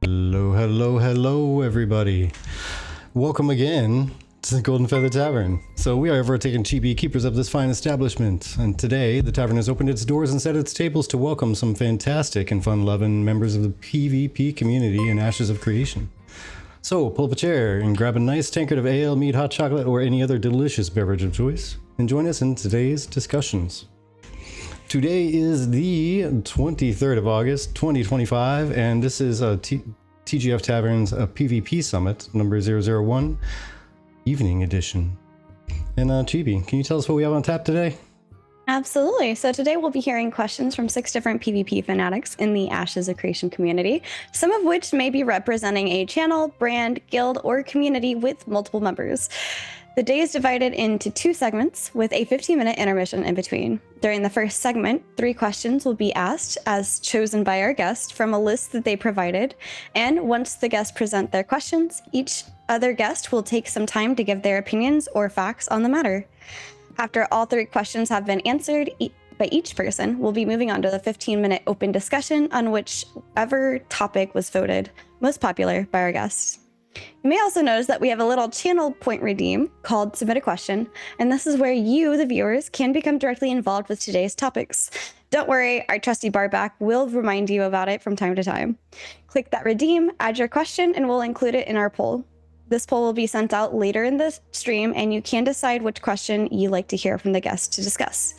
Hello, everybody. Welcome again to the Golden Feather Tavern. So we are ever-taking chibi keepers of this fine establishment, and today the tavern has opened its doors and set its tables to welcome some fantastic and fun-loving members of the PvP community in Ashes of Creation. So pull up a chair and grab a nice tankard of ale, mead, hot chocolate, or any other delicious beverage of choice, and join us in today's discussions. Today is the 23rd of August, 2025, and this is TGF Tavern's PvP Summit, number 001, Evening Edition. And Chibi, can you tell us what we have on tap today? Absolutely. So today we'll be hearing questions from 6 different PvP fanatics in the Ashes of Creation community, some of which may be representing a channel, brand, guild, or community with multiple members. The day is divided into 2 segments with a 15-minute intermission in between. During the first segment, 3 questions will be asked as chosen by our guest from a list that they provided. And once the guests present their questions, each other guest will take some time to give their opinions or facts on the matter. After all 3 questions have been answered by each person, we'll be moving on to the 15-minute open discussion on whichever topic was voted most popular by our guests. You may also notice that we have a little channel point redeem called Submit a Question, and this is where you, the viewers, can become directly involved with today's topics. Don't worry, our trusty barback will remind you about it from time to time. Click that redeem, add your question, and we'll include it in our poll. This poll will be sent out later in the stream, and you can decide which question you'd like to hear from the guests to discuss.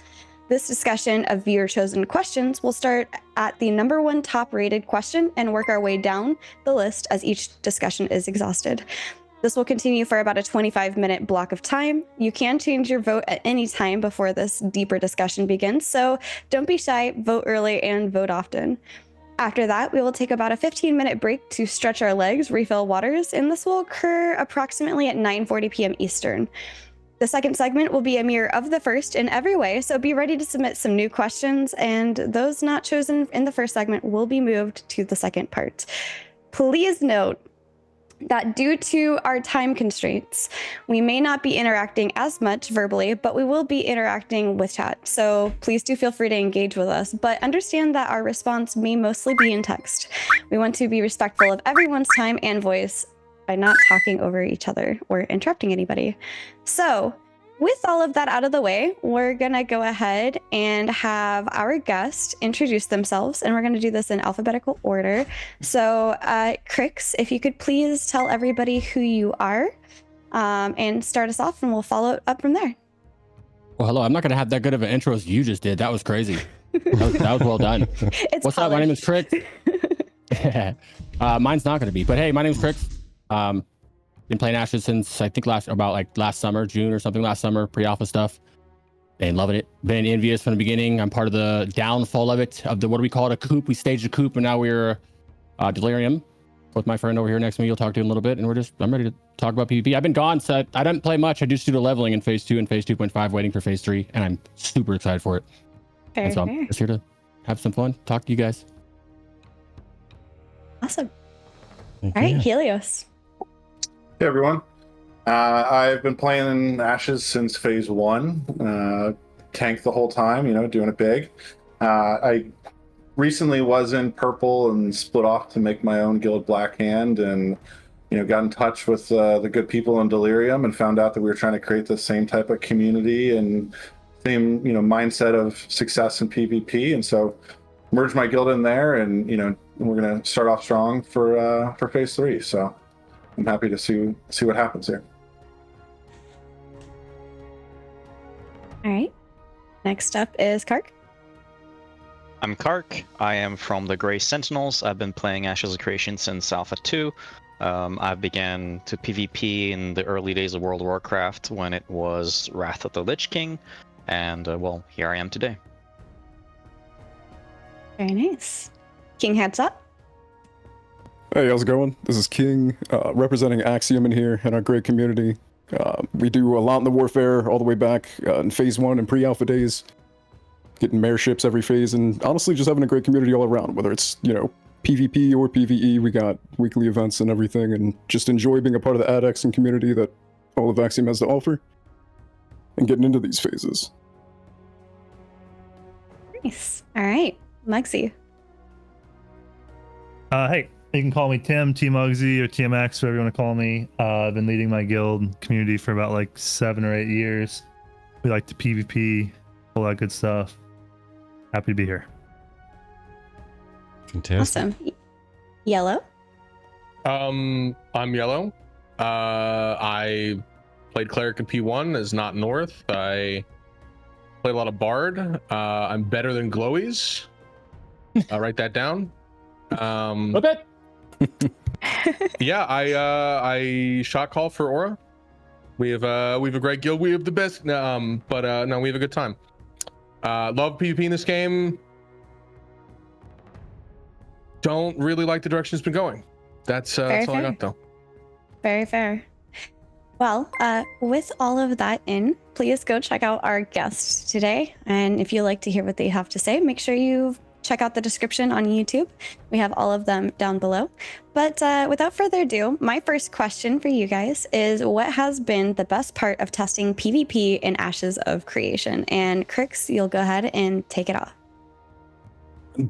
This discussion of viewer-chosen questions will start at the number 1 top-rated question and work our way down the list as each discussion is exhausted. This will continue for about a 25-minute block of time. You can change your vote at any time before this deeper discussion begins, so don't be shy, vote early, and vote often. After that, we will take about a 15-minute break to stretch our legs, refill waters, and this will occur approximately at 9:40 p.m. Eastern. The second segment will be a mirror of the first in every way, so be ready to submit some new questions, and those not chosen in the first segment will be moved to the second part. Please note that due to our time constraints, we may not be interacting as much verbally, but we will be interacting with chat, so please do feel free to engage with us, but understand that our response may mostly be in text. We want to be respectful of everyone's time and voice by not talking over each other or interrupting anybody. So with all of that out of the way, we're gonna go ahead and have our guest introduce themselves, and we're gonna do this in alphabetical order. So Crix, if you could please tell everybody who you are and start us off, and we'll follow up from there. Well, hello. I'm not gonna have that good of an intro as you just did. That was crazy. That was well done. What's up? My name is Crix. Mine's not gonna be, but hey, my name is Crix. Been playing Ashes since I think last summer, June or something, last summer, pre-alpha stuff. Been loving it. Been envious from the beginning. I'm part of the downfall of it, of the, what do we call it, a coup. We staged a coup, and now we're Delirium with my friend over here next to me. You'll talk to in a little bit, and I'm ready to talk about PvP. I've been gone, so I didn't play much. I just do the leveling in phase 2 and phase 2.5, waiting for phase 3, and I'm super excited for it. And so I'm just here to have some fun, talk to you guys. Awesome. All right, Helios. Hey everyone, I've been playing in Ashes since phase 1, tanked the whole time, doing it big. I recently was in purple and split off to make my own guild Black Hand, and got in touch with the good people in Delirium and found out that we were trying to create the same type of community and same mindset of success in PvP, and so merged my guild in there, and we're gonna start off strong for phase 3. So I'm happy to see what happens here. All right. Next up is Kark. I'm Kark. I am from the Grey Sentinels. I've been playing Ashes of Creation since Alpha 2. I began to PvP in the early days of World of Warcraft when it was Wrath of the Lich King, and well, here I am today. Very nice. KingHeadshot. Hey, how's it going? This is King, representing Axiom in here in our great community. We do a lot in the warfare all the way back in phase 1 and pre-alpha days, getting mayorships every phase, and honestly just having a great community all around, whether it's, PvP or PvE. We got weekly events and everything, and just enjoy being a part of the AdX and community that all of Axiom has to offer, and getting into these phases. Nice. All right, Mugsy. Hey, You can call me Tim, TMugsy, or TMX, whatever you want to call me. I've been leading my guild community for about like 7 or 8 years. We like to PvP, all that good stuff. Happy to be here. Fantastic. Awesome. Yellow. I'm Yellow. I played Cleric in P1 as not North. I played a lot of Bard. I'm better than Glowies. I'll write that down. Okay. Yeah, I shot call for Aura. We have a great guild. We have the best. No, we have a good time. Love PvP in this game. Don't really like the direction it's been going. That's all I got though. Very fair. Well, with all of that in, please go check out our guests today. And if you like to hear what they have to say, make sure you check out the description on YouTube. We have all of them down below. But without further ado, my first question for you guys is, what has been the best part of testing PvP in Ashes of Creation? And Crix, you'll go ahead and take it off.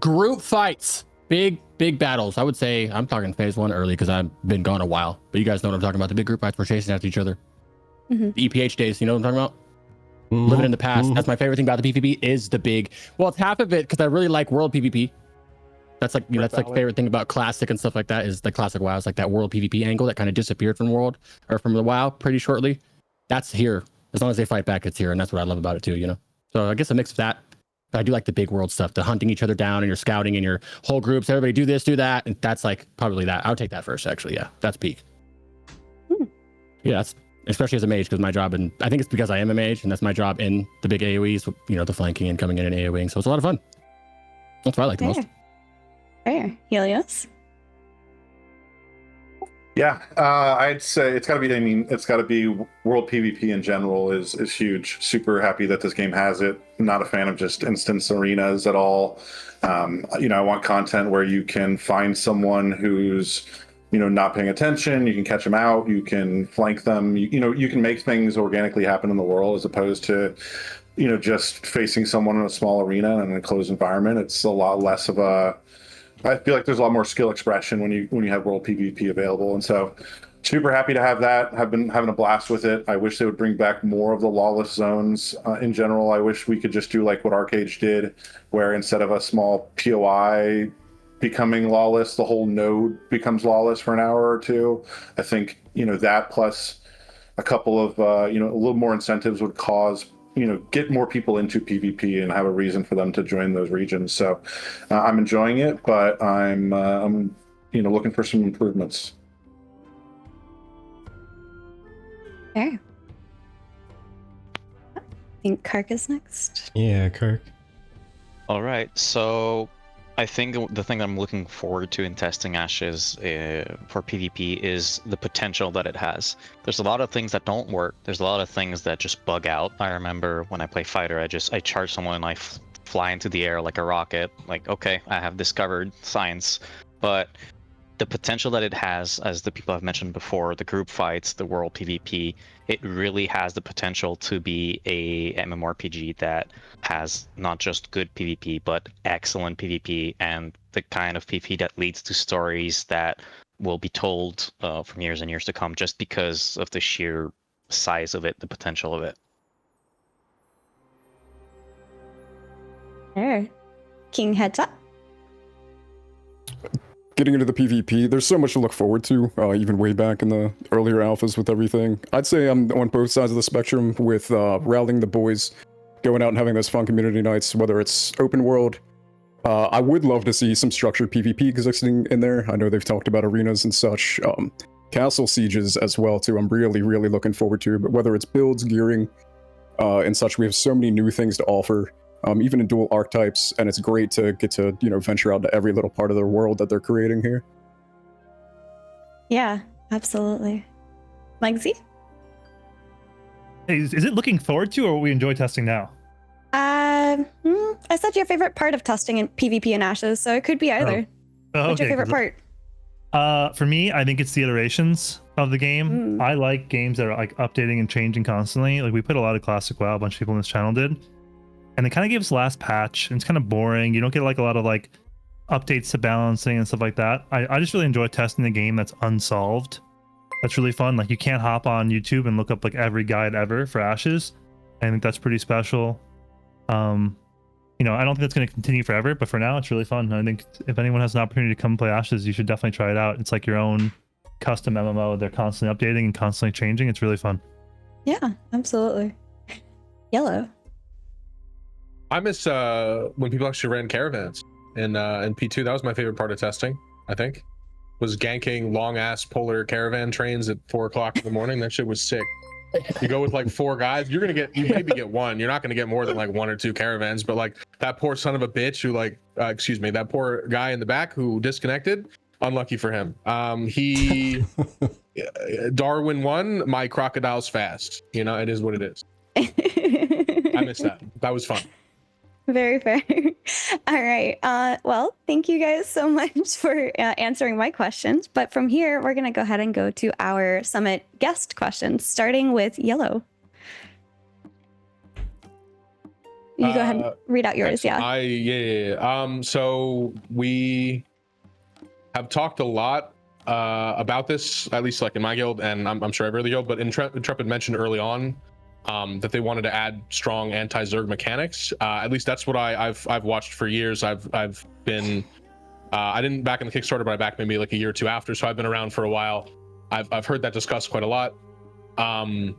Group fights. Big battles. I would say I'm talking phase 1 early because I've been gone a while. But you guys know what I'm talking about. The big group fights, we're chasing after each other. Mm-hmm. The EPH days, you know what I'm talking about? Living in the past. That's my favorite thing about the PvP is the big. Well, it's half of it because I really like world PvP. That's like, that's like favorite thing about classic and stuff like that is the classic WoW. It's like that world PvP angle that kind of disappeared from world or from the WoW pretty shortly. That's here. As long as they fight back, it's here. And that's what I love about it too, you know? So I guess a mix of that. But I do like the big world stuff, the hunting each other down and you're scouting and your whole groups, everybody do this, do that. And that's like probably that. I would take that first, actually. Yeah, that's peak. Yeah, that's especially as a mage because my job, and I think it's because I am a mage and that's my job in the big AoEs, you know, the flanking and coming in and AoEing. So it's a lot of fun. That's what I like the most. Fair. Helios? Yeah, I'd say it's got to be. I mean, it's got to be world PvP in general is huge. Super happy that this game has it. Not a fan of just instance arenas at all. You know, I want content where you can find someone who's, you know, not paying attention. You can catch them out. You can flank them. You know, you can make things organically happen in the world as opposed to, you know, just facing someone in a small arena and in a closed environment. It's a lot less of a. I feel like there's a lot more skill expression when you have world PvP available, and so super happy to have that. Have been having a blast with it. I wish they would bring back more of the lawless zones in general. I wish we could just do like what Arcade did, where instead of a small POI becoming lawless, the whole node becomes lawless for an hour or two. I think, you know, that plus a couple of you know, a little more incentives would cause, you know, get more people into PvP and have a reason for them to join those regions. So I'm enjoying it, but I'm you know, looking for some improvements. Fair. I think Kark is next. Yeah, Kark. All right, so I think the thing I'm looking forward to in testing Ashes for PvP is the potential that it has. There's a lot of things that don't work. There's a lot of things that just bug out. I remember when I play fighter, I charge someone and I fly into the air like a rocket. Like, okay, I have discovered science. But the potential that it has, as the people have mentioned before, the group fights, the world PvP, it really has the potential to be a mmorpg that has not just good PvP, but excellent PvP and the kind of PvP that leads to stories that will be told from years and years to come just because of the sheer size of it, the potential of it. Fair. King Headshot? Getting into the PvP, there's so much to look forward to, even way back in the earlier alphas with everything. I'd say I'm on both sides of the spectrum with rallying the boys, going out and having those fun community nights, whether it's open world. I would love to see some structured PvP existing in there. I know they've talked about arenas and such. Castle sieges as well, too. I'm really looking forward to, but whether it's builds, gearing, and such, we have so many new things to offer. Even in dual archetypes, and it's great to get to, you know, venture out to every little part of their world that they're creating here. Yeah, absolutely. Mugsy? Hey, is it looking forward to, or we enjoy testing now? I said your favorite part of testing in PvP and Ashes, so it could be either. What's your favorite part? For me, I think it's the iterations of the game. I like games that are like updating and changing constantly. Like we played a lot of classic WoW, a bunch of people in this channel did. And they kind of gave us the last patch, and it's kind of boring. You don't get like a lot of like updates to balancing and stuff like that. I just really enjoy testing the game that's unsolved. That's really fun. Like, you can't hop on YouTube and look up like every guide ever for Ashes. I think that's pretty special. You know, I don't think that's going to continue forever, but for now it's really fun. I think if anyone has an opportunity to come play Ashes, you should definitely try it out. It's like your own custom MMO. They're constantly updating and constantly changing. It's really fun. Yeah, absolutely. Yellow. I miss when people actually ran caravans in P2. That was my favorite part of testing, I think. Was ganking long ass polar caravan trains at 4 o'clock in the morning. That shit was sick. You go with like 4 guys, you maybe get one. You're not gonna get more than like 1 or 2 caravans, but like that poor son of a bitch who that poor guy in the back who disconnected, unlucky for him. He Darwin won, my crocodile's fast. You know, it is what it is. I miss that. That was fun. Very fair. All right. Well, thank you guys so much for answering my questions. But from here, we're going to go ahead and go to our Summit guest questions, starting with Yellow. You go ahead and read out yours. Yeah. So we have talked a lot about this, at least like in my guild, and I'm sure every other guild, but Intrepid mentioned early on that they wanted to add strong anti-Zerg mechanics. At least that's what I've watched for years. I've been I didn't back in the Kickstarter, but I backed maybe like a year or 2 after, so I've been around for a while. I've heard that discussed quite a lot, and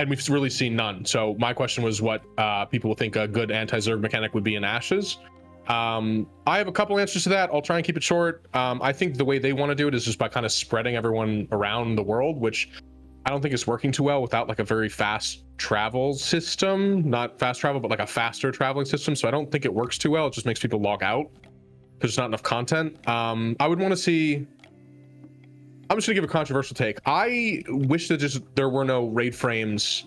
we've really seen none. So my question was what people think a good anti-Zerg mechanic would be in Ashes. I have a couple answers to that. I'll try and keep it short. I think the way they want to do it is just by kind of spreading everyone around the world, which I don't think it's working too well without like a very fast travel system. Not fast travel, but like a faster traveling system. So I don't think it works too well. It just makes people log out because there's not enough content. I would want to see... I'm just gonna give a controversial take. I wish that there were no raid frames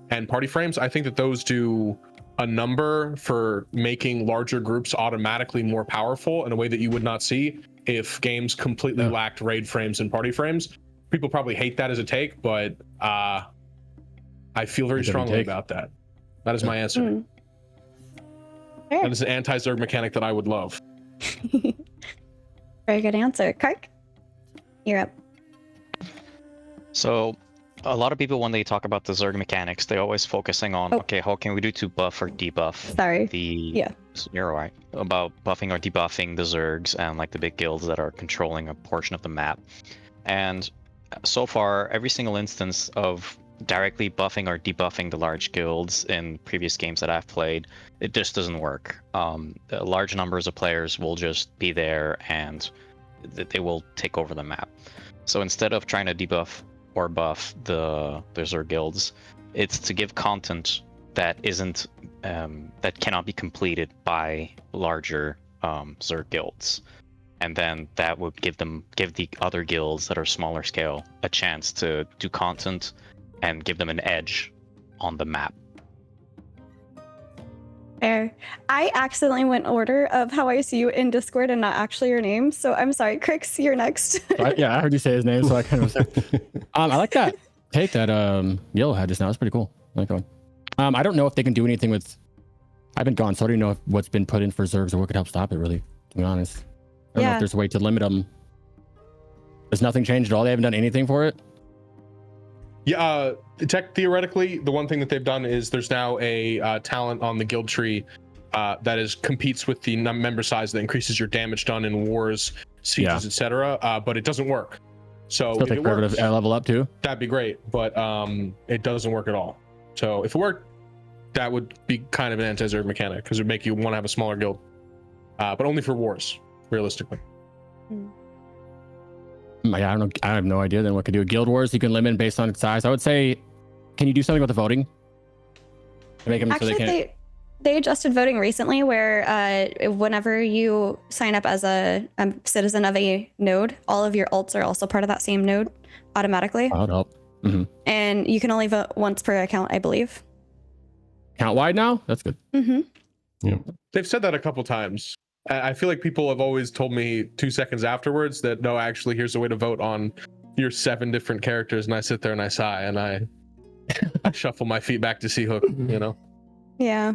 and party frames. I think that those do a number for making larger groups automatically more powerful in a way that you would not see if games completely lacked raid frames and party frames. People probably hate that as a take, but I feel very strongly about that. That is my answer. That is an anti-Zerg mechanic that I would love. Very good answer. Kark, you're up. So a lot of people, when they talk about the Zerg mechanics, they're always focusing on, okay, how can we do to buff or debuff you're right, about buffing or debuffing the Zergs and like the big guilds that are controlling a portion of the map. And so far, every single instance of directly buffing or debuffing the large guilds in previous games that I've played, it just doesn't work. Large numbers of players will just be there and they will take over the map. So instead of trying to debuff or buff the Zerg guilds, it's to give content that isn't that cannot be completed by larger Zerg guilds, and then that would give the other guilds that are smaller scale a chance to do content and give them an edge on the map. Fair. I accidentally went order of how I see you in Discord and not actually your name, so I'm sorry. Crix, you're next. I heard you say his name, so I kind of I like that take that Yellow had just now. It's pretty cool. I like that one. I don't know if they can do anything with... I've been gone, so I don't know if what's been put in for Zergs or what could help stop it, really, to be honest. I don't know if there's a way to limit them. There's nothing changed at all? They haven't done anything for it? Yeah, theoretically, the one thing that they've done is there's now a talent on the guild tree that competes with the member size that increases your damage done in wars, sieges, etc. But it doesn't work. So still take forever to level up too. That'd be great, but it doesn't work at all. So if it worked, that would be kind of an anti-Zerg mechanic because it would make you want to have a smaller guild, but only for wars, realistically. Yeah, I don't know. I have no idea then what could do. Guild Wars, you can limit based on its size. I would say, can you do something about the voting? Make them Actually, so they can't... they adjusted voting recently where whenever you sign up as a citizen of a node, all of your alts are also part of that same node automatically. That would help. Mm-hmm. And you can only vote once per account, I believe. Count wide now? That's good. Mm-hmm. Yeah. They've said that a couple times. I feel like people have always told me 2 seconds afterwards that, no, actually, here's a way to vote on your 7 different characters. And I sit there and I sigh and I shuffle my feet back to C-Hook, you know? Yeah.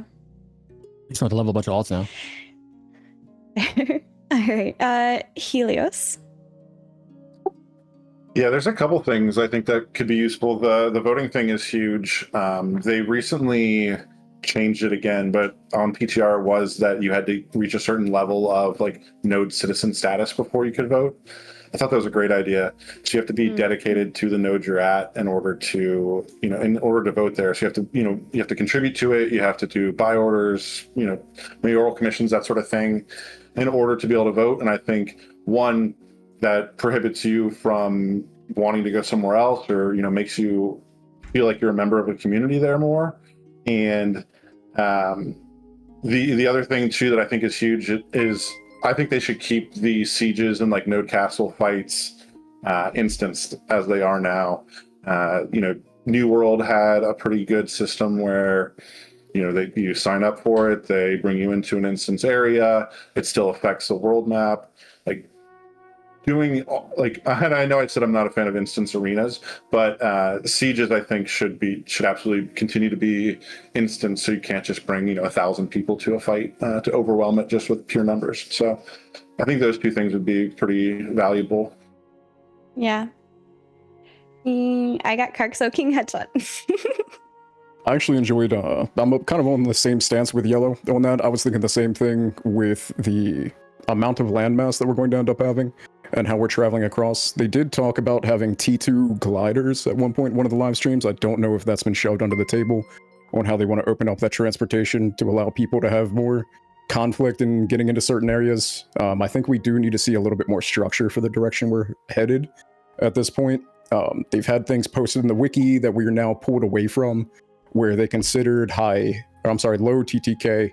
You just want to level a bunch of alts now. All right. Helios. Yeah, there's a couple things I think that could be useful. The voting thing is huge. They recently changed it again, but on PTR was that you had to reach a certain level of like node citizen status before you could vote. I thought that was a great idea. So you have to be dedicated to the node you're at in order to, in order to vote there. So you have to, you have to contribute to it. You have to do buy orders, mayoral commissions, that sort of thing, in order to be able to vote. And I think one that prohibits you from wanting to go somewhere else, or makes you feel like you're a member of a community there more. And the other thing too that I think is huge is I think they should keep the sieges and like node castle fights instanced as they are now. New World had a pretty good system where you sign up for it, they bring you into an instance area, it still affects the world map. Like doing and I know I said I'm not a fan of instance arenas, but sieges I think should absolutely continue to be instance, so you can't just bring 1,000 people to a fight to overwhelm it just with pure numbers. So I think those two things would be pretty valuable. Yeah. I got Kark, so King Headshot. I actually enjoyed, I'm kind of on the same stance with Yellow on that. I was thinking the same thing with the amount of landmass that we're going to end up having and how we're traveling across. They did talk about having T2 gliders at one point in one of the live streams. I don't know if that's been shoved under the table on how they want to open up that transportation to allow people to have more conflict in getting into certain areas. I think we do need to see a little bit more structure for the direction we're headed at this point. They've had things posted in the wiki that we are now pulled away from, where they considered low TTK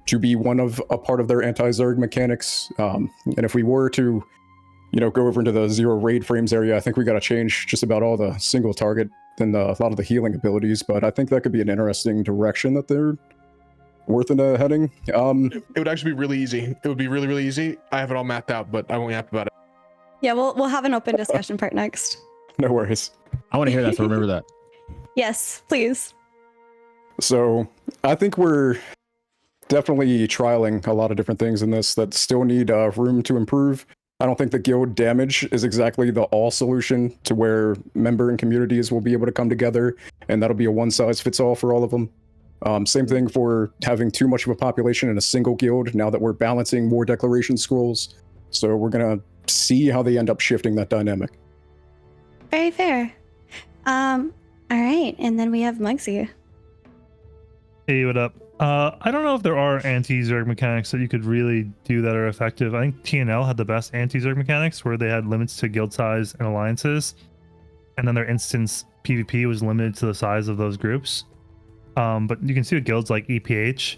to be a part of their anti-Zerg mechanics. And if we were to, go over into the 0 raid frames area, I think we got to change just about all the single target and a lot of the healing abilities. But I think that could be an interesting direction that they're worth heading. It would actually be really easy. It would be really, really easy. I have it all mapped out, but I won't yap about it. Yeah, we'll have an open discussion part next. No worries. I want to hear that, so remember that. Yes, please. So I think we're definitely trialing a lot of different things in this that still need room to improve. I don't think the guild damage is exactly the all solution to where member and communities will be able to come together, and that'll be a one-size-fits-all for all of them. Same thing for having too much of a population in a single guild now that we're balancing more declaration scrolls. So we're going to see how they end up shifting that dynamic. Very fair. All right, and then we have Mugsy. Hey, what up? I don't know if there are anti-Zerg mechanics that you could really do that are effective. I think TNL had the best anti-Zerg mechanics where they had limits to guild size and alliances, and then their instance PvP was limited to the size of those groups. But you can see with guilds like EPH,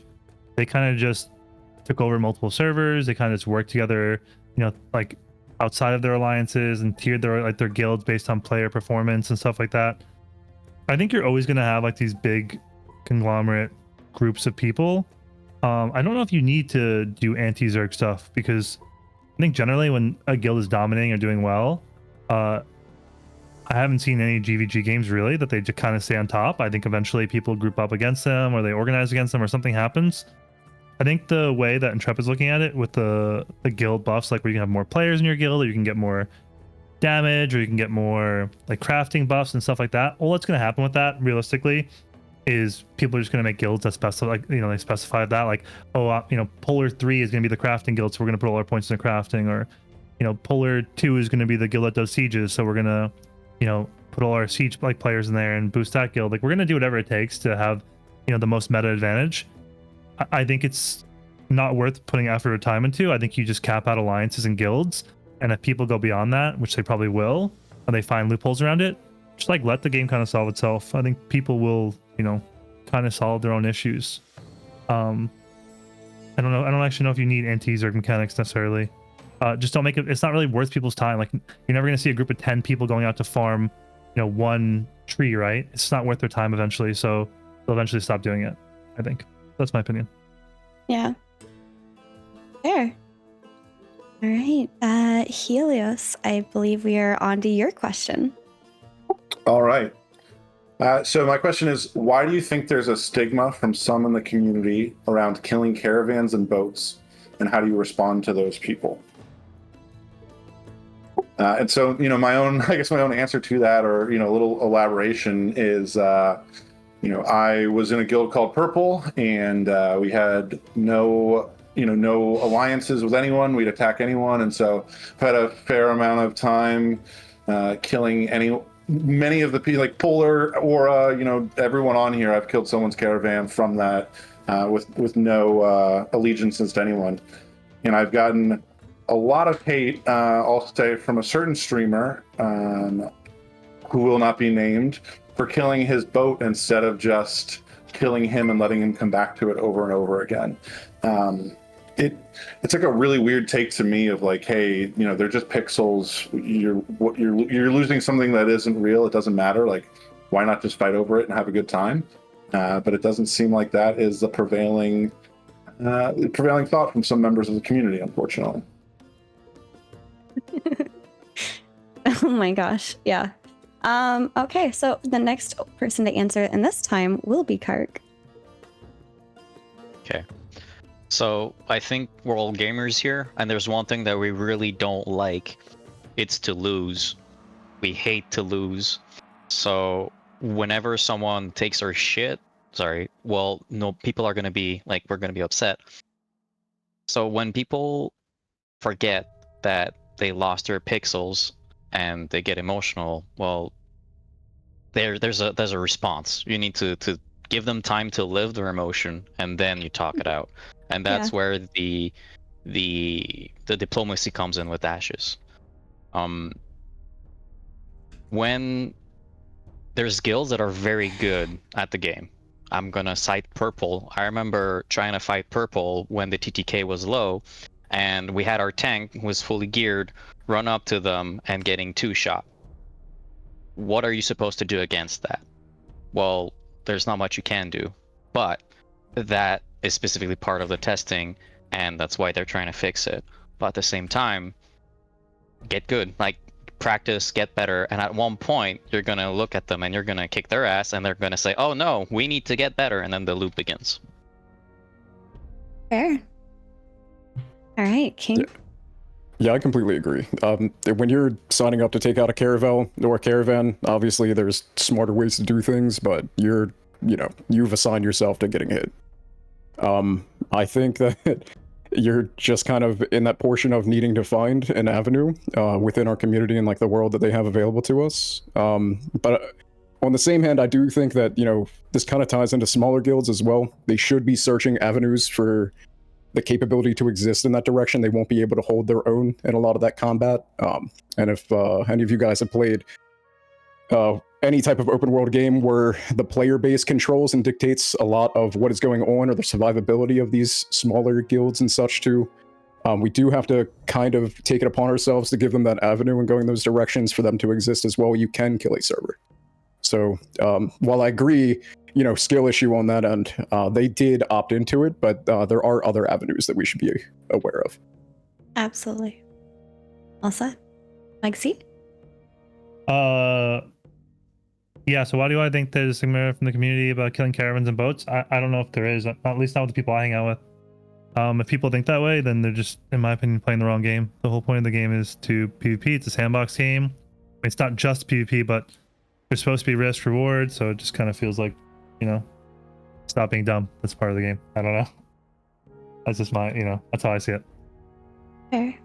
they kind of just took over multiple servers. They kind of just worked together, like outside of their alliances, and tiered their guilds based on player performance and stuff like that. I think you're always going to have like these big conglomerate groups of people. I don't know if you need to do anti-Zerg stuff, because I think generally when a guild is dominating or doing well, I haven't seen any GVG games really that they just kind of stay on top. I think eventually people group up against them, or they organize against them, or something happens. I think the way that Intrepid's looking at it with the guild buffs, like where you can have more players in your guild, or you can get more damage, or you can get more like crafting buffs and stuff like that. All that's going to happen with that realistically is people are just going to make guilds that specify, they specify that, like, Polar 3 is going to be the crafting guild, so we're going to put all our points in crafting, or Polar 2 is going to be the guild that does sieges, so we're going to put all our siege players in there and boost that guild. Like, we're going to do whatever it takes to have the most meta advantage. I think it's not worth putting effort or time into. I think you just cap out alliances and guilds, and if people go beyond that, which they probably will, and they find loopholes around it, just let the game kind of solve itself. I think people will kind of solve their own issues. I don't know. I don't actually know if you need anti-Zerg mechanics necessarily. Just don't make it. It's not really worth people's time. Like, you're never going to see a group of 10 people going out to farm, one tree, right? It's not worth their time eventually. So they'll eventually stop doing it. I think that's my opinion. Yeah. Fair. All right. Helios, I believe we are on to your question. All right. So my question is, why do you think there's a stigma from some in the community around killing caravans and boats? and how do you respond to those people? And so, my own answer to that, or, a little elaboration is, I was in a guild called Purple, and we had no alliances with anyone. We'd attack anyone. And so I've had a fair amount of time killing many of the people, like Polar, Aura, everyone on here. I've killed someone's caravan from that with no allegiances to anyone. And I've gotten a lot of hate, I'll say, from a certain streamer who will not be named, for killing his boat instead of just killing him and letting him come back to it over and over again. It's like a really weird take to me of like, hey, they're just pixels. You're losing something that isn't real. It doesn't matter. Like, why not just fight over it and have a good time? But it doesn't seem like that is the prevailing thought from some members of the community, unfortunately. Oh my gosh. Yeah. Okay, so the next person to answer, and this time will be Kark. Okay. So I think we're all gamers here, and there's one thing that we really don't like. It's to lose. We hate to lose. So whenever someone takes our shit, people are going to be like, we're going to be upset. So when people forget that they lost their pixels and they get emotional, well, there's a response. You need to give them time to live their emotion, and then you talk it out. And that's where the diplomacy comes in with Ashes. When there's guilds that are very good at the game, I'm gonna cite Purple. I remember trying to fight Purple when the TTK was low, and we had our tank, who was fully geared, run up to them and getting 2-shot. What are you supposed to do against that? Well, there's not much you can do, but that is specifically part of the testing, and that's why they're trying to fix it. But at the same time, get good, like practice, get better, and at one point you're gonna look at them and you're gonna kick their ass, and they're gonna say, "Oh no, we need to get better," and then the loop begins. Fair. All right, King. Yeah, I completely agree. When you're signing up to take out a caravel or a caravan, obviously there's smarter ways to do things, but you've assigned yourself to getting hit. I think that you're just kind of in that portion of needing to find an avenue within our community and like the world that they have available to us. But on the same hand, I do think that, this kind of ties into smaller guilds as well. They should be searching avenues for the capability to exist in that direction. They won't be able to hold their own in a lot of that combat. And if any of you guys have played any type of open world game where the player base controls and dictates a lot of what is going on, or the survivability of these smaller guilds and such too, we do have to kind of take it upon ourselves to give them that avenue and go in those directions for them to exist as well. You can kill a server. So while I agree, skill issue on that end, they did opt into it, but there are other avenues that we should be aware of. Absolutely. All set. Mugsy? Yeah, so why do I think there's a stigma from the community about killing caravans and boats? I don't know if there is, at least not with the people I hang out with. If people think that way, then they're just, in my opinion, playing the wrong game. The whole point of the game is to PvP. It's a sandbox game. It's not just PvP, but there's supposed to be risk reward, so it just kind of feels like, stop being dumb. That's part of the game. I don't know. That's just my, that's how I see it. Fair.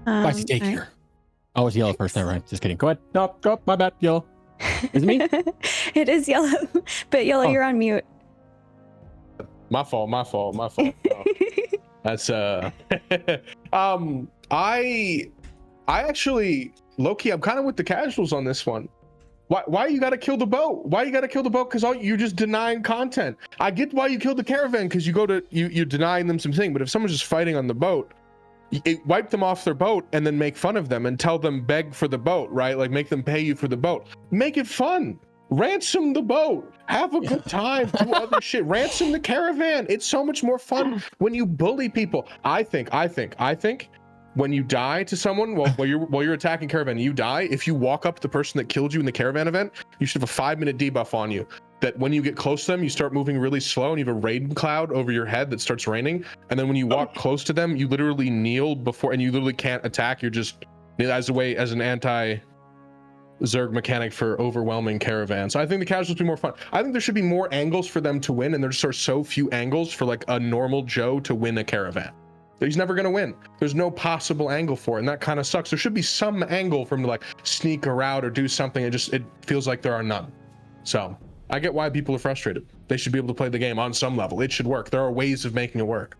Spicy take here. Oh, it's Yellow first. Never mind. Just kidding. Go ahead. No, go. My bad. Yellow. Is it me? It is Yellow, but Yellow, you're on mute. My fault. Oh. That's I actually, low-key, I'm kind of with the casuals on this one. Why you gotta kill the boat? Why you gotta kill the boat? Because you're just denying content. I get why you killed the caravan, because you're denying them something. But if someone's just fighting on the boat, wipe them off their boat and then make fun of them and tell them beg for the boat, right? Like make them pay you for the boat. Make it fun. Ransom the boat. Have a good time. Do other shit. Ransom the caravan. It's so much more fun when you bully people. I think when you die to someone while you're attacking caravan, you die. If you walk up to the person that killed you in the caravan event, you should have a 5-minute debuff on you. That when you get close to them, you start moving really slow, and you have a rain cloud over your head that starts raining. And then when you walk close to them, you literally kneel before, and you literally can't attack. You're just as an anti-Zerg mechanic for overwhelming caravans. So I think the casuals would be more fun. I think there should be more angles for them to win, and there's so few angles for like a normal Joe to win a caravan. He's never gonna win. There's no possible angle for it, and that kind of sucks. There should be some angle for him to like sneak a route or do something. It feels like there are none. So I get why people are frustrated. They should be able to play the game on some level. It should work. There are ways of making it work.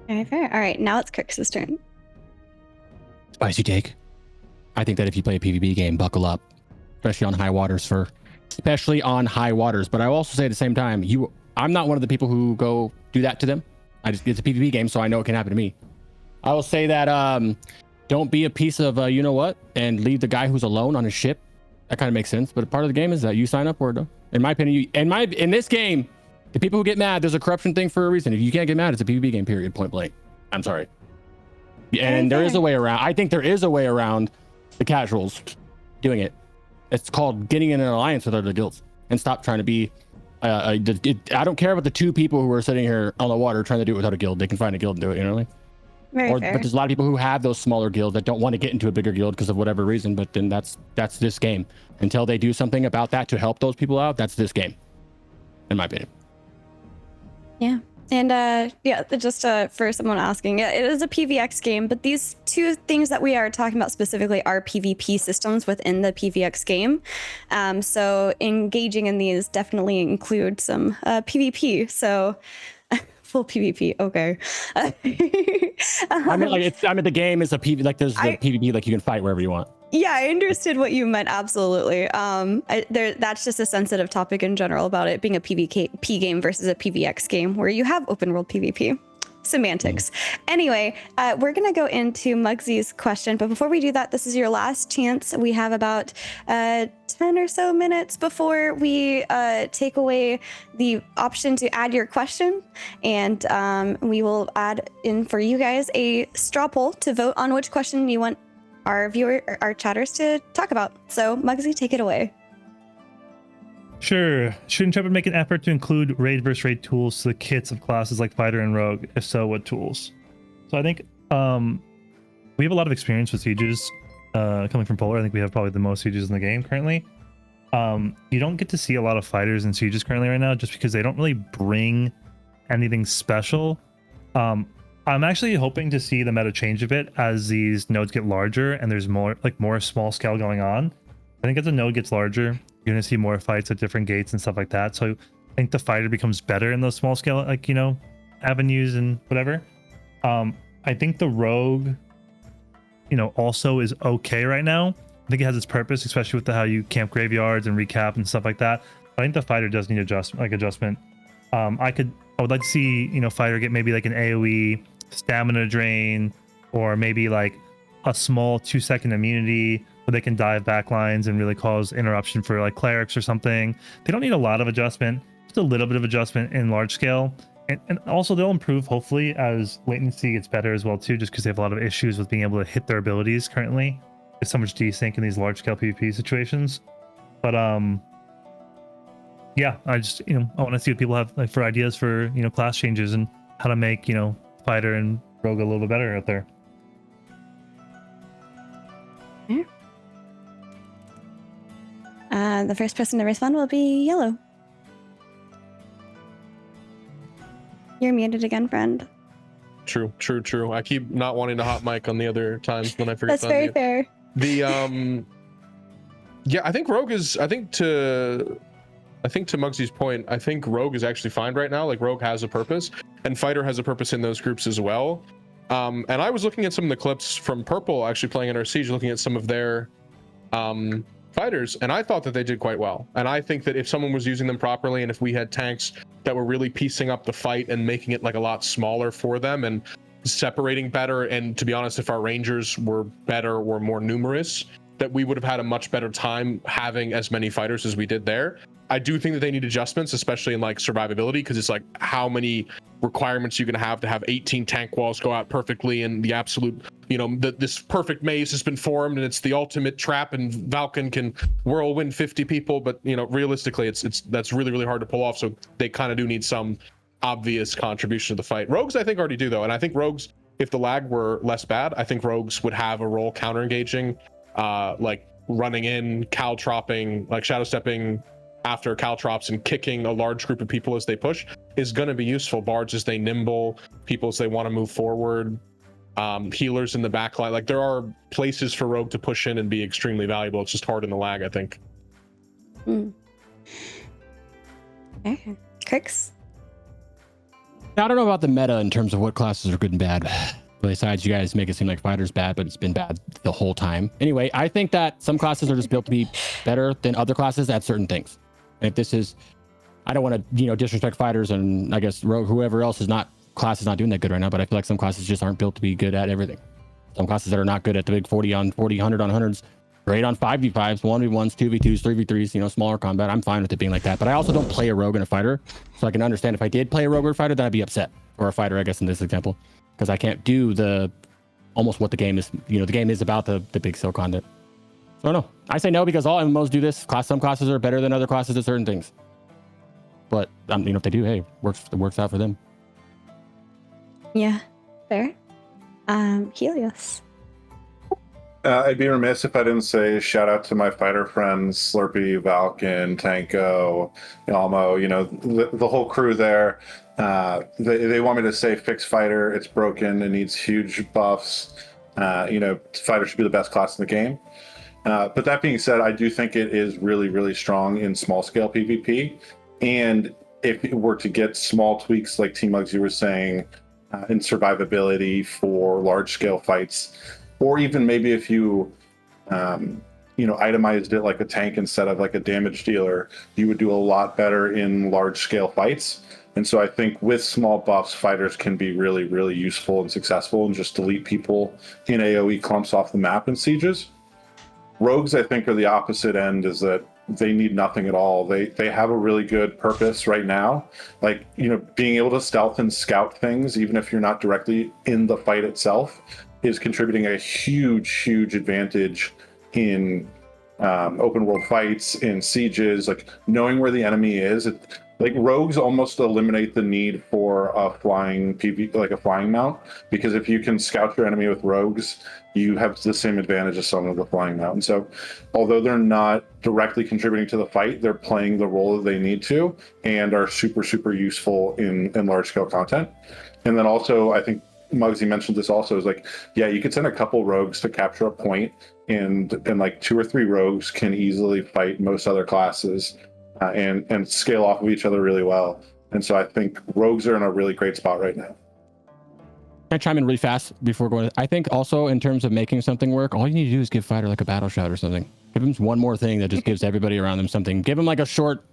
Very fair. All right, now it's Crix's turn. Spicy take. I think that if you play a PvP game, buckle up, especially on high waters. But I will also say at the same time, I'm not one of the people who go do that to them. It's a PvP game, so I know it can happen to me. I will say that don't be a piece of you know what, and leave the guy who's alone on his ship. That kind of makes sense. But part of the game is that you sign up for it. In my opinion, in this game, the people who get mad, there's a corruption thing for a reason. If you can't get mad, it's a PvP game. Period. Point blank. I'm sorry. And there is a way around. I think there is a way around the casuals doing it. It's called getting in an alliance with other guilds and stop trying to be. I don't care about the 2 people who are sitting here on the water trying to do it without a guild. They can find a guild and do it. You know what I mean? Very fair. But there's a lot of people who have those smaller guilds that don't want to get into a bigger guild because of whatever reason. But then that's this game. Until they do something about that to help those people out, that's this game, in my opinion. Yeah. And just for someone asking, it is a PvX game, but these 2 things that we are talking about specifically are PvP systems within the PvX game. So engaging in these definitely include some PvP. So full PvP, okay. I mean, the game is a PvP. Like there's the PvP, like you can fight wherever you want. Yeah, I understood what you meant. Absolutely. That's just a sensitive topic in general about it being a PvP game versus a PvX game where you have open world PvP. Semantics. Anyway, we're going to go into Mugsy's question. But before we do that, this is your last chance. We have about 10 or so minutes before we take away the option to add your question. And we will add in for you guys a straw poll to vote on which question you want our chatters to talk about. So Mugsy, take it away. Sure. Should Intrepid make an effort to include raid versus raid tools to the kits of classes like Fighter and Rogue? If so, what tools? So I think we have a lot of experience with sieges coming from Polar. I think we have probably the most sieges in the game currently. You don't get to see a lot of fighters in sieges currently right now just because they don't really bring anything special. I'm actually hoping to see the meta change a bit as these nodes get larger and there's more small scale going on. I think as the node gets larger, you're going to see more fights at different gates and stuff like that. So I think the fighter becomes better in those small scale, avenues and whatever. I think the rogue, also is okay right now. I think it has its purpose, especially with how you camp graveyards and recap and stuff like that. But I think the fighter does need adjustment. I would like to see, fighter get maybe like an AoE stamina drain, or maybe like a small 2-second immunity where they can dive backlines and really cause interruption for like clerics or something. They don't need a lot of adjustment, just a little bit of adjustment in large scale. And also they'll improve hopefully as latency gets better as well too, just because they have a lot of issues with being able to hit their abilities currently. There's so much desync in these large scale PvP situations. But yeah, I just I want to see what people have like for ideas for class changes and how to make fighter and rogue a little bit better out there. The first person to respond will be Yellow. You're muted again, friend. True. I keep not wanting to hot mic on the other times when I forget. That's very fair. The yeah, I think Rogue is. I think to Mugsy's point, I think Rogue is actually fine right now. Like Rogue has a purpose, and Fighter has a purpose in those groups as well. And I was looking at some of the clips from Purple actually playing in our siege, looking at some of their fighters, and I thought that they did quite well. And I think that if someone was using them properly, and if we had tanks that were really piecing up the fight and making it like a lot smaller for them and separating better, and to be honest, if our rangers were better or more numerous, that we would have had a much better time having as many fighters as we did there. I do think that they need adjustments, especially in like survivability, because it's like how many requirements you're going to have 18 tank walls go out perfectly, and the absolute, this perfect maze has been formed, and it's the ultimate trap, and Valken can whirlwind 50 people, but realistically, that's really, really hard to pull off. So they kind of do need some obvious contribution to the fight. Rogues, I think, already do though, and I think Rogues, if the lag were less bad, I think Rogues would have a role counter engaging, like running in, caltropping, like shadow stepping after caltrops and kicking a large group of people as they push is going to be useful. Bards as they nimble, people as they want to move forward, healers in the back line. Like there are places for Rogue to push in and be extremely valuable. It's just hard in the lag, I think. Okay. Crix? I don't know about the meta in terms of what classes are good and bad. Besides, you guys make it seem like fighter's bad, but it's been bad the whole time. Anyway, I think that some classes are just built to be better than other classes at certain things. And if this is, I don't want to, disrespect fighters, and I guess Rogue, whoever else is not doing that good right now, but I feel like some classes just aren't built to be good at everything. Some classes that are not good at the big 40 on 40, 100 on 100s, great on 5v5s, 1v1s, 2v2s, 3v3s, smaller combat. I'm fine with it being like that, but I also don't play a Rogue and a fighter, so I can understand if I did play a Rogue or a fighter, then I'd be upset. Or a fighter, I guess, in this example, because I can't do almost what the game is. The game is about the big skill content. So no, I say no because all MMOs do this. Some classes are better than other classes at certain things. But if they do, hey, it works out for them. Yeah, fair. Helios. I'd be remiss if I didn't say shout out to my fighter friends, Slurpee, Valken, Tanko, Almo, the whole crew there. They want me to say fix fighter. It's broken. It needs huge buffs. Fighter should be the best class in the game. But that being said, I do think it is really, really strong in small scale PvP. And if it were to get small tweaks like TMugsy was saying in survivability for large scale fights, or even maybe if you itemized it like a tank instead of like a damage dealer, you would do a lot better in large scale fights. And so I think with small buffs, fighters can be really, really useful and successful and just delete people in AoE clumps off the map in sieges. Rogues, I think, are the opposite end, is that they need nothing at all. They have a really good purpose right now. Like, being able to stealth and scout things, even if you're not directly in the fight itself, is contributing a huge, huge advantage in open world fights, in sieges, like knowing where the enemy is. Like rogues almost eliminate the need for a flying PvP, like a flying mount, because if you can scout your enemy with rogues, you have the same advantage as someone with a flying mount. And so, although they're not directly contributing to the fight, they're playing the role that they need to and are super, super useful in large scale content. And then also, I think Mugsy mentioned this also, is like, yeah, you could send a couple rogues to capture a point, and like 2 or 3 rogues can easily fight most other classes. And scale off of each other really well. And so I think rogues are in a really great spot right now. Can I chime in really fast before going? I think also in terms of making something work, all you need to do is give fighter like a battle shout or something. Give him one more thing that just gives everybody around them something. Give him like a short,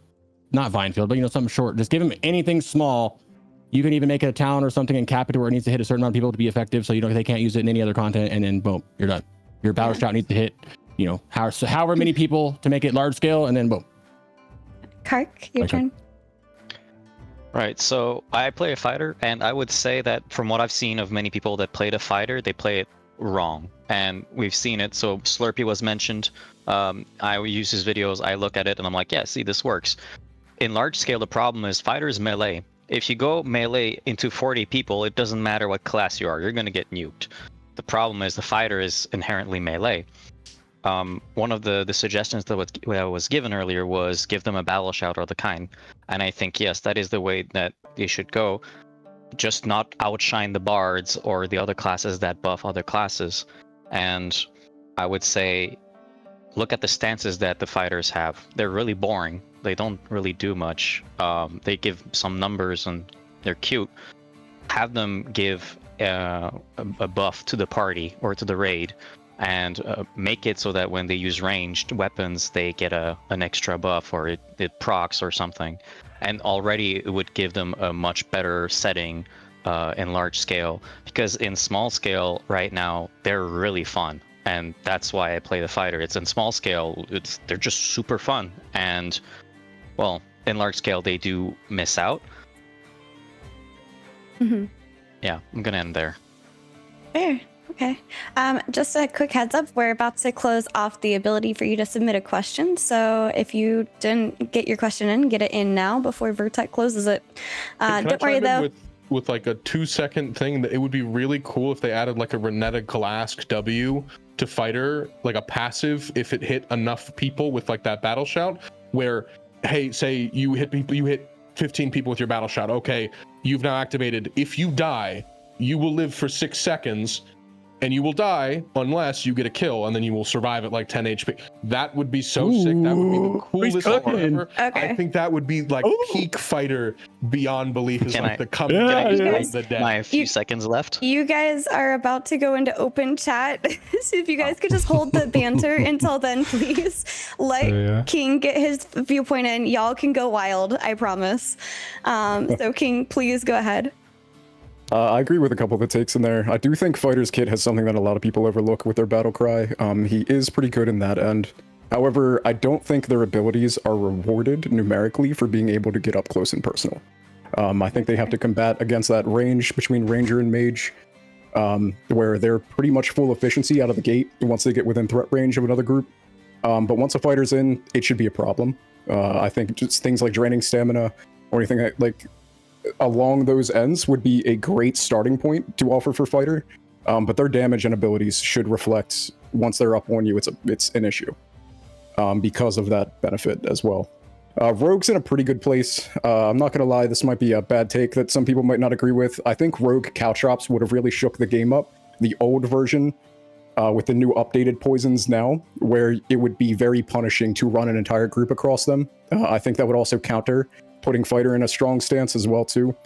not vine field, but something short. Just give him anything small. You can even make it a town or something and cap it to where it needs to hit a certain amount of people to be effective, so they can't use it in any other content, and then boom, you're done. Your battle shout needs to hit, however many people to make it large scale, and then boom. Kark, your turn. Right, so I play a fighter, and I would say that from what I've seen of many people that played a fighter, they play it wrong. And we've seen it, so Slurpee was mentioned. I use his videos, I look at it, and I'm like, yeah, see, this works. In large scale, the problem is fighter is melee. If you go melee into 40 people, it doesn't matter what class you are, you're going to get nuked. The problem is the fighter is inherently melee. One of the suggestions that was given earlier was give them a battle shout or the kind. And I think, yes, that is the way that they should go. Just not outshine the bards or the other classes that buff other classes. And I would say, look at the stances that the fighters have. They're really boring. They don't really do much. They give some numbers and they're cute. Have them give a buff to the party or to the raid, and make it so that when they use ranged weapons, they get an extra buff, or it procs or something. And already it would give them a much better setting in large scale, because in small scale right now, they're really fun. And that's why I play the fighter. It's in small scale, they're just super fun. And well, in large scale, they do miss out. Mm-hmm. Yeah, I'm gonna end there. Fair. Okay. Just a quick heads up, we're about to close off the ability for you to submit a question. So if you didn't get your question in, get it in now before Vertec closes it. Don't worry though. With like a 2-second thing, that it would be really cool if they added like a Renetta Glask W to fighter, like a passive, if it hit enough people with like that battle shout, where, hey, say you hit 15 people with your battle shout. Okay, you've now activated. If you die, you will live for 6 seconds. And you will die unless you get a kill, and then you will survive at like 10 HP. That would be so sick. That would be the coolest part ever. Okay. I think that would be like peak fighter beyond belief. Is like the coming guys- of the dead. My few seconds left. You guys are about to go into open chat. So if you guys could just hold the banter until then, please. Let King get his viewpoint in. Y'all can go wild, I promise. So King, please go ahead. I agree with a couple of the takes in there. I do think Fighter's Kit has something that a lot of people overlook with their battle cry. He is pretty good in that end. However, I don't think their abilities are rewarded numerically for being able to get up close and personal. I think they have to combat against that range between Ranger and Mage, where they're pretty much full efficiency out of the gate once they get within threat range of another group. But once a fighter's in, it should be a problem. I think just things like draining stamina or anything like along those ends would be a great starting point to offer for fighter, but their damage and abilities should reflect once they're up on you. It's an issue because of that benefit as well. Rogue's in a pretty good place. I'm not gonna lie, this might be a bad take that some people might not agree with. I think Rogue Caltrops would have really shook the game up. The old version with the new updated poisons now, where it would be very punishing to run an entire group across them. I think that would also counter putting fighter in a strong stance as well too.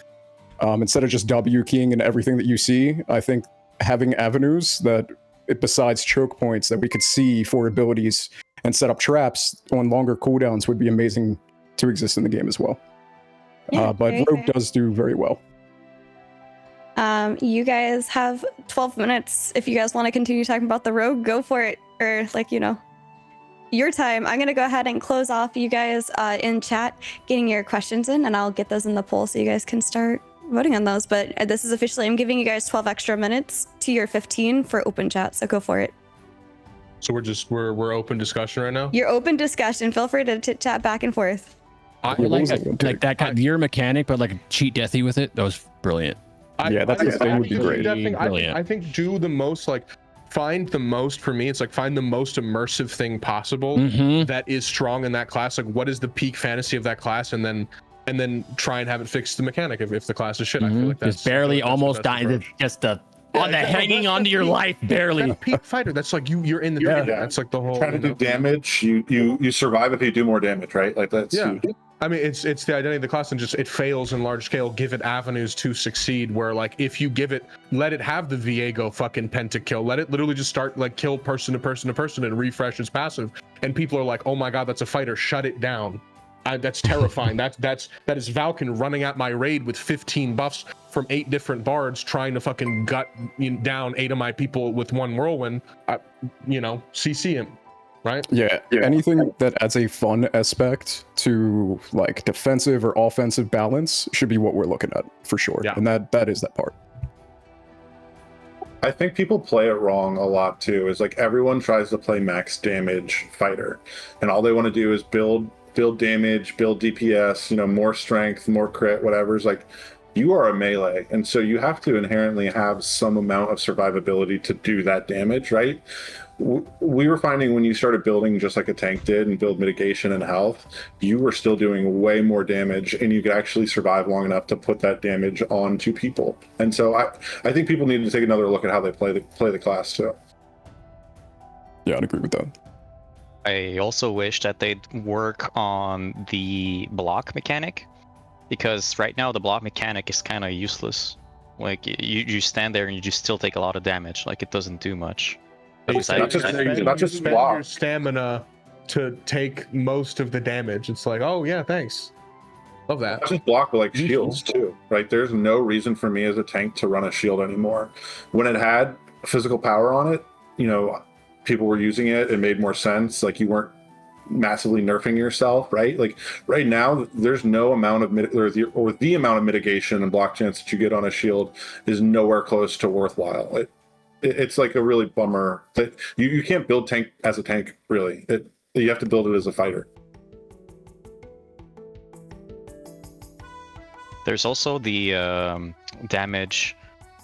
Instead of just W keying and everything that you see, I think having avenues that, besides choke points, that we could see for abilities and set up traps on longer cooldowns would be amazing to exist in the game as well. Yeah, But Rogue does do very well. You guys have 12 minutes. If you guys want to continue talking about the Rogue, go for it. Or your time. I'm gonna go ahead and close off you guys in chat, getting your questions in, and I'll get those in the poll so you guys can start voting on those. But this is officially, I'm giving you guys 12 extra minutes to your 15 for open chat, so go for it. So we're open discussion right now. Your open discussion. Feel free to chat back and forth. I like that kind of your mechanic, but like cheat deathy with it. That was brilliant. That would be great. I think do the most find the most, for me, it's like find the most immersive thing possible that is strong in that class. Like, what is the peak fantasy of that class, and then try and have it fix the mechanic if the class is shit. I feel like that's just barely almost dying. Just hanging onto your life, barely. That's peak fighter. That's like you're in the beginning. That's like the whole. Trying to do damage. You survive if you do more damage, right? Like that's huge. I mean, it's the identity of the class, and just it fails in large scale. Give it avenues to succeed. Where like if you give it, let it have the Viego fucking pentakill. Let it literally just start like kill person to person to person and refresh its passive. And people are like, oh my god, that's a fighter. Shut it down. That's terrifying. that is Valken running at my raid with 15 buffs from 8 different bards, trying to fucking gut down 8 of my people with one whirlwind. CC him. Right? Yeah. Anything that adds a fun aspect to like defensive or offensive balance should be what we're looking at for sure. Yeah. And that is that part. I think people play it wrong a lot too. Is like everyone tries to play max damage fighter, and all they want to do is build damage, build DPS, more strength, more crit, whatever. It's like you are a melee, and so you have to inherently have some amount of survivability to do that damage, right? We were finding when you started building just like a tank did and build mitigation and health, you were still doing way more damage, and you could actually survive long enough to put that damage onto people. And so I think people need to take another look at how they play the class too. Yeah, I'd agree with that. I also wish that they'd work on the block mechanic, because right now the block mechanic is kind of useless. Like you stand there and you just still take a lot of damage. Like it doesn't do much. Not just block. Your stamina to take most of the damage. It's like, oh yeah, thanks. Love that. Not just block, but like shields too, right? There's no reason for me as a tank to run a shield anymore. When it had physical power on it, people were using it. It made more sense. Like you weren't massively nerfing yourself, right? Like right now, there's no amount of the amount of mitigation and block chance that you get on a shield is nowhere close to worthwhile. It's like a really bummer that you can't build tank as a tank, really. You have to build it as a fighter. There's also the damage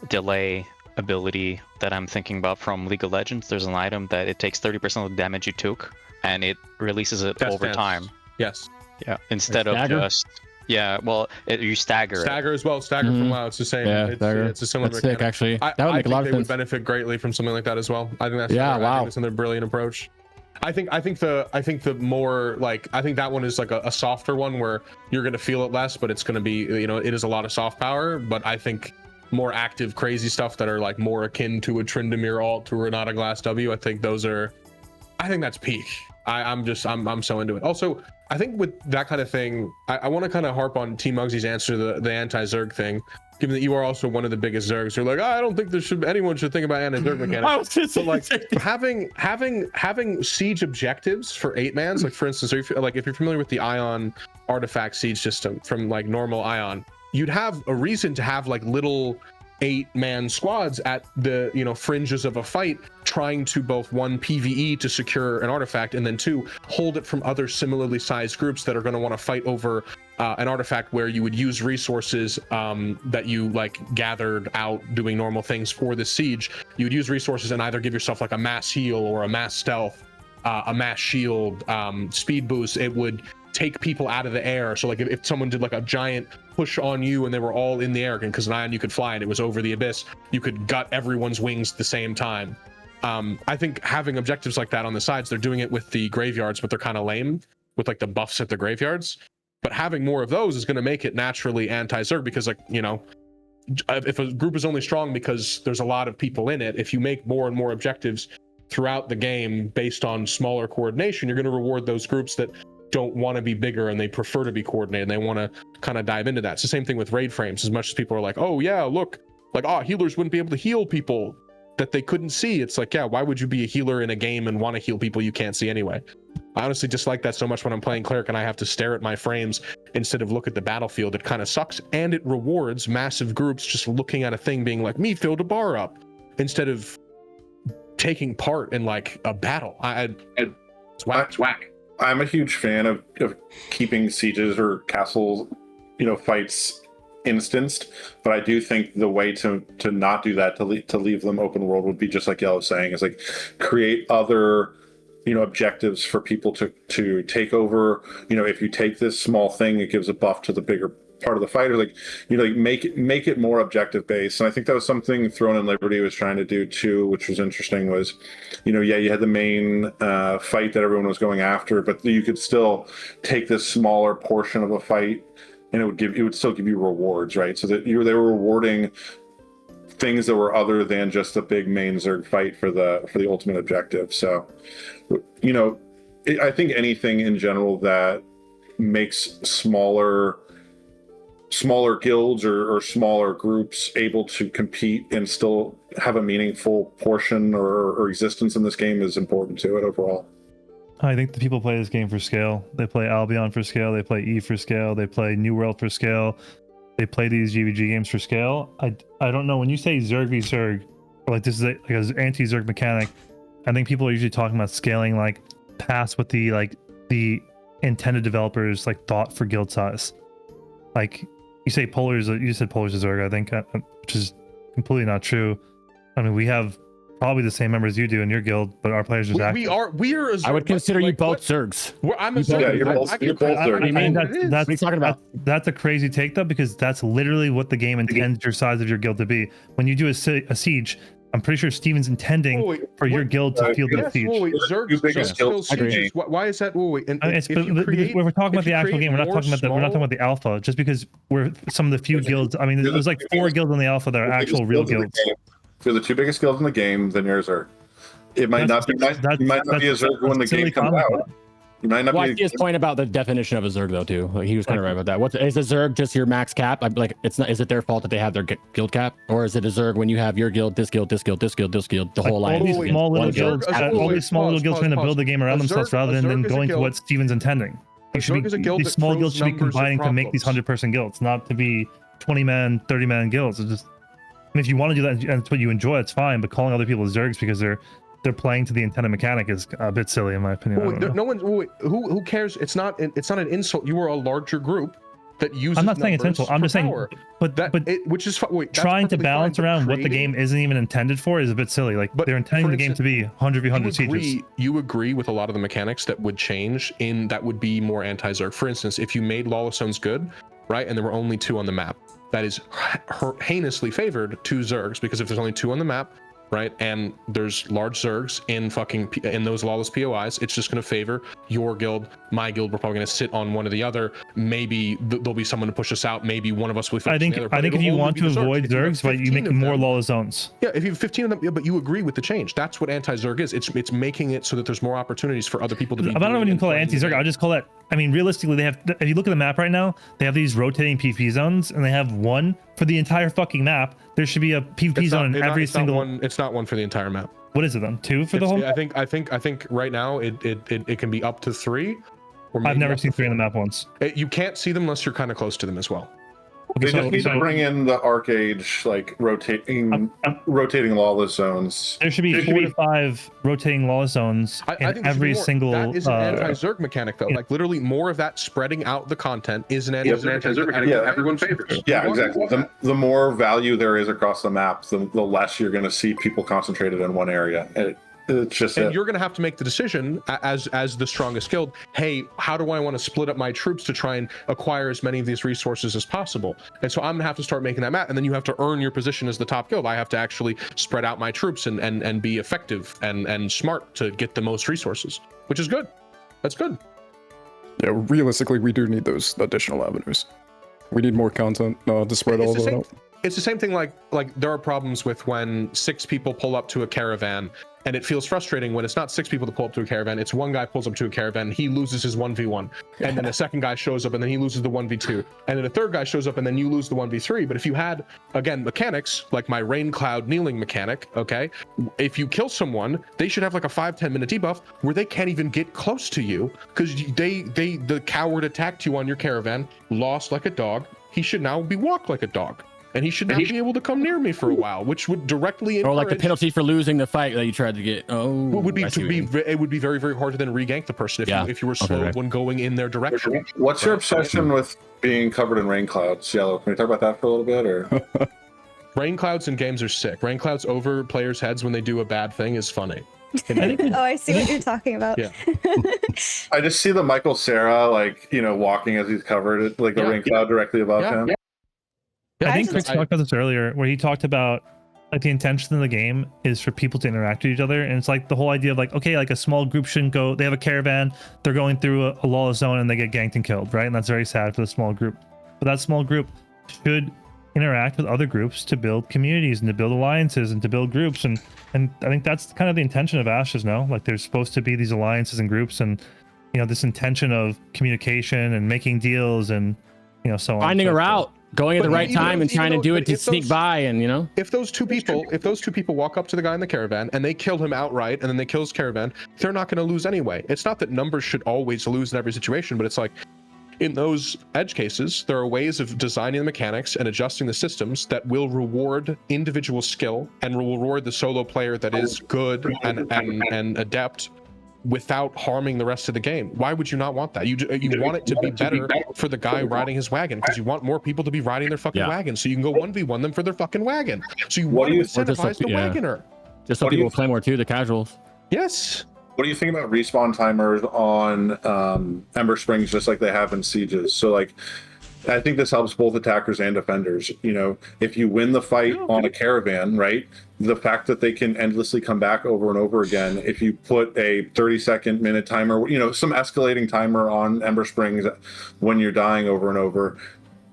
delay ability that I'm thinking about from League of Legends. There's an item that it takes 30% of the damage you took, and it releases it over time. Yes. Yeah. Instead of just well, you stagger. Stagger as well. Stagger from WoW. It's the same. Yeah, it's a similar That's mechanic. sick, actually. I That would make a lot of think they sense. would benefit greatly from something like that as well. I think that's Yeah, wow. I think it's another brilliant approach. I think the more like I think that one is like a softer one where you're gonna feel it less, but it's gonna be, you know, it is a lot of soft power. But I think more active, crazy stuff that are like more akin to a Tryndamere ult to Renata Glass W. I think that's peak. I'm so into it. Also, I think with that kind of thing, I want to kind of harp on TMugsy's answer to the anti-Zerg thing, given that you are also one of the biggest Zergs. You're like, I don't think anyone should think about anti-Zerg mechanics. So like having siege objectives for 8-mans, like for instance, if you're familiar with the Ion artifact siege system from like normal Ion, you'd have a reason to have like little 8-man squads at the, you know, fringes of a fight, trying to both 1 PvE to secure an artifact, and then 2 hold it from other similarly sized groups that are going to want to fight over an artifact where you would use resources that you like gathered out doing normal things for the siege. You would use resources and either give yourself like a mass heal or a mass stealth, a mass shield, speed boost. It would take people out of the air. So like if someone did like a giant push on you and they were all in the air, because an Ion you could fly and it was over the abyss, you could gut everyone's wings at the same time. I think having objectives like that on the sides, they're doing it with the graveyards, but they're kind of lame with like the buffs at the graveyards. But having more of those is going to make it naturally anti-Zerg, because like, you know, if a group is only strong because there's a lot of people in it, if you make more and more objectives throughout the game based on smaller coordination, you're going to reward those groups that don't want to be bigger and they prefer to be coordinated and they want to kind of dive into that. It's the same thing with raid frames. As much as people are like, oh yeah, look, like, healers wouldn't be able to heal people that they couldn't see. It's like, yeah, why would you be a healer in a game and want to heal people you can't see anyway? I honestly dislike that so much when I'm playing cleric and I have to stare at my frames instead of look at the battlefield. It kind of sucks, and it rewards massive groups just looking at a thing being like, me filled a bar up, instead of taking part in like a battle. It's whack. It's whack. I'm a huge fan of keeping sieges or castle, you know, fights instanced, but I do think the way to not do that, to leave them open world, would be just like Yellow was saying, is like create other, you know, objectives for people to take over. You know, if you take this small thing, it gives a buff to the bigger part of the fight, or like, you know, like make it more objective based. And I think that was something Throne and Liberty was trying to do too, which was interesting. Was, you know, yeah, you had the main fight that everyone was going after, but you could still take this smaller portion of a fight and it would still give you rewards, right? So that they were rewarding things that were other than just the big main Zerg fight for the ultimate objective. So, you know, I think anything in general that makes smaller guilds or smaller groups able to compete and still have a meaningful portion or existence in this game is important to it overall. I think the people play this game for scale. They play Albion for scale. They play E for scale. They play New World for scale. They play these GVG games for scale. I don't know, when you say Zerg v Zerg, or like this is like an anti-Zerg mechanic, I think people are usually talking about scaling like past what the intended developers like thought for guild size. Like you said Polar's a Zerg, I think, which is completely not true. I mean, we have probably the same members you do in your guild, but our players just we are a Zerg. I would consider you both Zergs. I'm a Zerg. Yeah, you're both Zergs. That's What are you talking about? That's a crazy take though, because that's literally what the game intends your size of your guild to be. When you do a siege, I'm pretty sure Steven's intending for your guild to field that siege. Zergs still sieges. Why is that? We're talking about the actual game. We're not talking about the alpha. Just because we're some of the few guilds. I mean, there's like 4 guilds in the alpha that are actual real guilds. If you're the 2 biggest guilds in the game, then you're a Zerg. It might not be a Zerg when the game comes out. You might not Well, I be. see his point about the definition of a Zerg though too. Like, he was kind of right about that. What is a Zerg? Just your max cap? I'm like, it's not. Is it their fault that they have their guild cap, or is it a Zerg when you have your guild, this guild, this guild, this guild, this guild, the whole All alliance? these against small little one guild? guilds, Zerg- all these small little guilds trying to build the game around A themselves Zerg- rather a than Zerg is a going to guild- what Steven's intending. A Zerg is a guild These that small throws guilds should be numbers at combining to make these problems. 100-person guilds, not to be 20-man, 30-man guilds. It's just, I mean, if you want to do that and it's what you enjoy, it's fine. But calling other people Zergs because they're playing to the intended mechanic is a bit silly in my opinion. I Well, don't know. no one. Who cares? It's not an insult. You are a larger group that uses. I'm not saying it's numbers insult. I'm for just saying, power. but which is wait, that's trying to perfectly balance fine, but around what the creating- game isn't even intended for is a bit silly. Like But they're intending for the game instance, to be 100v100 sieges. You agree with a lot of the mechanics that would change in that would be more anti-Zerg. For instance, if you made Lawless Zones good, right, and there were only 2 on the map, that is heinously favored to Zergs, because if there's only 2 on the map, right, and there's large Zergs in those lawless POIs, it's just going to favor your guild, my guild. We're probably going to sit on one or the other. Maybe there'll be someone to push us out. Maybe one of us will. I think if you want to avoid Zergs, but you make more lawless zones. Yeah, if you have 15 of them, yeah, but you agree with the change. That's what anti-Zerg is. It's making it so that there's more opportunities for other people to be. I don't even call it anti-Zerg. I just call it. I mean, realistically, they have. If you look at the map right now, they have these rotating PvP zones, and they have one for the entire fucking map. There should be a PvP zone in every single. It's not one for the entire map. What is it then? 2 for the whole? I think right now it can be up to 3. Or I've never seen 3 on the map once. You can't see them unless you're kind of close to them as well. They just need to bring in the Arcage, like rotating lawless zones. There should be 4 to 5 rotating lawless zones I in think there should every be more. single. That is an anti-Zerg mechanic, though. yeah. Like literally, more of that spreading out the content is an anti-Zerg mechanic. Yeah, everyone favors. Yeah, exactly. The more value there is across the map, the less you're going to see people concentrated in one area. It's just and you're going to have to make the decision as the strongest guild. Hey, how do I want to split up my troops to try and acquire as many of these resources as possible? And so I'm going to have to start making that map. And then you have to earn your position as the top guild. I have to actually spread out my troops and be effective and smart to get the most resources, which is good. That's good. Yeah, realistically, we do need those additional avenues. We need more content to spread all of that out. It's the same thing like there are problems with when 6 people pull up to a caravan, and it feels frustrating when it's not 6 people to pull up to a caravan, it's one guy pulls up to a caravan, he loses his 1v1, and then a second guy shows up and then he loses the 1v2, and then a third guy shows up and then you lose the 1v3. But if you had, again, mechanics like my rain cloud kneeling mechanic, okay, if you kill someone, they should have like a 5-10 minute debuff where they can't even get close to you because the coward attacked you on your caravan, lost like a dog. He should now be walked like a dog. And he should not be able to come near me for a while, which would directly encourage... Or like the penalty for losing the fight that you tried to get. Oh, it would be very, very hard to then regank the person if you were slowed when going in their direction. What's your obsession with being covered in rain clouds, Yellow? Can we talk about that for a little bit, or? Rain clouds in games are sick. Rain clouds over players' heads when they do a bad thing is funny. Oh, I see what you're talking about. Yeah. I just see the Michael Cera, like, walking as he's covered, like the rain cloud directly above him. Yeah. I think Chris talked about this earlier, where he talked about like the intention of the game is for people to interact with each other, and it's like the whole idea of like, okay, like a small group shouldn't go. They have a caravan, they're going through a lawless zone, and they get ganked and killed, right? And that's very sad for the small group. But that small group should interact with other groups to build communities and to build alliances and to build groups, and I think that's kind of the intention of Ashes. No, like there's supposed to be these alliances and groups, and this intention of communication and making deals and so on. Finding a route. Going at the right time and trying to do it to sneak by, and if those two people walk up to the guy in the caravan and they kill him outright and then they kill his caravan, they're not going to lose anyway. It's not that numbers should always lose in every situation, but it's like in those edge cases, there are ways of designing the mechanics and adjusting the systems that will reward individual skill and will reward the solo player that is good and adept without harming the rest of the game. Why would you not want that? You want it to be better for the guy riding his wagon, because you want more people to be riding their fucking wagon, so you can go 1v1 them for their fucking wagon. So you want to incentivize the wagoner. Just so people play more too, the casuals. Yes. What do you think about respawn timers on Ember Springs, just like they have in Sieges? So like, I think this helps both attackers and defenders. If you win the fight on a caravan, right, the fact that they can endlessly come back over and over again, if you put a 30-second minute timer, some escalating timer on Ember Springs when you're dying over and over,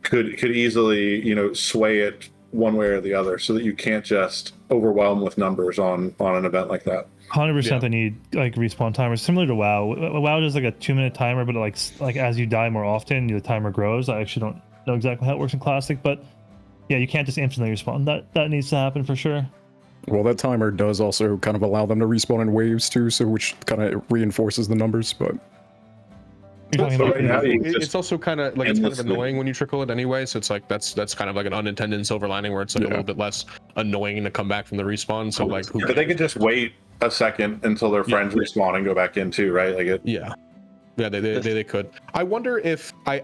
could easily, sway it one way or the other, so that you can't just overwhelm with numbers on an event like that. 100% they need like respawn timers similar to WoW. WoW does like a 2-minute timer, but like as you die more often, the timer grows. I actually don't know exactly how it works in Classic, but yeah, you can't just instantly respawn. That needs to happen for sure. Well, that timer does also kind of allow them to respawn in waves too, so which kind of reinforces the numbers. But it's also kind of like it's kind of annoying when you trickle it anyway. So it's like that's kind of like an unintended silver lining where it's like a little bit less annoying to come back from the respawn. So like, but they could just wait a second until their friends respawn and go back in too, right? Like it. Yeah, they could. I wonder if I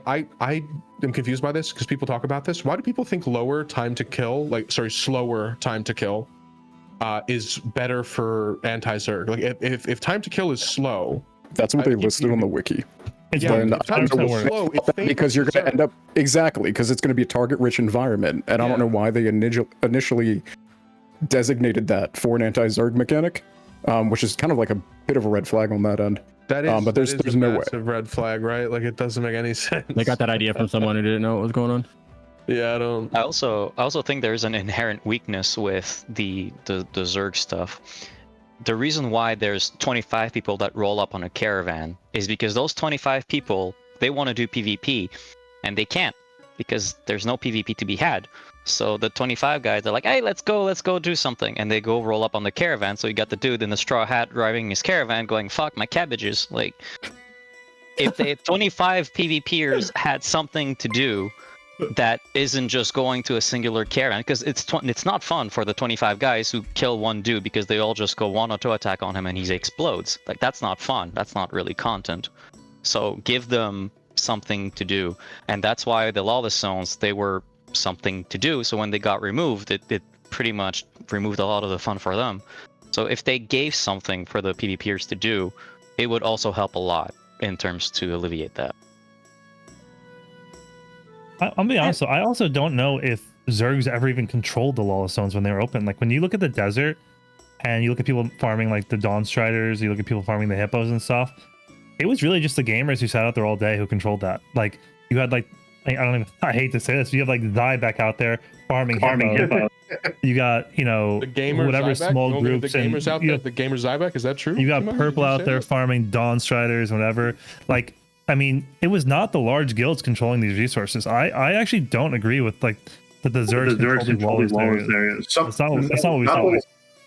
am confused by this because people talk about this. Why do people think slower time to kill is better for anti-Zerg? Like if time to kill is slow, that's what they listed on the wiki. It's slow because you're going to end up because it's going to be a target-rich environment, and I don't know why they initially designated that for an anti-Zerg mechanic, which is kind of like a bit of a red flag on that end. That is, but there's no way. It's a red flag, right? Like it doesn't make any sense. They got that idea from someone who didn't know what was going on. Yeah, I don't. I also think there's an inherent weakness with the Zerg stuff. The reason why there's 25 people that roll up on a caravan is because those 25 people, they want to do PvP, and they can't because there's no PvP to be had. So the 25 guys are like, hey, let's go do something. And they go roll up on the caravan. So you got the dude in the straw hat driving his caravan going, fuck my cabbages. Like, if the 25 PvPers had something to do that isn't just going to a singular caravan, because it's not fun for the 25 guys who kill one dude because they all just go one auto attack on him and he explodes. Like, that's not fun. That's not really content. So give them something to do. And that's why the lawless zones, they were something to do. So when they got removed, it pretty much removed a lot of the fun for them. So if they gave something for the PvPers to do, it would also help a lot in terms to alleviate that. I'll be honest, I also don't know if Zergs ever even controlled the lawless zones when they were open. Like when you look at the desert and you look at people farming like the Dawn Striders, you look at people farming the hippos and stuff, it was really just the gamers who sat out there all day who controlled that. Like you had like, I hate to say this, you have like Zyback out there farming hippo. You got, the gamers, whatever Zyback? small groups. The gamers out there, the gamers Zyback, is that true? You got Purple out there farming Dawn Striders, whatever. Like, I mean, it was not the large guilds controlling these resources. I actually don't agree with like that the Zergs control the lawless areas. That's not what we saw.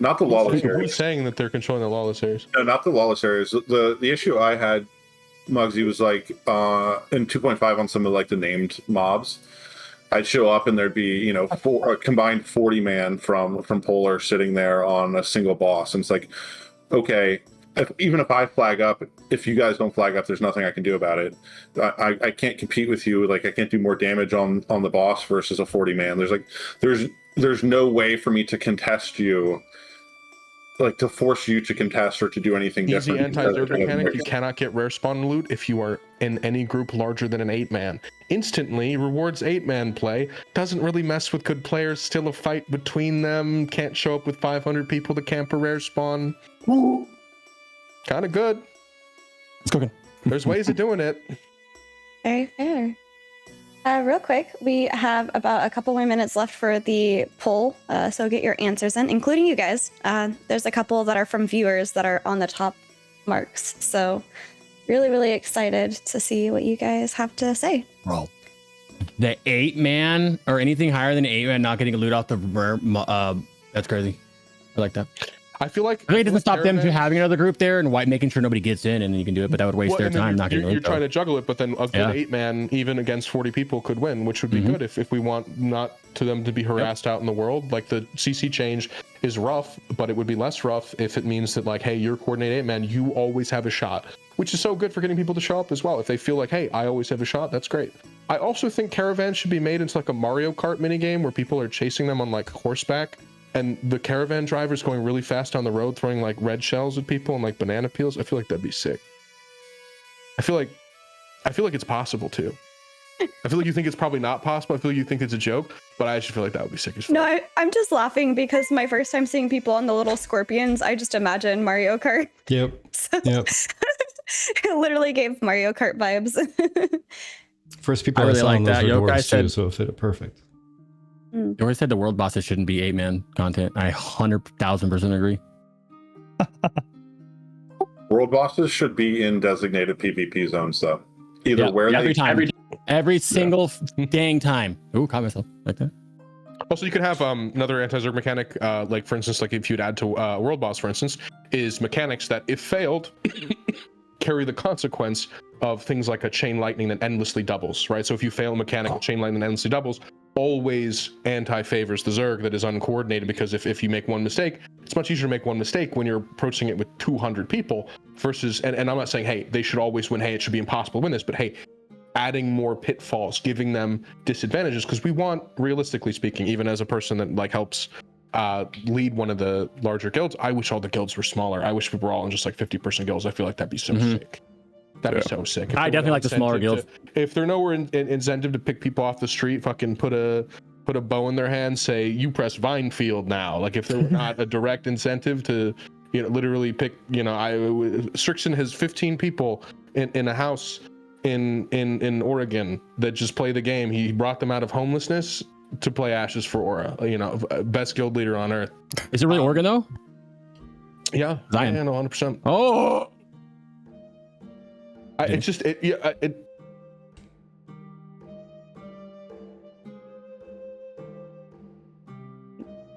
Not the lawless areas. Who's saying that they're controlling the lawless areas? No, not the lawless areas. The issue I had, Mugsy, was like in 2.5 on some of like the named mobs. I'd show up and there'd be a combined 40 man from Polar sitting there on a single boss, and it's like, okay, even if I flag up, if you guys don't flag up, there's nothing I can do about it. I can't compete with you. Like I can't do more damage on the boss versus a 40 man. There's no way for me to contest you, like to force you to contest or to do anything different. Easy anti-Zerg mechanic, you cannot get rare spawn loot if you are in any group larger than an 8-man. Instantly rewards 8-man play, doesn't really mess with good players, still a fight between them, can't show up with 500 people to camp a rare spawn. Woo. Kind of good. It's cooking. There's ways of doing it. Very fair. Real quick, we have about a couple more minutes left for the poll, so get your answers in, including you guys. There's a couple that are from viewers that are on the top marks, so really excited to see what you guys have to say. Bro, the 8-man or anything higher than 8-man not getting a loot off the that's crazy. I like that. I feel like it doesn't stop them from having another group there and making sure nobody gets in, and then you can do it, but that would waste their time not getting. You're trying to juggle it, but then a good 8-man, even against 40 people, could win, which would be good if we want not to them to be harassed out in the world. Like the CC change is rough, but it would be less rough if it means that like, hey, you're coordinate 8-man, you always have a shot, which is so good for getting people to show up as well. If they feel like, hey, I always have a shot, that's great. I also think caravans should be made into like a Mario Kart minigame where people are chasing them on like horseback. And the caravan driver's going really fast down the road, throwing like red shells at people and like banana peels. I feel like that'd be sick. I feel like it's possible too. I feel like you think it's probably not possible. I feel like you think it's a joke, but I actually feel like that would be sick as fuck. No, I'm just laughing because my first time seeing people on the little scorpions, I just imagine Mario Kart. Yep. Yep. It literally gave Mario Kart vibes. First people I really saw like on those that. were Yokai dwarves said- too, so it fit it perfect. You always said the world bosses shouldn't be 8-man content. I 100,000% agree. World bosses should be in designated PvP zones, though. Either where every they time, every single dang time. Ooh, caught myself like that. Also, you could have another anti-zerg mechanic, like for instance, like if you'd add to world boss, for instance, is mechanics that, if failed, carry the consequence of things like a chain lightning that endlessly doubles, right? So if you fail a mechanic, a chain lightning that endlessly doubles, always anti-favors the zerg that is uncoordinated, because if you make one mistake, it's much easier to make one mistake when you're approaching it with 200 people versus, and I'm not saying, hey, they should always win, hey, it should be impossible to win this, but hey, adding more pitfalls, giving them disadvantages, because we want, realistically speaking, even as a person that like helps lead one of the larger guilds, I wish all the guilds were smaller. I wish we were all in just like 50% guilds. I feel like that'd be so sick. That'd be so sick. I definitely like the smaller guilds. If they're nowhere in incentive to pick people off the street, fucking put a bow in their hand, say you press Vinefield now. Like if there were not a direct incentive to, you know, literally pick, you know, Strixon has 15 people in a house in Oregon that just play the game. He brought them out of homelessness to play Ashes for Aura. You know, best guild leader on earth. Is it really Oregon though? Yeah, Zion. Yeah, no, 100%. Oh. It's just it.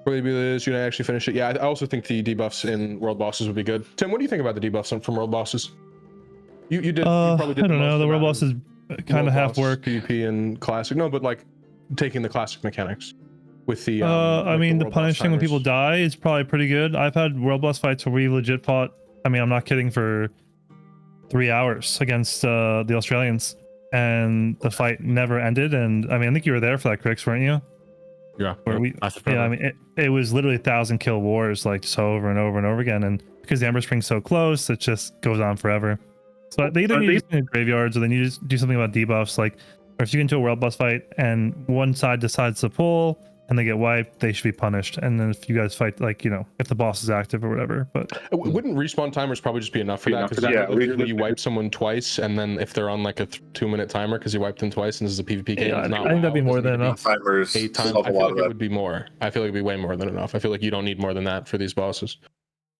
Maybe this, you know, actually finish it. Yeah, I also think the debuffs in world bosses would be good. Tim, what do you think about the debuffs from world bosses? You did. You probably did. I don't know. The world boss is kind of half work. PvP and classic. No, but like taking the classic mechanics with the. I mean, the punishing when people die is probably pretty good. I've had world boss fights where we legit fought. I mean, I'm not kidding, for 3 hours against the Australians, and the fight never ended. And I mean, I think you were there for that, Crix, weren't you? Yeah. I mean, it was literally 1,000 kill wars, like so over and over and over again. And because the Ember Spring's so close, it just goes on forever. So they either need to graveyards, or they need to do something about debuffs. Like, or if you get into a world boss fight and one side decides to pull and they get wiped, they should be punished. And then if you guys fight, like, you know, if the boss is active or whatever. But wouldn't respawn timers probably just be enough for that? Because you wipe someone twice, and then if they're on like a 2-minute timer because you wiped them twice, and this is a PvP game, I think that'd be more than enough. Timers 8 times. I feel like it would be more. I feel like it'd be way more than enough. I feel like you don't need more than that for these bosses.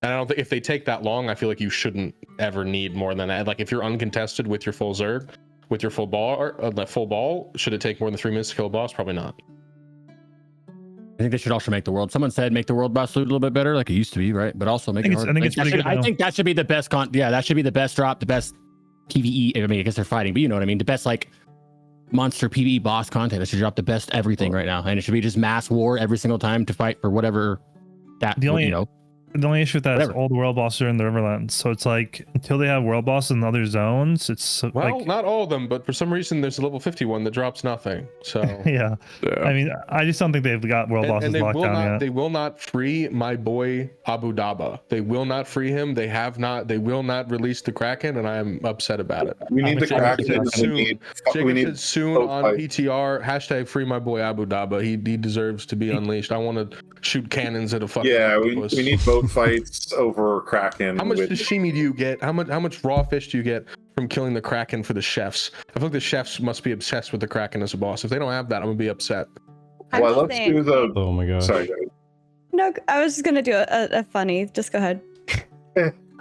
And I don't think if they take that long, I feel like you shouldn't ever need more than that. Like if you're uncontested with your full Zerg, with your full ball, or full ball, should it take more than 3 minutes to kill a boss? Probably not. I think they should also make the world. Someone said make the world boss loot a little bit better, like it used to be, right? But also make it hard. I think that should be the best that should be the best drop, the best PvE. I mean, I guess they're fighting, but you know what I mean. The best like monster PvE boss content. It should drop the best everything right now, and it should be just mass war every single time to fight for whatever that the only, you know. The only issue with that is all the world bosses are in the Riverlands, so it's like until they have world bosses in other zones, it's well, like, not all of them, but for some reason there's a level 51 that drops nothing. So yeah. I mean, I just don't think they've got world bosses locked down yet. They will not free my boy Abu Daba. They will not free him. They have not. They will not release the Kraken, and I am upset about it. We need the Kraken soon. Jacob said soon on PTR. Hashtag free my boy Abu Daba. He deserves to be unleashed. I want to shoot cannons at a fucking octopus. we need both fights over Kraken. How much sashimi do you get? How much raw fish do you get from killing the Kraken for the chefs? I feel like the chefs must be obsessed with the Kraken as a boss. If they don't have that, I'm gonna be upset. Well, let's do the. Oh my god. Sorry. No, I was just gonna do a funny. Just go ahead.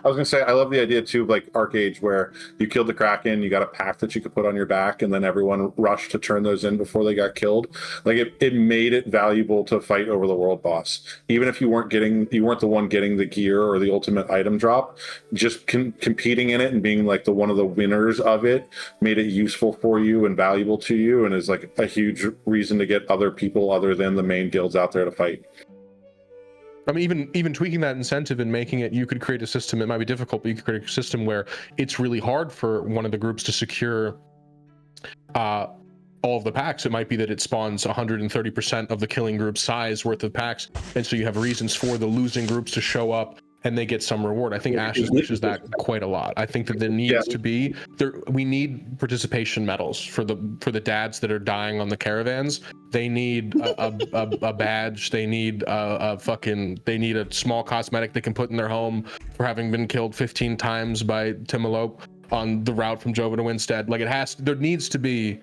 I was gonna say I love the idea too of like Arcade, where you killed the Kraken, you got a pack that you could put on your back, and then everyone rushed to turn those in before they got killed. Like it made it valuable to fight over the world boss, even if you weren't the one getting the gear or the ultimate item drop. Just competing in it and being like one of the winners of it made it useful for you and valuable to you, and is like a huge reason to get other people other than the main guilds out there to fight. I mean, even tweaking that incentive and making it, you could create a system. It might be difficult, but you could create a system where it's really hard for one of the groups to secure all of the packs. It might be that it spawns 130% of the killing group's size worth of packs, and so you have reasons for the losing groups to show up and they get some reward. I think Ashes wishes that quite a lot. I think that there needs to be we need participation medals for the dads that are dying on the caravans. They need a badge. They need they need a small cosmetic they can put in their home for having been killed 15 times by Timilope on the route from Jova to Winstead. Like there needs to be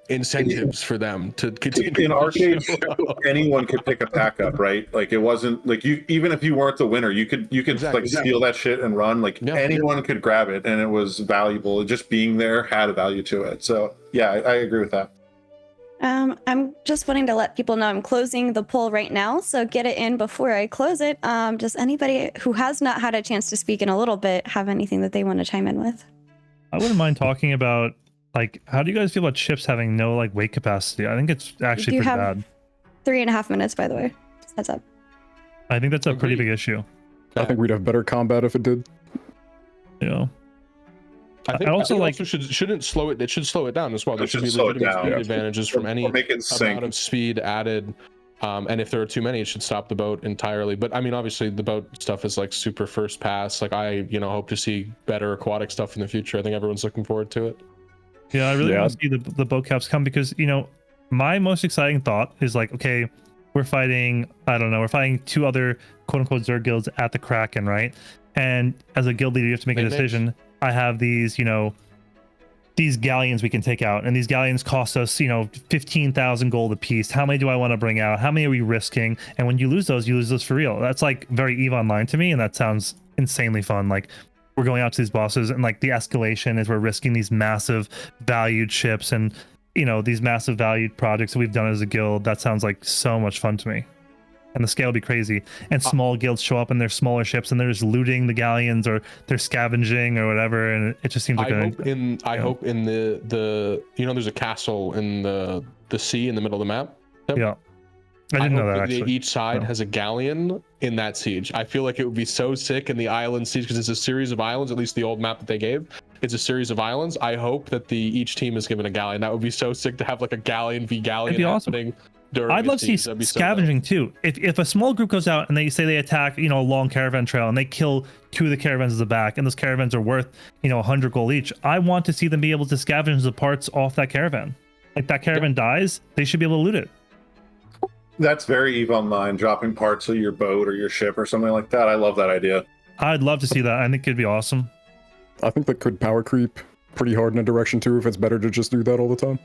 incentives for them to continue. In to arcade, show up. anyone could pick a pack up, right? Like it wasn't like you, even if you weren't the winner, you could Exactly. like steal that shit and run. Like anyone could grab it, and it was valuable. Just being there had a value to it. So yeah, I agree with that. I'm just wanting to let people know I'm closing the poll right now, so get it in before I close it. Does anybody who has not had a chance to speak in a little bit have anything that they want to chime in with? I wouldn't mind talking about, like, how do you guys feel about ships having no like weight capacity? I think it's actually pretty bad. 3.5 minutes, by the way. Just heads up. I think that's a pretty big issue. I think we'd have better combat if it did. Yeah. I think also shouldn't slow it. It should slow it down as well. There should be legitimate speed advantages from any amount of speed added. And if there are too many, it should stop the boat entirely. But I mean, obviously, the boat stuff is like super first pass. Like I, hope to see better aquatic stuff in the future. I think everyone's looking forward to it. Yeah, I really want to see the boat caps come because my most exciting thought is like, okay, we're fighting. I don't know, we're fighting 2 other quote unquote Zerg guilds at the Kraken, right? And as a guild leader, you have to make a decision. I have these, these galleons we can take out, and these galleons cost us, 15,000 gold a piece. How many do I want to bring out? How many are we risking? And when you lose those for real. That's like very EVE Online to me, and that sounds insanely fun. Like we're going out to these bosses, and like the escalation is we're risking these massive valued ships and these massive valued projects that we've done as a guild. That sounds like so much fun to me. And the scale will be crazy. And small guilds show up in their smaller ships and they're just looting the galleons or they're scavenging or whatever. And it just seems like I hope in the there's a castle in the sea in the middle of the map. Yeah. I didn't know that actually. Each side has a galleon in that siege. I feel like it would be so sick in the island siege because it's a series of islands, at least the old map that they gave. It's a series of islands. I hope that each team is given a galleon. That would be so sick to have like a galleon v galleon happening. Awesome. I'd love to see scavenging too. If a small group goes out and they say they attack, a long caravan trail and they kill 2 of the caravans at the back, and those caravans are worth, 100 gold each. I want to see them be able to scavenge the parts off that caravan. Like that caravan dies, they should be able to loot it. That's very EVE Online, dropping parts of your boat or your ship or something like that. I love that idea. I'd love to see that. I think it'd be awesome. I think that could power creep pretty hard in a direction too if it's better to just do that all the time.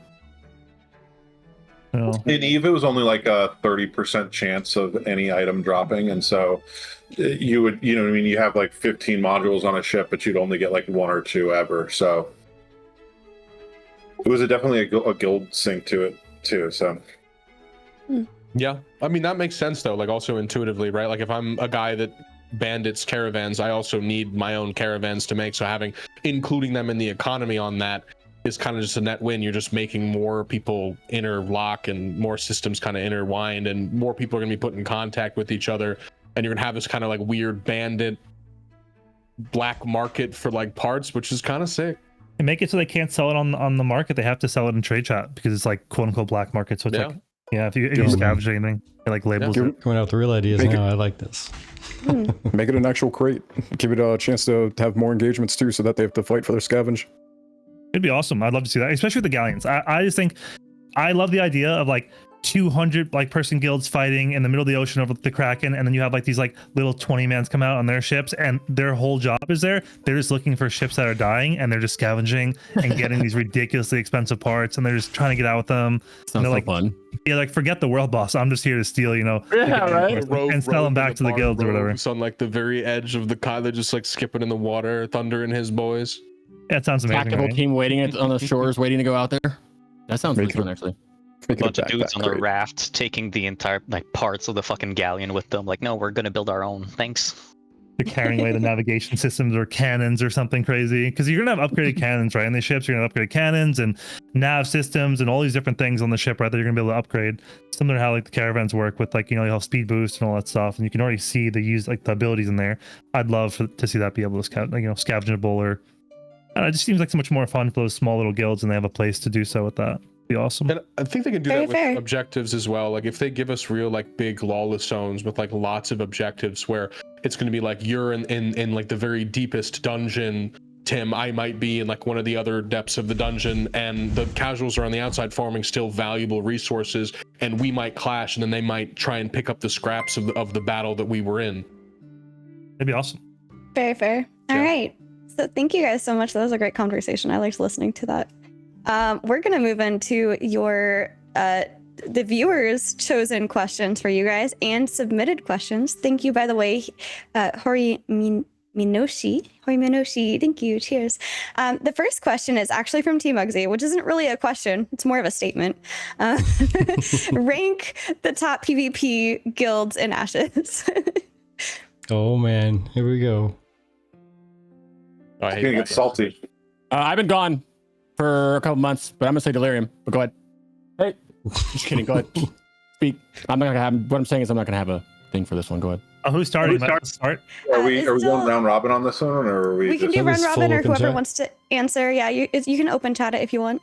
In EVE, it was only like a 30% chance of any item dropping, and so you would, you have like 15 modules on a ship, but you'd only get like 1 or 2 ever. So it was definitely a guild sync to it too. So yeah, I mean that makes sense though. Like also intuitively, right? Like if I'm a guy that bandits caravans, I also need my own caravans to make. So including them in the economy on that is kind of just a net win. You're just making more people interlock and more systems kind of intertwined, and more people are going to be put in contact with each other, and you're going to have this kind of like weird bandit black market for like parts, which is kind of sick. And make it so they can't sell it on the market. They have to sell it in trade chat because it's like quote unquote black market. So it's like, if you scavenge anything, it like labels it. Coming out with real ideas now. I like this. Make it an actual crate. Give it a chance to have more engagements too, so that they have to fight for their scavenge. It'd be awesome. I'd love to see that, especially with the galleons. I just think I love the idea of like 200 like person guilds fighting in the middle of the ocean over the Kraken, and then you have like these like little 20-mans come out on their ships, and their whole job is they're just looking for ships that are dying, and they're just scavenging and getting these ridiculously expensive parts, and they're just trying to get out with them. Sounds like fun. Yeah, like forget the world boss. I'm just here to steal, right? And sell them back to the guilds or whatever. It's on like the very edge of the they're just like skipping in the water, Thunder and his boys. Yeah, it sounds amazing. Tactical team waiting on the shores, waiting to go out there. That sounds really fun, actually. A bunch of dudes on the raft taking the entire like parts of the fucking galleon with them. Like, no, we're gonna build our own. Thanks. They're carrying away the navigation systems or cannons or something crazy. Because you're gonna have upgraded cannons, right? In the ships, you're gonna have upgraded cannons and nav systems and all these different things on the ship, right? That you're gonna be able to upgrade. Similar to how like the caravans work with like you have speed boost and all that stuff, and you can already see the abilities in there. I'd love to see that be able to scavengeable or. It just seems like so much more fun for those small little guilds, and they have a place to do so with that. It'd be awesome. And I think they can do that with objectives as well. Like if they give us real like big lawless zones with like lots of objectives where it's going to be like you're in like the very deepest dungeon, Tim, I might be in like one of the other depths of the dungeon, and the casuals are on the outside farming still valuable resources, and we might clash, and then they might try and pick up the scraps of the battle that we were in. It'd be awesome. Very fair. All right. So thank you guys so much. That was a great conversation. I liked listening to that. we're going to move into your the viewers' chosen questions for you guys and submitted questions. Thank you, by the way, Hori Minoshi. Thank you. Cheers. The first question is actually from TMugsy, which isn't really a question. It's more of a statement. Rank the top PvP guilds in Ashes. Oh man, here we go. Oh, I It's hate gonna that. get salty. I've been gone for a couple months, but I'm gonna say Delirium. But go ahead. Hey, just kidding. Go ahead. Speak. I'm not gonna have. What I'm saying is I'm not gonna have a thing for this one. Go ahead. Who's starting? Start. Are we it's going still- round robin on this one, or are we? We can just... do That was run robin full or open whoever chat. wants to answer. Yeah, you can open chat it if you want.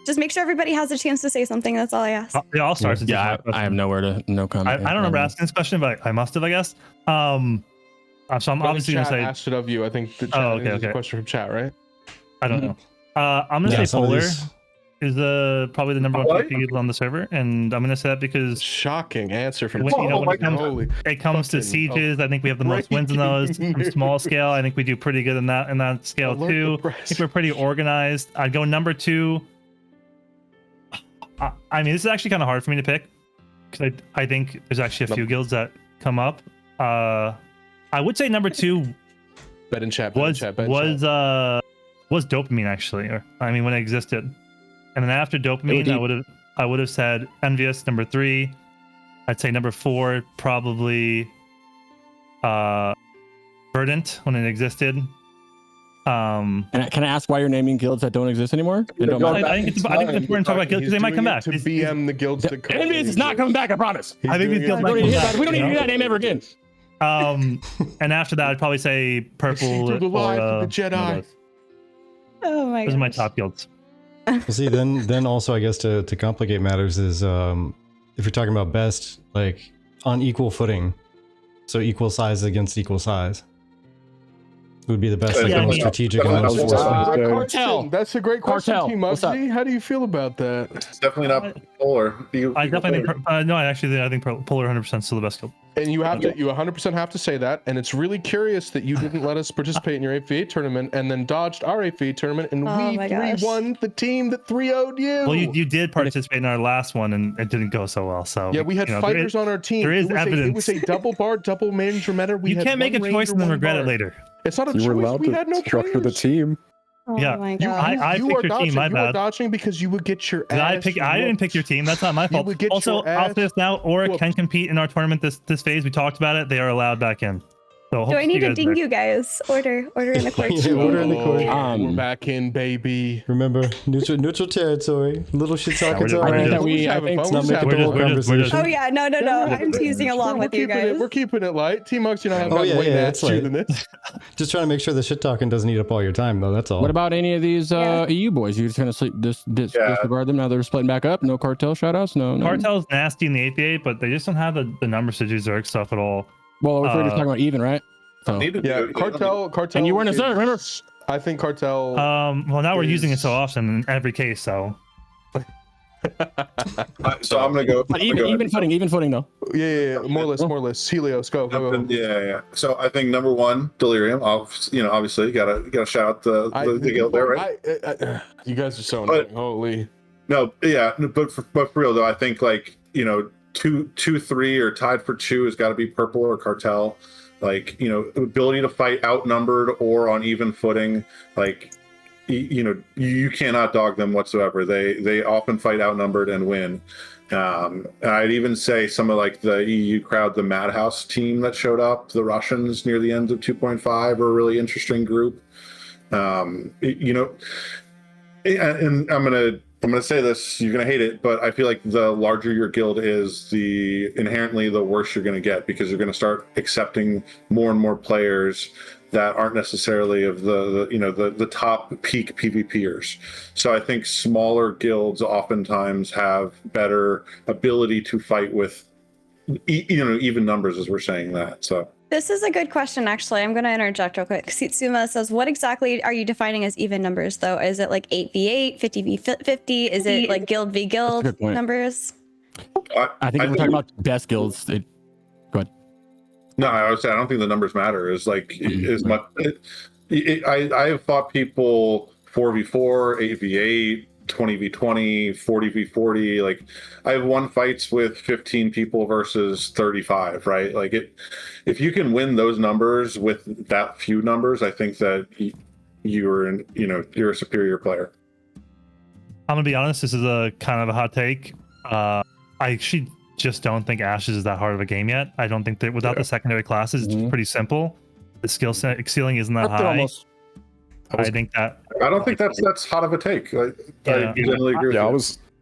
Just make sure everybody has a chance to say something. That's all I ask. Yeah, I'll start. since it's my Yeah, question. I have nowhere to no comment. I don't remember asking this question, but I must have, I guess. So I'm obviously gonna Chat say. asked it of you. I think the chat Oh, okay, is a okay. question from chat, right? I don't know. I'm gonna Yeah, say some of Polar these- is probably the number one What? PvP guild on the server, and I'm gonna say that because Shocking answer from When- you know, when it comes- Holy. it comes to Fucking sieges, I think we have the most wins in those. From small scale, I think we do pretty good in that scale Alert too. the I press. think we're pretty organized. I'd go number 2. I mean, this is actually kind of hard for me to pick because I think there's actually a few guilds that come up. I would say number 2 Bet in chat. Bet in was chat. Bet in chat. was Dopamine actually, or I mean when it existed, and then after Dopamine, I would have said Envious number 3. I'd say number 4 probably Verdant when it existed. And can I ask why you're naming guilds that don't exist anymore? And don't Go matter? back I think in it's important to talk about guilds He's because they might doing come it back. To BM the guilds that currently Envious is not exist. coming back. I promise. He's I think doing these it guilds to might We come don't need to hear back. that. We don't need to you hear know? that name ever again. And after that, I'd probably say Purple through the lives of the Jedi. Jedi. Oh my Those god. are my top guilds. Well, see, then also I guess to complicate matters is if you're talking about best, like on equal footing, so equal size against equal size, would be the best, like Yeah, the most I mean- strategic and most That's forceful. Cartel. That's a great question, Cartel. What's up? TMugsy. How do you feel about that? It's definitely not polar. I definitely think no. I think Polar 100% still the best guild. And you 100% have to say that. And it's really curious that you didn't let us participate in your 8v8 tournament and then dodged our 8v8 tournament, and Oh we my gosh. 3-1 the team that 3-0'd you. Well, you did participate in our last one, and it didn't go so well. So Yeah, we had you know, fighters on our team. there is It was evidence. A double bar, double manager meta. We You had can't make a one choice ranger, and then one regret it bard. later. It's not a You were choice. allowed We had to no structure the players. team. Oh Yeah. my You, god. I you picked are your dodging. team, my You are bad. dodging because you would get your I ass. didn't pick your team. That's not my fault. would get Also, your I'll ass say this now. Aura whooped. can compete in our tournament this phase. We talked about it. They are allowed back in. So Do I need to to ding you guys? Order in the court. Yeah, order in the court. We're back in, baby. Remember, neutral territory. Little shit talking to we're our just- end. We're just I having think fun. It's not We're just making the having whole fun. we're just- conversation. Oh yeah, no. I'm teasing along with you guys. We're keeping it light. TMugsy and I have Oh, gotten yeah, way yeah, it's nastier light. than this. Just trying to make sure the shit talking doesn't eat up all your time, though. That's all. What about any of these Yeah. EU boys? You're just gonna disregard them now? They're splitting back up. No cartel shoutouts. No. Cartel's nasty in the 8v8, but they just don't have the numbers to do Zerg stuff at all. Well, we're just talking about even, right? So Need to do Yeah, it. cartel. And you weren't a is- Zerg, remember? I think cartel. Well, now we're using it is- so often in every case. So So I'm gonna go. but even footing though. Yeah. More or less. Helios, go. Yeah. So I think number 1, Delirium. Obviously, you gotta shout out the guild there, right? You guys are so But- annoying. Holy. No, yeah, but for real though, I think 2, 3 or tied for 2 has got to be Purple or Cartel. Ability to fight outnumbered or on even footing. You cannot dog them whatsoever. They often fight outnumbered and win. And I'd even say some of the EU crowd, the Madhouse team that showed up, the Russians near the end of 2.5 are a really interesting group. And I'm gonna say this, you're gonna hate it, but I feel like the larger your guild is, the inherently the worse you're gonna get, because you're gonna start accepting more and more players that aren't necessarily of the top peak PvPers. So I think smaller guilds oftentimes have better ability to fight with even numbers, as we're saying that. So This is a good question, actually. I'm going to interject real quick. Sitsuma says, what exactly are you defining as even numbers, though? Is it like 8v8, 50v50? Is it like guild v guild good point. numbers? I think if we're talking about best guilds. Go ahead. No, I would say I don't think the numbers matter as much. I have fought people 4v4, 8v8, 20v20, 40v40. Like, I have won fights with 15 people versus 35, right? Like, if you can win those numbers with that few numbers, I think that you're a superior player. I'm gonna be honest. This is a kind of a hot take. I actually just don't think Ashes is that hard of a game yet. I don't think that without the secondary classes, it's pretty simple. The skill set ceiling isn't that high. I think that. I don't think that's hot of a take. I generally agree with you.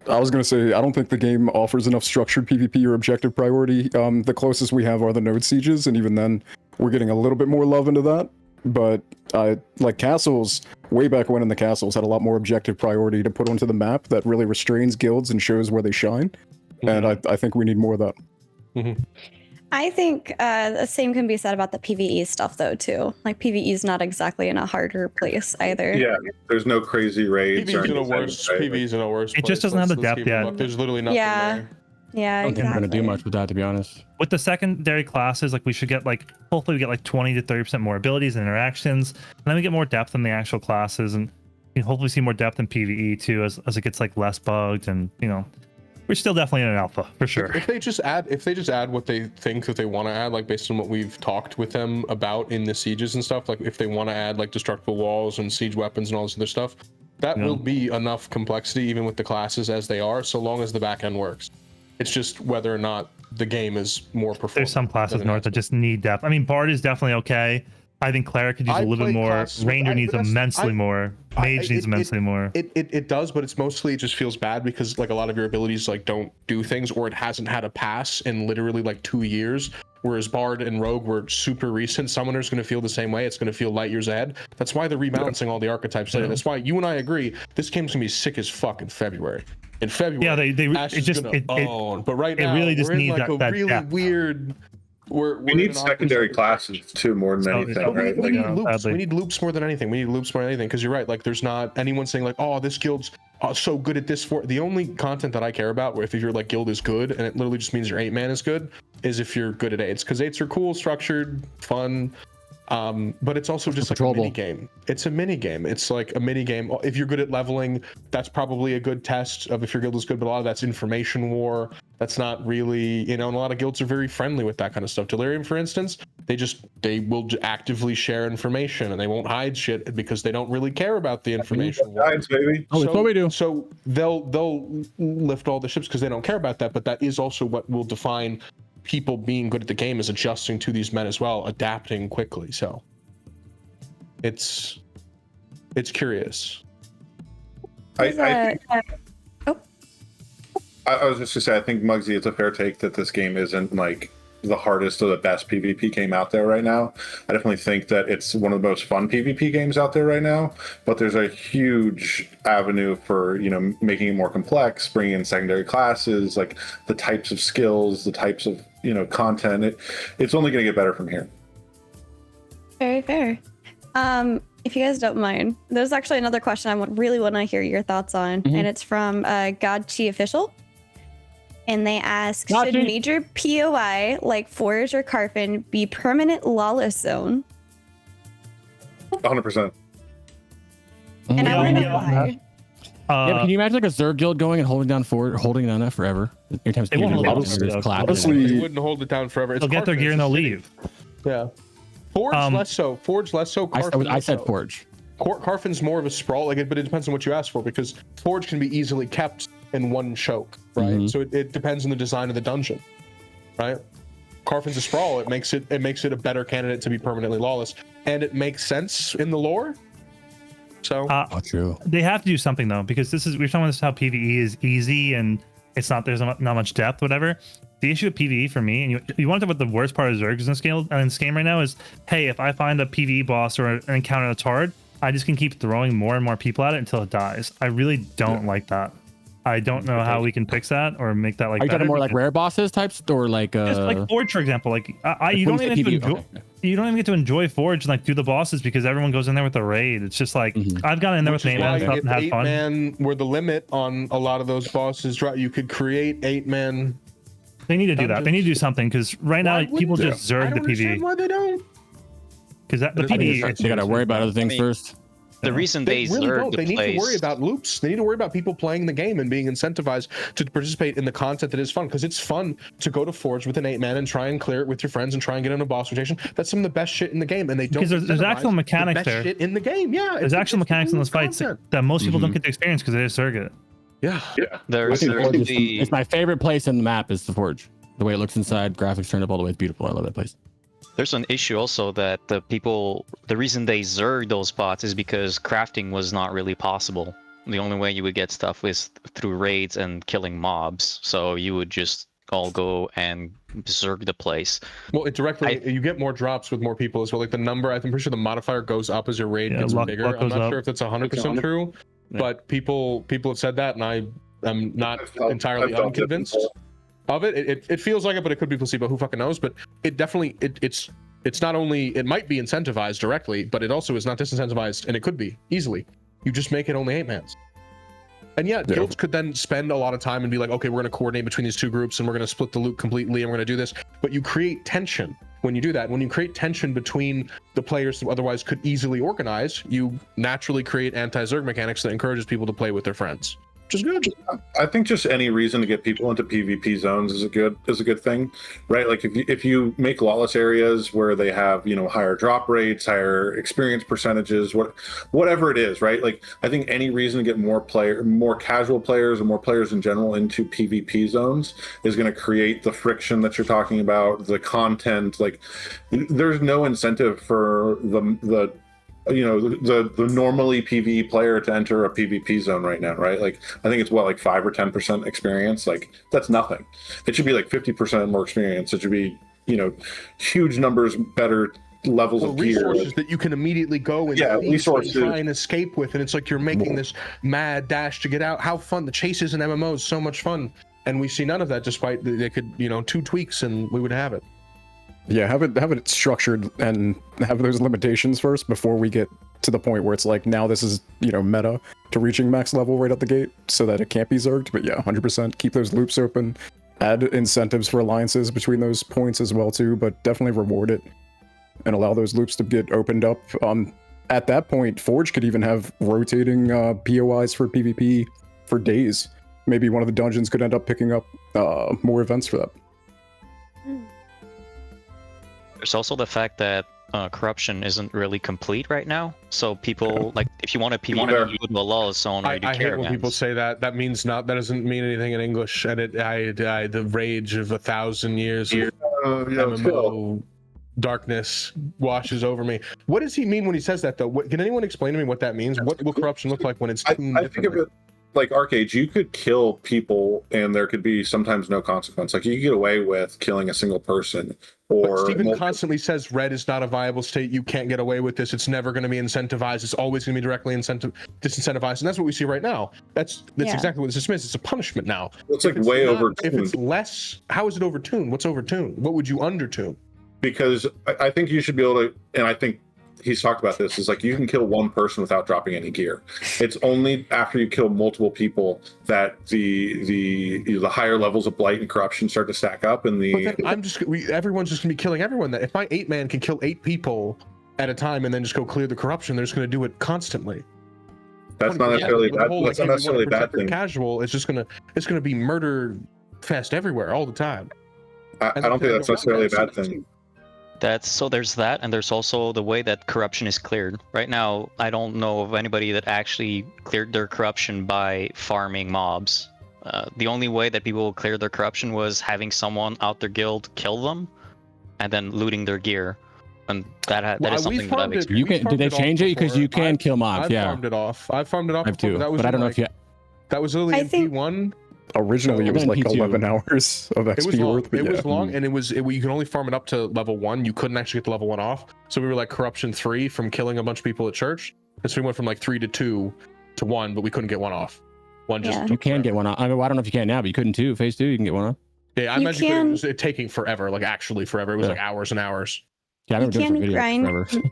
I was gonna say I don't think the game offers enough structured PvP or objective priority. The closest we have are the node sieges, and even then, we're getting a little bit more love into that. But like castles, way back when in the castles had a lot more objective priority to put onto the map that really restrains guilds and shows where they shine. And I think we need more of that. Mm-hmm. I think the same can be said about the PvE stuff, though, too. Like, PvE is not exactly in a harder place either. Yeah, there's no crazy raids. PvE's in a worse. It just doesn't have the depth yet. There's literally nothing there. Yeah, I don't think we're gonna do much with that, to be honest. With the secondary classes, like we should get hopefully we get 20 to 30% more abilities and interactions, and then we get more depth in the actual classes, and you hopefully see more depth in PvE too as it gets less bugged, and we're still definitely in an alpha for sure. If they just add what they think that they want to add, like based on what we've talked with them about in the sieges and stuff, like if they want to add destructible walls and siege weapons and all this other stuff, that will be enough complexity even with the classes as they are, so long as the back end works. It's just whether or not the game is more performant. There's some classes north that just need depth. I mean, Bard is definitely okay. I think Cleric could use a little bit more. Ranger needs immensely more. Mage needs immensely more. It does, but it's mostly, it just feels bad because a lot of your abilities don't do things, or it hasn't had a pass in literally 2 years. Whereas Bard and Rogue were super recent. Summoner's going to feel the same way. It's going to feel light years ahead. That's why they're rebalancing all the archetypes. Yeah. That's why you and I agree this game's going to be sick as fuck in February. In February, but right now, really just needs that really depth. Weird. We need secondary classes too, more than anything. Right? We need loops. We need loops more than anything. Because you're right. There's not anyone saying oh, this guild's so good at this. The only content that I care about, where if your guild is good, and it literally just means your 8-man is good, is if you're good at 8s, because 8s are cool, structured, fun. But it's also just a mini game. It's a mini game. It's a mini game. If you're good at leveling, that's probably a good test of if your guild is good, but a lot of that's information war. That's not really, and a lot of guilds are very friendly with that kind of stuff. Delirium, for instance, they will actively share information, and they won't hide shit because they don't really care about the information. Guides, baby. Oh, that's what we do. So they'll lift all the ships because they don't care about that, but that is also what will define people being good at the game, is adjusting to these men as well, adapting quickly. So it's curious. I was just to say, I think Mugsy, it's a fair take that this game isn't the hardest or the best PvP game out there right now. I definitely think that it's one of the most fun PvP games out there right now, but there's a huge avenue for, making it more complex, bringing in secondary classes, the types of skills, the types of, content. It's only going to get better from here. Very fair. If you guys don't mind, there's actually another question I really want to hear your thoughts on, and it's from GodChi Official. And they ask, should major POI like Forge or Carfin be permanent lawless zone? 100%. And I want to know why. Yeah, but can you imagine a Zerg guild going and holding down that forever? They won't hold they wouldn't hold it down forever. They'll get their gear and they'll leave. Yeah. Forge less so. Carfin I said Forge. Carfin's more of a sprawl, but it depends on what you ask for, because Forge can be easily kept in one choke, right? So it depends on the design of the dungeon, right? Carfin's a sprawl. It makes it a better candidate to be permanently lawless, and it makes sense in the lore. So true. They have to do something though, because we're talking about how PvE is easy and there's not much depth, whatever. The issue with PvE for me, and you want to know what the worst part of Zerg is in this game right now is, hey, if I find a PvE boss or an encounter that's hard, I just can keep throwing more and more people at it until it dies. I really don't like that. I don't know how we can fix that or make that Are you talking more rare bosses types, or just Forge, for example? You don't even get to enjoy Forge and do the bosses, because everyone goes in there with a raid. It's just I've gone in there with 8-man stuff and had fun. 8-man were the limit on a lot of those bosses, right? You could create 8-man. They need to do that. They need to do something, because right now people just Zerg the PvE. Why they don't? Because the PvE, they gotta worry about other things first. The reason They they really zerg don't. the They need to worry place- about loops. They need to worry about people playing the game and being incentivized to participate in the content that is fun. Because it's fun to go to Forge with an 8-man and try and clear it with your friends and try and get on a boss rotation. That's some of the best shit in the game, and they don't. Because there's actual incentivize mechanics the best there. Shit in the game, yeah. There's actual mechanics in those fights that most people don't Mhm. get to experience because they just zerg it. Yeah. There's the It's my favorite place in the map is the Forge. The way it looks inside, graphics turned up all the way. It's beautiful. I love that place. There's an issue also that the reason they zerg those spots is because crafting was not really possible. The only way you would get stuff was through raids and killing mobs. So you would just all go and zerg the place. Well, it directly you get more drops with more people as well. Like the number, I'm pretty sure the modifier goes up as your raid gets bigger. I'm not sure if that's 100% true, but people have said that, and I'm not entirely unconvinced of it. It feels like it, but it could be placebo. Who fucking knows? But it definitely it's not only, it might be incentivized directly, but it also is not disincentivized, and it could be easily. You just make it only 8-mans. And guilds could then spend a lot of time and be like, okay, we're going to coordinate between these two groups and we're going to split the loot completely and we're going to do this. But you create tension when you do that. When you create tension between the players who otherwise could easily organize, you naturally create anti-zerg mechanics that encourages people to play with their friends. Which is good. I think just any reason to get people into PvP zones is a good thing, right? Like if you make lawless areas where they have higher drop rates, higher experience percentages, whatever it is, right? Like I think any reason to get more casual players, or more players in general into PvP zones is going to create the friction that you're talking about, the content. Like there's no incentive for the normally PvE player to enter a PvP zone right now, right? Like I think it's like 5 or 10% experience. Like that's nothing. It should be like 50% more experience. It should be huge numbers, better levels of gear, resources that you can immediately go and resources try and escape with, and it's like you're making this mad dash to get out. How fun! The chases in MMOs, so much fun, and we see none of that. Despite they could 2 tweaks and we would have it. Yeah, have it structured and have those limitations first before we get to the point where it's like, now this is, meta to reaching max level right out the gate so that it can't be zerged. But yeah, 100% keep those loops open, add incentives for alliances between those points as well too, but definitely reward it and allow those loops to get opened up. At that point, Forge could even have rotating POIs for PvP for days. Maybe one of the dungeons could end up picking up more events for that. There's also the fact that corruption isn't really complete right now. So people if you want to PvP, you go to a law zone or you do I hate caravans. when people say that. That means that doesn't mean anything in English. And the rage of 1,000 years of MMO darkness washes over me. What does he mean when he says that, though? Can anyone explain to me what that means? What will corruption look like when it's tuned I think of it like Arcade. You could kill people and there could be sometimes no consequence. Like you could get away with killing a single person. But Steven constantly says red is not a viable state. You can't get away with this. It's never going to be incentivized. It's always going to be directly disincentivized. And that's what we see right now. That's exactly what this is. It's a punishment now. It's like way overtuned. If it's less, how is it overtuned? What's overtuned? What would you undertune? Because I think you should be able to, and I think he's talked about this, is like you can kill one person without dropping any gear. It's only after you kill multiple people that the higher levels of blight and corruption start to stack up, and everyone's just gonna be killing everyone. That if my 8-man can kill 8 people at a time and then just go clear the corruption, they're just gonna do it constantly. That's not necessarily bad. That's not necessarily a bad thing. Casual, it's gonna be murder fest everywhere all the time. I don't think that's necessarily a bad thing. There's that, and there's also the way that corruption is cleared. Right now, I don't know of anybody that actually cleared their corruption by farming mobs. The only way that people clear their corruption was having someone out their guild kill them, and then looting their gear. And that is something that I've experienced. Did they change it? Because you can kill mobs, I've farmed it off. I've farmed it off before, too, but I don't know if you... That was literally in P1. Originally, it was like 11 hours of XP worth. It was long, and you can only farm it up to level 1. You couldn't actually get the level 1 off. So we were like corruption 3 from killing a bunch of people at church. And so we went from like 3 to 2 to 1, but we couldn't get 1 off. You can get 1 off. I mean, I don't know if you can now, but you couldn't too. Phase 2, you can get 1 off. Yeah, I imagine it was taking forever, like actually forever. It was like hours and hours. Yeah, I remember doing videos forever.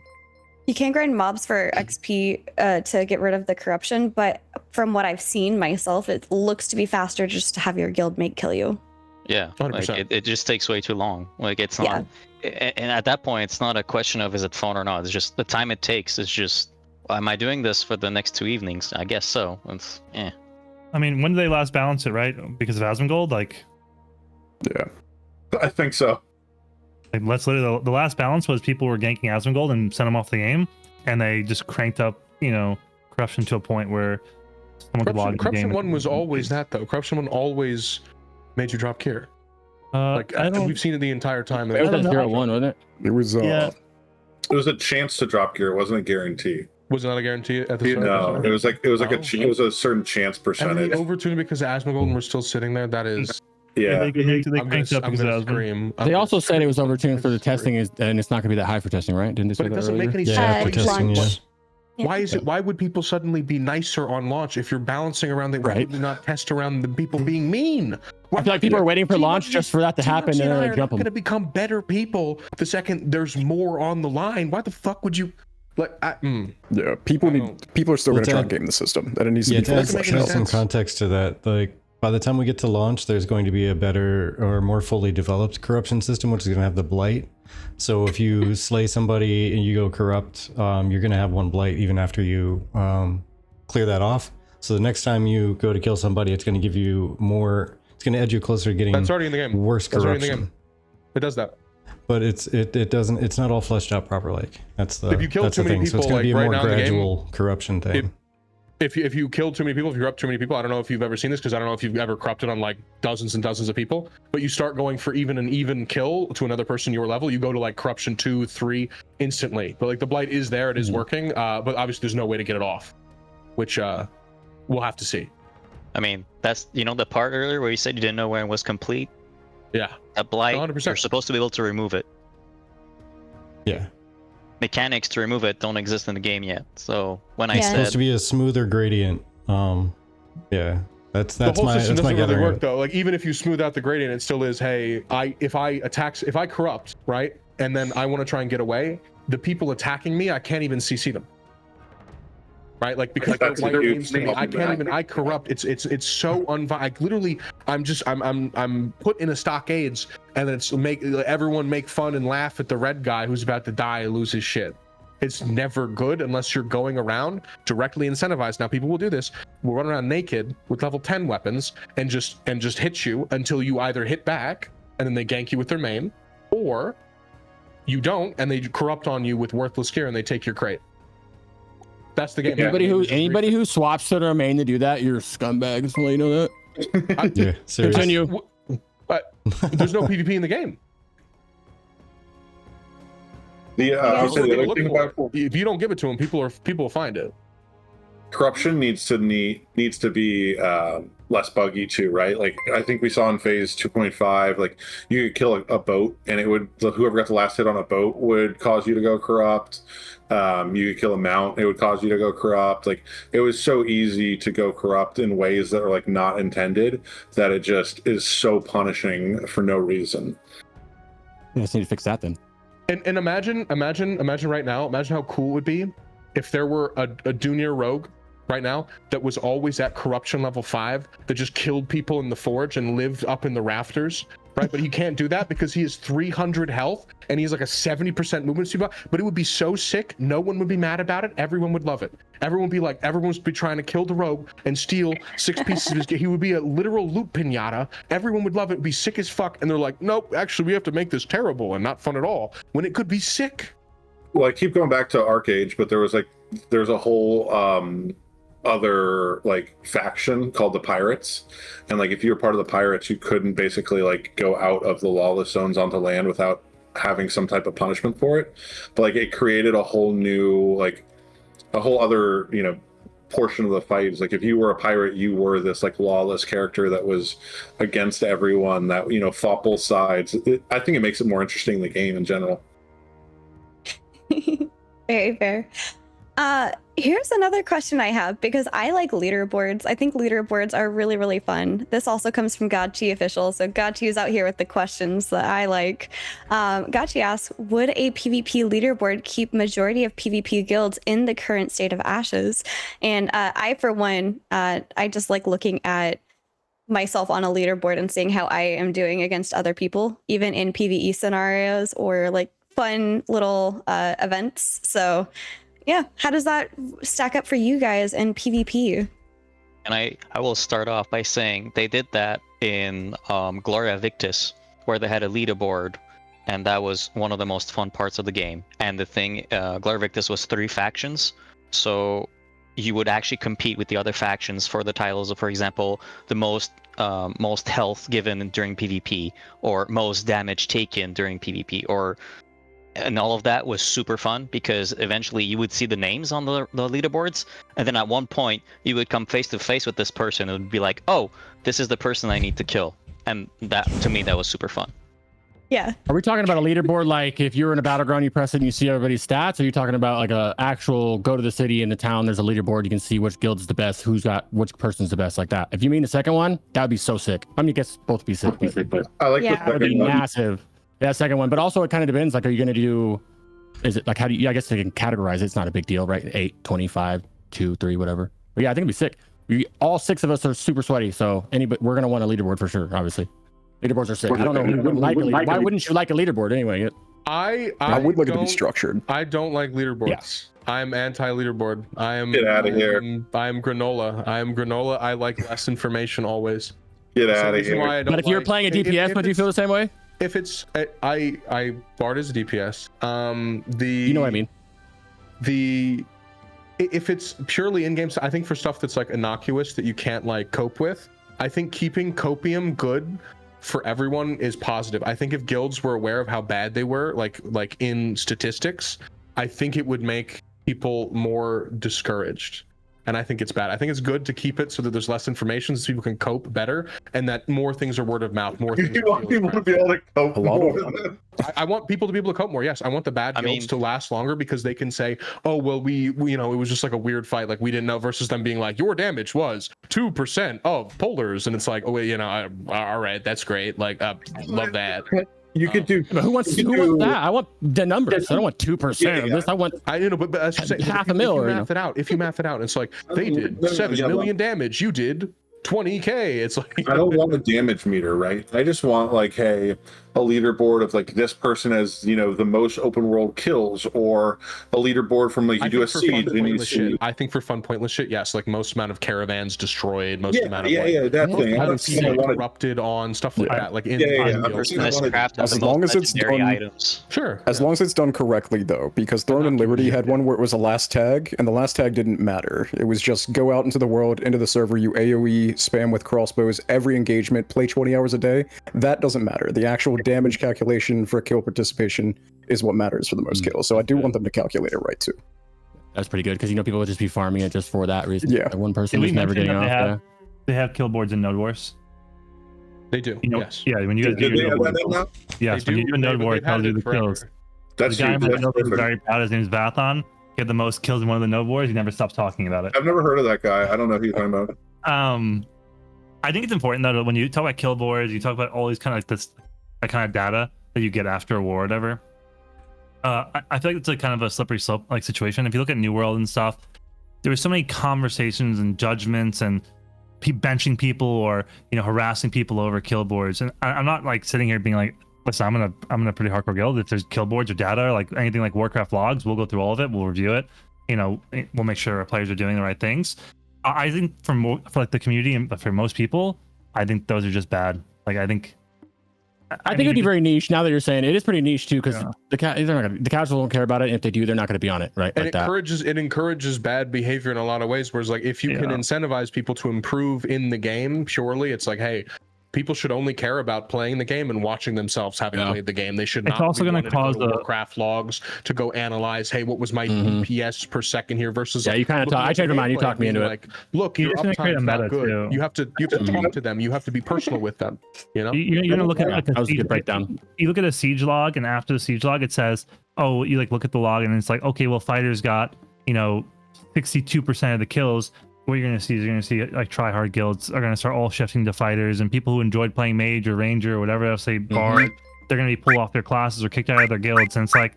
You can grind mobs for XP to get rid of the corruption, but from what I've seen myself, it looks to be faster just to have your guildmate kill you. Yeah, 100%. like it just takes way too long. Like it's not, and at that point, it's not a question of is it fun or not. It's just the time it takes is just Am I doing this for the next 2 evenings? I guess so. It's, I mean, when did they last balance it, right? Because of Asmongold? Like, Yeah, I think so. let's literally, the last balance was people were ganking Asmongold and sent them off the game, and they just cranked up, corruption to a point where someone could log the Corruption game. 1 was always that, though. Corruption 1 always made you drop gear. We've seen it the entire time. It was at 0-1, wasn't it? It was Yeah. It was a chance to drop gear. It wasn't a guarantee. Was it not a guarantee at the start? No, it was like Oh. it was a certain chance And percentage. then the overtune because Asmongold were still sitting there. That is. Yeah, They I'm cranked up gonna because of Asmon. scream. They also said it was overtuned for the testing, and it's not going to be that high for testing, right? Didn't they say But it that doesn't earlier? make any Yeah, sense. after testing, yeah. Yeah. Why is it? Why would people suddenly be nicer on launch if you're balancing around the Right. not test around the people being mean? I feel like people are waiting for launch just for that to happen, and then they're they not jump going to them. become better people the second there's more on the line. Why the fuck would you? Yeah, people are still Well, going to try to- and game the system, and it needs Yeah, to be to fully add doesn't make fleshed any out. some sense. context to that, like by the time we get to launch, there's going to be a better or more fully developed corruption system, which is going to have the blight. So if you slay somebody and you go corrupt, you're going to have 1 blight even after you clear that off. So the next time you go to kill somebody, it's going to give you more. It's going to edge you closer to getting That's already in the game. worse That's already in the corruption. game. It does that. But it doesn't. It's not all fleshed out properly. That's the If you kill that's too the many thing. So it's people, going to be a like, more right now in the game, gradual corruption thing. If you kill too many people, if you're up too many people, I don't know if you've ever seen this because I don't know if you've ever corrupted on like dozens and dozens of people, but you start going for even an even kill to another person your level, you go to like corruption 2, 3 instantly. But like the blight is there, it is working, but obviously there's no way to get it off, which we'll have to see. I mean, that's the part earlier where you said you didn't know when it was complete. Yeah, That blight, 100%. you're supposed to be able to remove it. Yeah. Mechanics to remove it don't exist in the game yet. So when I Yeah. It's supposed to said be a smoother gradient. Yeah, that's the whole my system that's my doesn't really gathering. work though. Like even if you smooth out the gradient, it still is. Hey, if I corrupt, right, and then I want to try and get away, the people attacking me, I can't even CC them. Right, like because That's white a huge means to me, thing. I can't even. I corrupt. It's so like literally, I'm put in a stockades, and it's everyone make fun and laugh at the red guy who's about to die and lose his shit. It's never good unless you're going around directly incentivized. Now people will do this. We'll run around naked with level 10 weapons and just hit you until you either hit back and then they gank you with their main, or you don't and they corrupt on you with worthless gear and they take your crate. That's the game. Anybody who swaps to their main to do that, you're a scumbag. Just to let you know that. Yeah, seriously. Continue. But there's no PvP in the game. I'll say the other Look thing for about it. If you don't give it to them, people will find it. corruption needs to be less buggy too, right? Like I think we saw in phase 2.5, like you could kill a boat and it would, whoever got the last hit on a boat would cause you to go corrupt. You could kill a mount, it would cause you to go corrupt. Like it was so easy to go corrupt in ways that are like not intended, that it just is so punishing for no reason. You just need to fix that then. And imagine right now, imagine how cool it would be if there were a Dunir rogue right now that was always at corruption level 5 that just killed people in the forge and lived up in the rafters, right? But he can't do that because he has 300 health and he's like a 70% movement speed. But it would be so sick, no one would be mad about it. Everyone would love it. Everyone would be trying to kill the rogue and steal 6 pieces of his gear. He would be a literal loot pinata. Everyone would love it. It'd be sick as fuck. And they're like, nope, actually we have to make this terrible and not fun at all, when it could be sick. Well, I keep going back to Arcage, but there's a whole other like faction called the Pirates, and like if you were part of the Pirates, you couldn't basically like go out of the lawless zones onto land without having some type of punishment for it. But like it created a whole new, like a whole other, portion of the fight. Is like if you were a pirate, you were this like lawless character that was against everyone, that fought both sides. I think it makes it more interesting in the game in general. Very fair. Here's another question I have, because I like leaderboards. I think leaderboards are really, really fun. This also comes from Gachi Official. So Gachi is out here with the questions that I like. Gachi asks, would a PvP leaderboard keep majority of PvP guilds in the current state of Ashes? And I, for one, I just like looking at myself on a leaderboard and seeing how I am doing against other people, even in PvE scenarios or like fun little events. So Yeah. How does that stack up for you guys in PvP? And I will start off by saying they did that in Gloria Victis, where they had a leaderboard, and that was one of the most fun parts of the game. And the thing, Gloria Victis was 3 factions, so you would actually compete with the other factions for the titles of, for example, the most health given during PvP, or most damage taken during PvP, and all of that was super fun, because eventually you would see the names on the leaderboards, and then at one point you would come face to face with this person and it would be like, oh, this is the person I need to kill. And that, to me, that was super fun. Yeah. Are we talking about a leaderboard like if you're in a battleground, you press it and you see everybody's stats? Or are you talking about like a actual go to the city in the town, there's a leaderboard, you can see which guild is the best, who's got which person's the best, like that? If you mean the second one, that would be so sick. I mean, I guess both be sick, but I like Yeah. the that would be second one. massive. Yeah, second one. But also it kind of depends. Like, are you going to do, is it like, how do you, I guess they can categorize it. It's not a big deal, right? 8, 25, 2, 3, whatever. But yeah, I think it'd be sick. All 6 of us are super sweaty. So we're going to want a leaderboard for sure, obviously. Leaderboards are sick. I don't know who wouldn't like a leaderboard. Why wouldn't you like a leaderboard anyway? I would like it to be structured. I don't like leaderboards. Yeah. I'm anti-leaderboard. I am. Get outta here. I am granola. I like less information always. Get That's the out of reason here. why I don't But if you're like- playing a if- DPS, if would you it's- feel the same way? If it's I Bard is a DPS. You know what I mean? If it's purely in-game, I think for stuff that's like innocuous that you can't like cope with, I think keeping copium good for everyone is positive. I think if guilds were aware of how bad they were, like in statistics, I think it would make people more discouraged. And I think it's bad. I think it's good to keep it so that there's less information so people can cope better, and that more things are word of mouth. More things You want people to be able to cope A lot more of than that. I want people to be able to cope more. Yes, I want the bad I guilds mean- to last longer because they can say, "Oh, well, we you know, it was just like a weird fight, like we didn't know," versus them being like, "Your damage was 2% of polars," and it's like, "Oh, wait, all right, that's great. Like, love that." You could do. But who wants that? I want the numbers. I don't want 2% of this. I want I but I should say, half if a mil. you Or, math it out, if you math it out, it's like they did 7 million damage. You did 20K. It's like I don't want a damage meter, right? I just want like, hey, a leaderboard of like this person has, the most open world kills, or a leaderboard from like you do a think for fun, siege and you pointless see. shit. I think for fun, pointless shit, yes, like most amount of caravans destroyed, most amount of that most thing. I amount don't of see people I want to. corrupted on stuff like that. Like in This craft has As the long most as it's legendary done- items. Sure. As long as it's done correctly, though, because Throne and Liberty had one where it was a last tag, and the last tag didn't matter. It was just go out into the world, into the server, you AoE, spam with crossbows, every engagement, play 20 hours a day. That doesn't matter. The actual damage calculation for kill participation is what matters for the most kills. So I do want them to calculate it right, too. that's pretty good because people would just be farming it just for that reason. Yeah. Like one person Did we is never mention getting that off. they have kill boards in Node Wars? They do. You know, Yes. Yeah, when you guys do Did they your have Node that in Wars, now? yes, They when you do a Node they've War, had I'll do it the forever. kills. That's The guy in huge. my That's Node Wars is perfect. very proud. His name's Vathon. He had the most kills in one of the Node Wars. He never stops talking about it. I've never heard of that guy. I don't know who you're talking about. I think it's important though that when you talk about kill boards, you talk about all these kind of like this, that kind of data that you get after a war or whatever. I feel like it's like kind of a slippery slope like situation. If you look at New World and stuff, there were so many conversations and judgments and benching people or harassing people over kill boards. And I'm not like sitting here being like, listen, I'm in a pretty hardcore guild. If there's kill boards or data or like anything like Warcraft logs, we'll go through all of it. We'll review it. We'll make sure our players are doing the right things. I think for like the community and for most people, I think those are just bad. Like I think it'd be very niche. Now that you're saying it is pretty niche too, because Yeah. the casual don't care about it. And if they do, they're not going to be on it, right? And Like it encourages bad behavior in a lot of ways. Whereas like if you can Yeah. incentivize people to improve in the game purely, it's like, hey, people should only care about playing the game and watching themselves having Yeah. played the game. They should It's not also be gonna wanting to cause go to a- Warcraft logs to go analyze, hey, what was my Mhm. DPS per second here versus Yeah, you kinda looking talk- I at the changed my mind. You gameplay talked me and into being it. like, look, You're your just gonna create a uptime's not meta, good. too. You have to talk to them. You have to be personal with them. you're gonna look at like that was a siege- good breakdown. You look at a siege log, and after the siege log, it says, "Oh, you like look at the log, and it's like, okay, well, fighters got 62% of the kills." What you're gonna see is you're gonna see like try hard guilds are gonna start all shifting to fighters, and people who enjoyed playing mage or ranger or whatever else they bard, they're gonna be pulled off their classes or kicked out of their guilds. And it's like,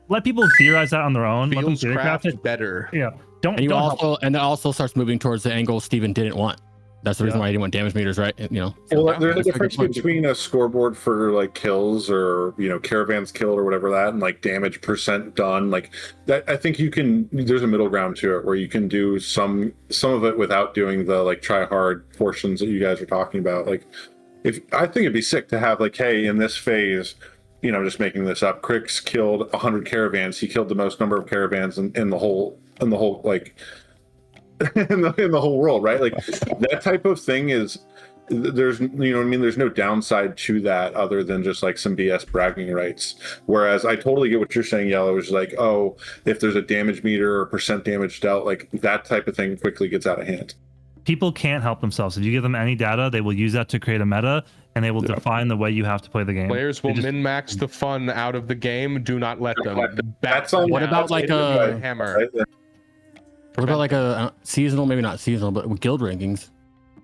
let people theorize that on their own. Let them Feels theorycraft craft it. better. Yeah, don't And don't help. it also starts moving towards the angle Steven didn't want. That's the reason why I didn't want damage meters, right? You know. So, Well, there's a that's good difference point. between a scoreboard for like kills or caravans killed or whatever that, and like damage percent done. Like that, I think there's a middle ground to it where you can do some of it without doing the like try hard portions that you guys are talking about. Like, I think it'd be sick to have like, hey, in this phase, just making this up, Crix killed 100 caravans. He killed the most number of caravans in the whole like. in the whole world, right? Like that type of thing is there's there's no downside to that other than just like some BS bragging rights. Whereas I totally get what you're saying, Yellow, is like, oh, if there's a damage meter or percent damage dealt, like that type of thing quickly gets out of hand. People can't help themselves. If you give them any data, they will use that to create a meta, and they will define the way you have to play the game. Players will min-max the fun out of the game. Do not let them. That's on. What about like a hammer? What about like a seasonal, maybe not seasonal, but with guild rankings?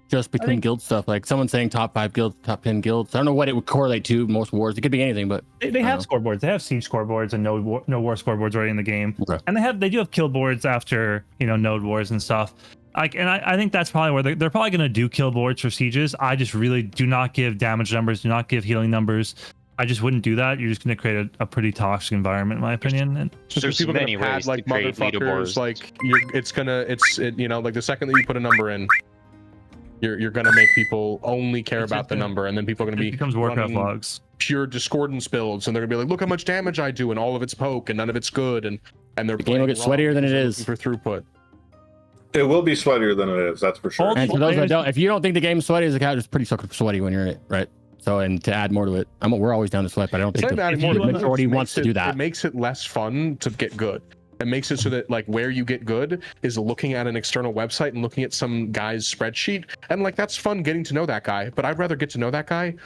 Just between guild stuff, like someone saying top 5 guilds, top 10 guilds. I don't know what it would correlate to. Most wars, it could be anything, but they have scoreboards. They have siege scoreboards and no war scoreboards already in the game. Okay. And they do have kill boards after node wars and stuff. I think that's probably where they're probably going to do kill boards for sieges. I just really do not give damage numbers, do not give healing numbers. I just wouldn't do that. You're just going to create a pretty toxic environment, in my opinion. And there's people many gonna ways like to create motherfuckers. leaderboards. Like like the second that you put a number in, you're gonna make people only care about the number, and then people are gonna be becomes Warcraft running logs. pure discordance builds, and they're gonna be like, look how much damage I do, and all of it's poke, and none of it's good, and they're the game will get sweatier than it is for throughput. It will be sweatier than it is, that's for sure. And for those that don't, if you don't think the game's sweaty, the couch is pretty sweaty when you're in it, right? So, and to add more to it, we're always down to sweat, but I don't think the majority wants to do that. It makes it less fun to get good. It makes it so that like where you get good is looking at an external website and looking at some guy's spreadsheet, and like that's fun getting to know that guy. But I'd rather get to know that guy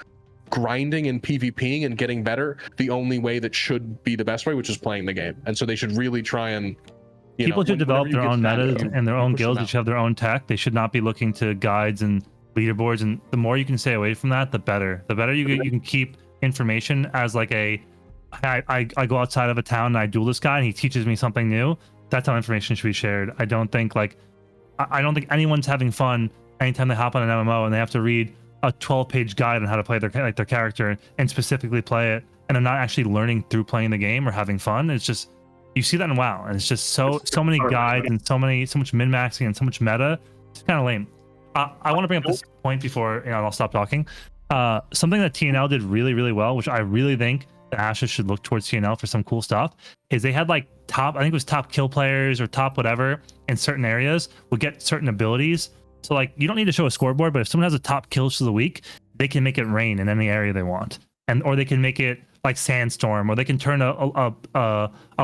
grinding and PvPing and getting better the only way that should be the best way, which is playing the game. And so they should really try and people should develop their own metas and their own guilds. They should have their own tech. They should not be looking to guides and leaderboards, and the more you can stay away from that, the better. The better you can keep information as like I go outside of a town and I duel this guy and he teaches me something new. That's how information should be shared. I don't think anyone's having fun anytime they hop on an MMO and they have to read a 12-page guide on how to play their character and specifically play it, and they're not actually learning through playing the game or having fun. It's just, you see that in WoW, and it's just so many guides and so much min-maxing and so much meta. It's kind of lame. I want to bring up this point before I'll stop talking. Something that TNL did really, really well, which I really think the Ashes should look towards TNL for some cool stuff, is they had like I think it was top kill players or top whatever in certain areas would get certain abilities. So like you don't need to show a scoreboard, but if someone has a top kills for the week, they can make it rain in any area they want, or they can make it like sandstorm, or they can turn a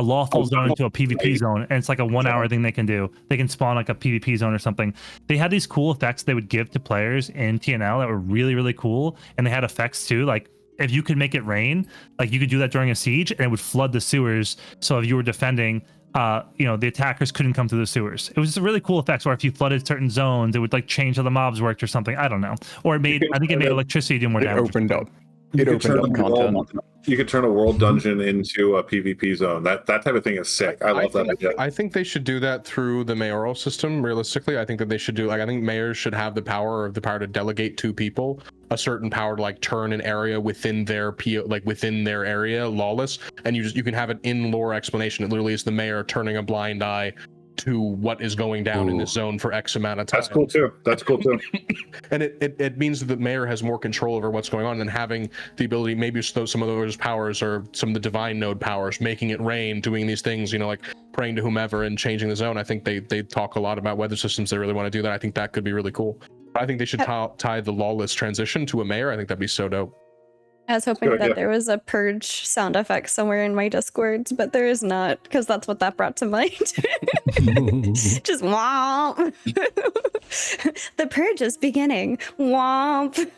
lawful zone into a PvP zone, and it's like a 1 hour thing they can do. They can spawn like a PvP zone or something. They had these cool effects they would give to players in TNL that were really, really cool, and they had effects too. Like if you could make it rain, like you could do that during a siege, and it would flood the sewers. So if you were defending, the attackers couldn't come through the sewers. It was just a really cool effect. Or if you flooded certain zones, it would like change how the mobs worked or something. I don't know. Or I think it made electricity do more damage. Opened up content. You could turn a world dungeon into a PvP zone. That type of thing is sick. I love that idea. I think they should do that through the mayoral system. Realistically, I think that they should do I think mayors should have the power to delegate to people a certain power to like turn an area within their within their area lawless, and you can have an in-lore explanation. It literally is the mayor turning a blind eye to what is going down in this zone for X amount of time. That's cool too. And it means that the mayor has more control over what's going on, and having the ability, maybe some of those powers or some of the divine node powers, making it rain, doing these things, like praying to whomever and changing the zone. I think they talk a lot about weather systems. They really want to do that. I think that could be really cool. I think they should tie the lawless transition to a mayor. I think that'd be so dope. I was hoping that there was a purge sound effect somewhere in my Discords, but there is not, because that's what that brought to mind. Just womp. The purge is beginning. Womp.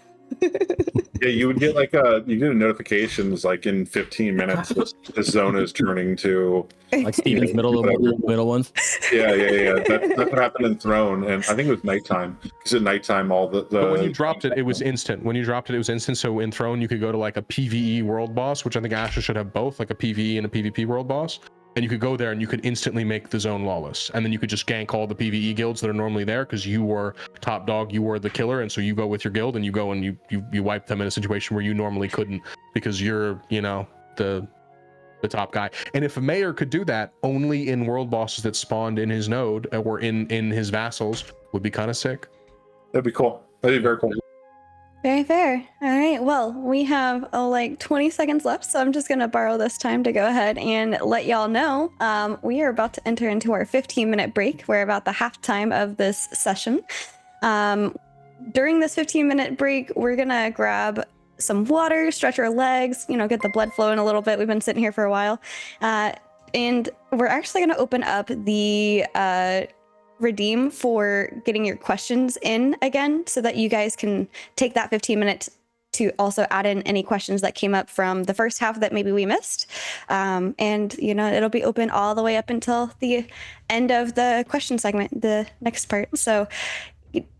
Yeah, you would get notifications like in 15 minutes. This zone is turning to like Steven's middle ones. Yeah. That's what happened in Throne, and I think it was nighttime. Because at nighttime, all the But when you dropped it, it was instant. When you dropped it, it was instant. So in Throne, you could go to like a PvE world boss, which I think Ashes should have both, like a PvE and a PvP world boss. and you could go there and you could instantly make the zone lawless, and then you could just gank all the PvE guilds that are normally there because you were top dog, you were the killer, and so you go with your guild and you go and you wipe them in a situation where you normally couldn't because you're, you know, the top guy. And if a mayor could do that only in world bosses that spawned in his node or in his vassals, would be kind of sick. That'd be cool. That'd be very cool. Very fair. All right. Well, we have like 20 seconds left, so I'm just going to borrow this time to go ahead and let y'all know we are about to enter into our 15-minute break. We're about the halftime of this session. During this 15-minute break, we're going to grab some water, stretch our legs, you know, get the blood flowing a little bit. We've been sitting here for a while. And we're actually going to open up the redeem for getting your questions in again so that you guys can take that 15 minutes to also add in any questions that came up from the first half that maybe we missed. And, you know, it'll be open all the way up until the end of the question segment, the next part. So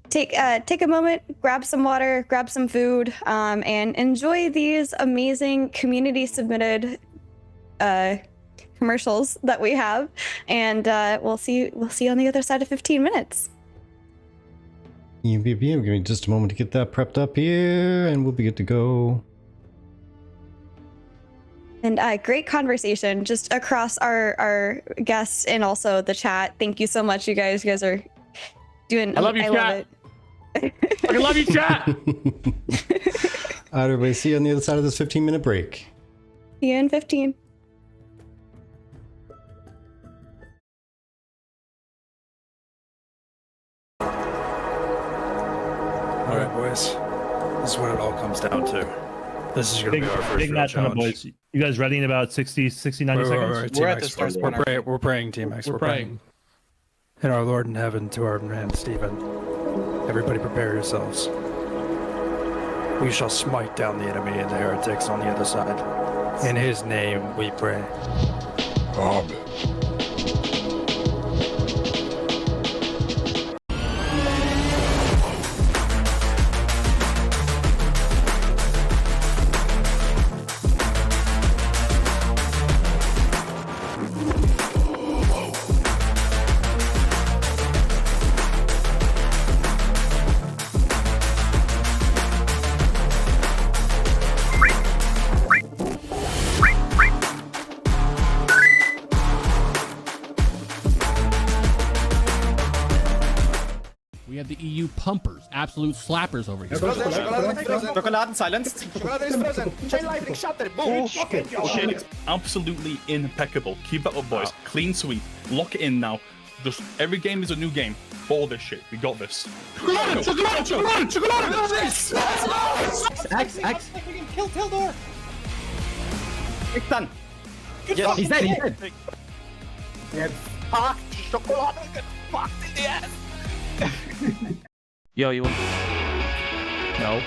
take a moment, grab some water, grab some food, and enjoy these amazing community submitted commercials that we have, and we'll see you on the other side of 15 minutes. Give me just a moment to get that prepped up here, and we'll be good to go. And great conversation just across our guests and also the chat. Thank you so much, you guys. You guys are doing. I love you, chat. I love you, chat. All right, everybody. See you on the other side of this 15-minute break. See you in 15. All right, boys. This is what it all comes down to. This is going to be our first real challenge. Boys. You guys ready in about 90 seconds? We're at the start. We're praying, TMugsy. We're praying. And our Lord in heaven, to our man Stephen. Everybody prepare yourselves. We shall smite down the enemy and the heretics on the other side. In his name we pray. Amen. 'EU pumpers, absolute slappers over here. Chocolate silenced. Chain lightning shutter. Boom. Absolutely impeccable. Keep that up, boys. Clean sweep. Lock it in now. Just every game is a new game. All this shit. We got this. Chocolate. X. We can kill Tildor. It's done. Yes, he's dead. He's dead. Get fucked. Chocolate. Get fucked in the ass. Yo, you want? No.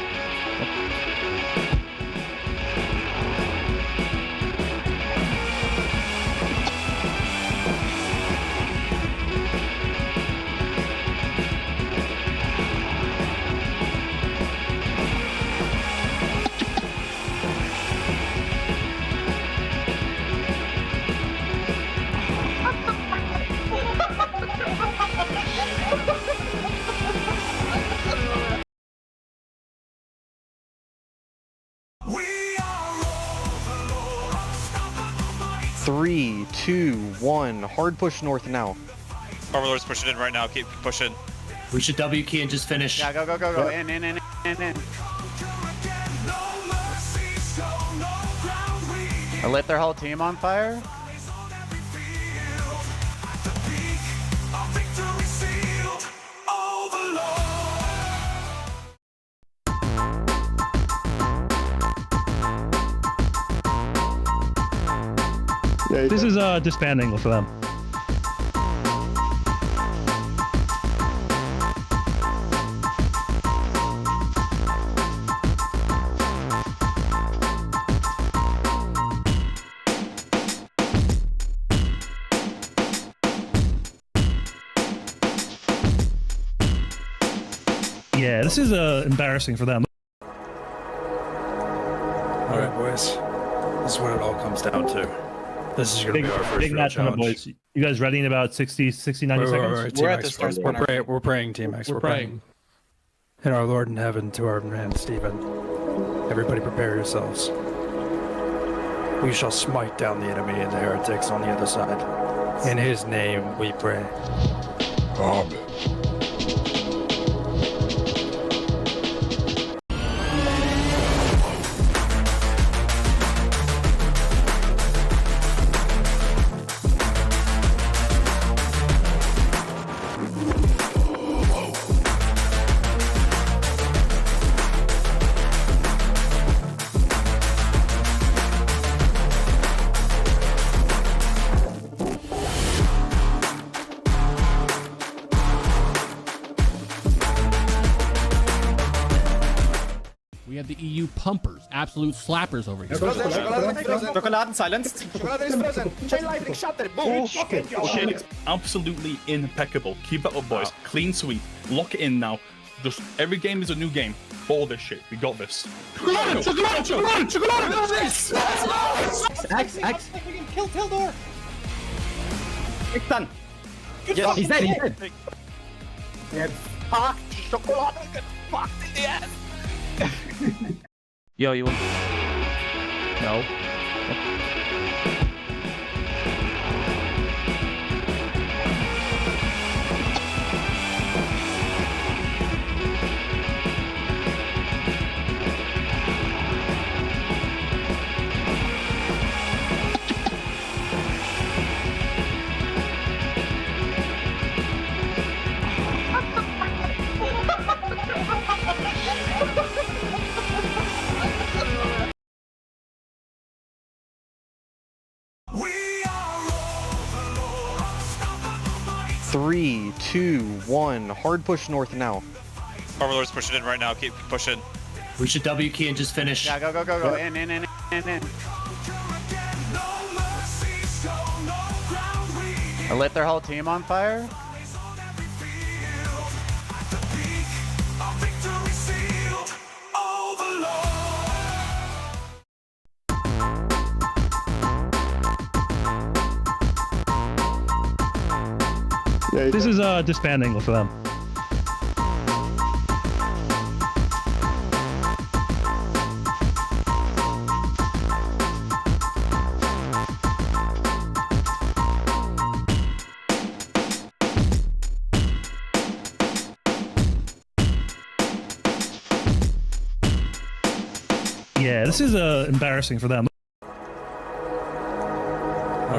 Three, 2, 1. Hard push north now. Overlord's pushing in right now. Keep pushing. We should W key and just finish. Yeah, go. In. I lit their whole team on fire. This is a disband angle for them. Yeah, this is embarrassing for them. All right, boys. This is what it all comes down to. This is gonna be our first big real match on the challenge. boys. You guys ready in about 60, 90 seconds? We're at the start. We're praying, T-Max. We're praying. And our Lord in heaven, to our man Stephen. Everybody prepare yourselves. We shall smite down the enemy and the heretics on the other side. In his name we pray. Amen. We have the EU pumpers, absolute slappers over here. Chocolate silenced. Chocolate is frozen. Chain lightning shattered. Boom. Shit, absolutely impeccable. Keep it up, boys. Clean sweep. Lock it in now. Just every game is a new game. Ball this shit. We got this. Chocolate. X. Kill Tildor. It's done. Yes, he's dead. He's dead. Get fucked. Chocolate. Get fucked in the ass. Yo, you want? No. 3, 2, 1. Hard push north now. Overlord's pushing in right now. Keep pushing. We should W key and just finish. Yeah, go. In. I lit their whole team on fire. This is a disband angle for them. Yeah, this is embarrassing for them. All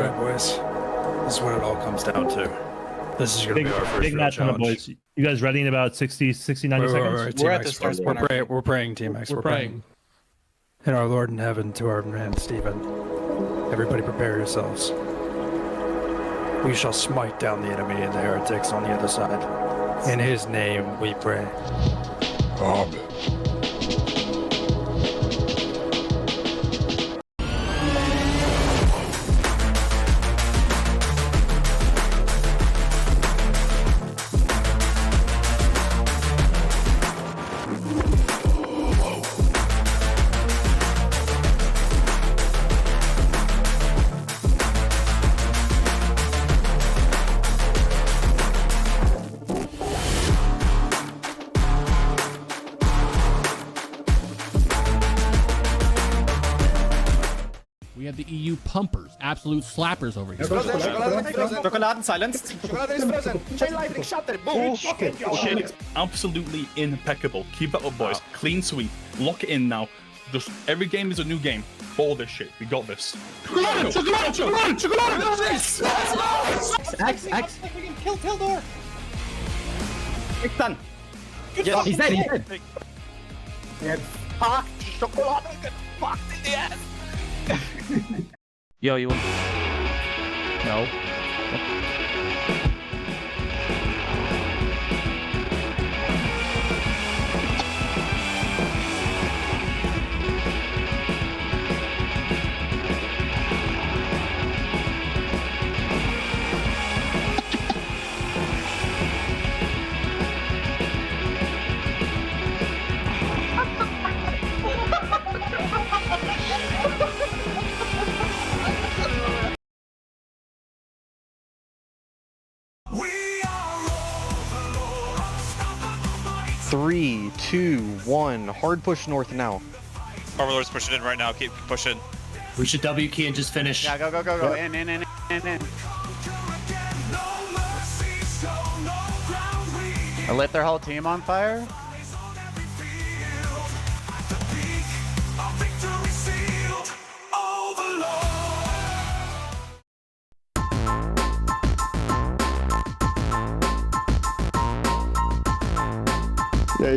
right, boys. This is what it all comes down to. This is gonna be our first big match on the boys. You guys ready in about 60, 90 seconds? We're at the start. We're praying, T-Max. We're praying. And our Lord in heaven, to our man Stephen. Everybody prepare yourselves. We shall smite down the enemy and the heretics on the other side. In his name we pray. Amen. We have the EU pumpers, absolute slappers over here. Chocolate silenced. Chocolate is frozen. Chain lightning shattered. Boom. Shit, absolutely impeccable. Keep it up, boys. Clean sweep. Lock it in now. Just every game is a new game. Ball this shit. We got this. Chocolate. X. Kill Tildor. It's done. Yes, he's dead. Get fucked. Chocolate. Get fucked in the ass. Yo, you want? No. 1. Hard push north now. Overlord's pushing in right now. Keep pushing. We should W key and just finish. Yeah, go, go, go, go. In. I lit their whole team on fire.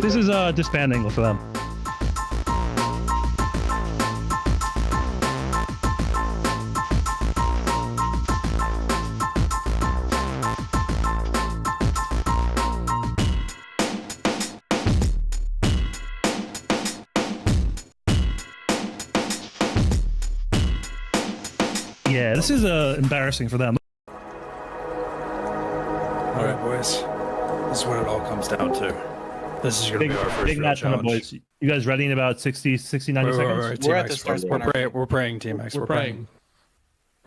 This is a disband angle for them. Yeah, this is embarrassing for them. All right, boys. This is what it all comes down to. This is going to be our first big real match on the challenge. boys. You guys ready in about 90 seconds? We're at this first point. We're praying, TMugsy. We're praying.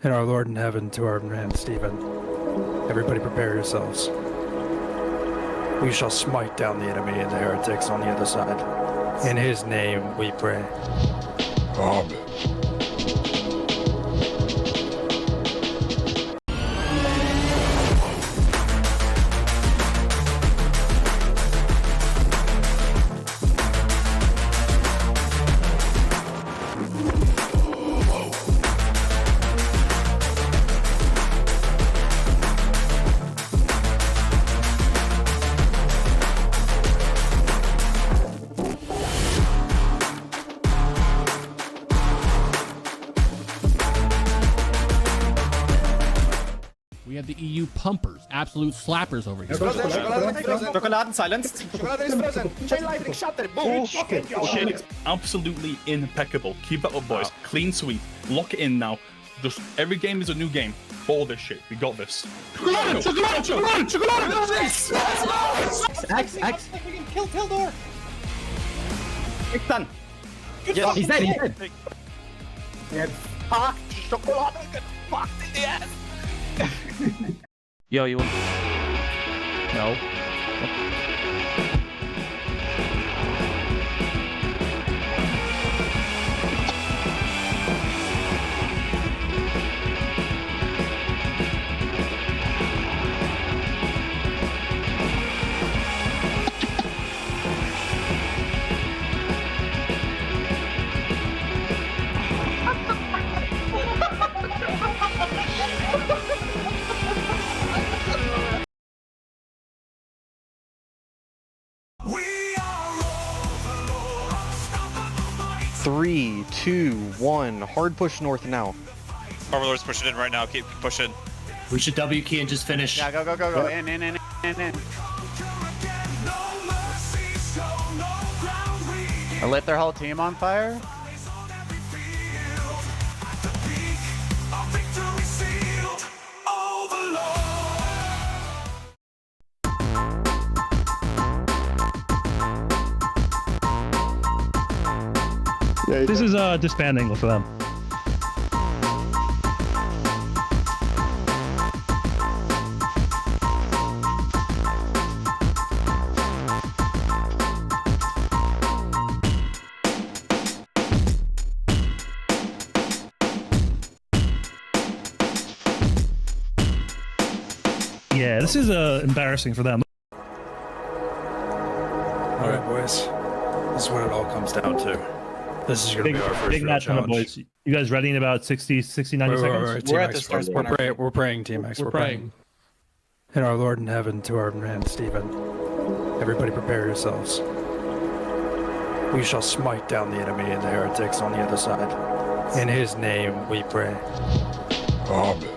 In our Lord in heaven, to our man Stephen. Everybody prepare yourselves. We shall smite down the enemy and the heretics on the other side. In his name we pray. Amen. We have the EU pumpers, absolute slappers over here. Schokoladen silenced. Chocolate is frozen. Chain lightning shutter. Boom. Absolutely impeccable. Keep that up, boys. Clean sweep. Lock it in now. Just every game is a new game. All this shit. We got this. Chocolate. X. We can kill Tildor. It's done. Yes, he's dead. Get fucked. Chocolate. Get fucked in the ass. Yo, you want... No. 3, 2, 1. Hard push north now. Overlord's pushing in right now. Keep pushing. We should W key and just finish. Yeah, go, go, go, go. In. I lit their whole team on fire. This is a disband angle for them. Yeah, this is embarrassing for them. All right, boys. This is what it all comes down to. This is going to be our first big real match on the challenge. boys. You guys ready in about 90 seconds? We're at this first point. We're praying, TMugsy. We're praying. In our Lord in heaven, to our man Stephen. Everybody prepare yourselves. We shall smite down the enemy and the heretics on the other side. In his name we pray. Amen.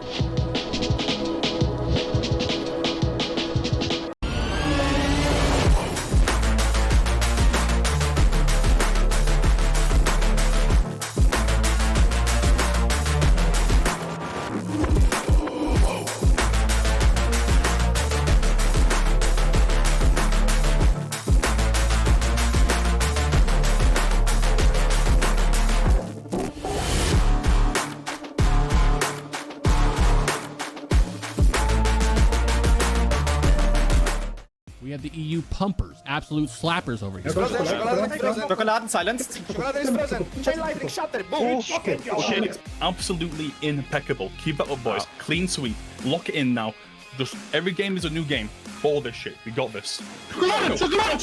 the EU pumpers, absolute slappers over here. Chocolate silenced. Chocolate is frozen. Chain lightning shattered. Boom. Okay. Absolutely impeccable. Keep that up, boys. Clean sweep. Lock it in now. Just every game is a new game. Ball this shit. We got this. Chocolate.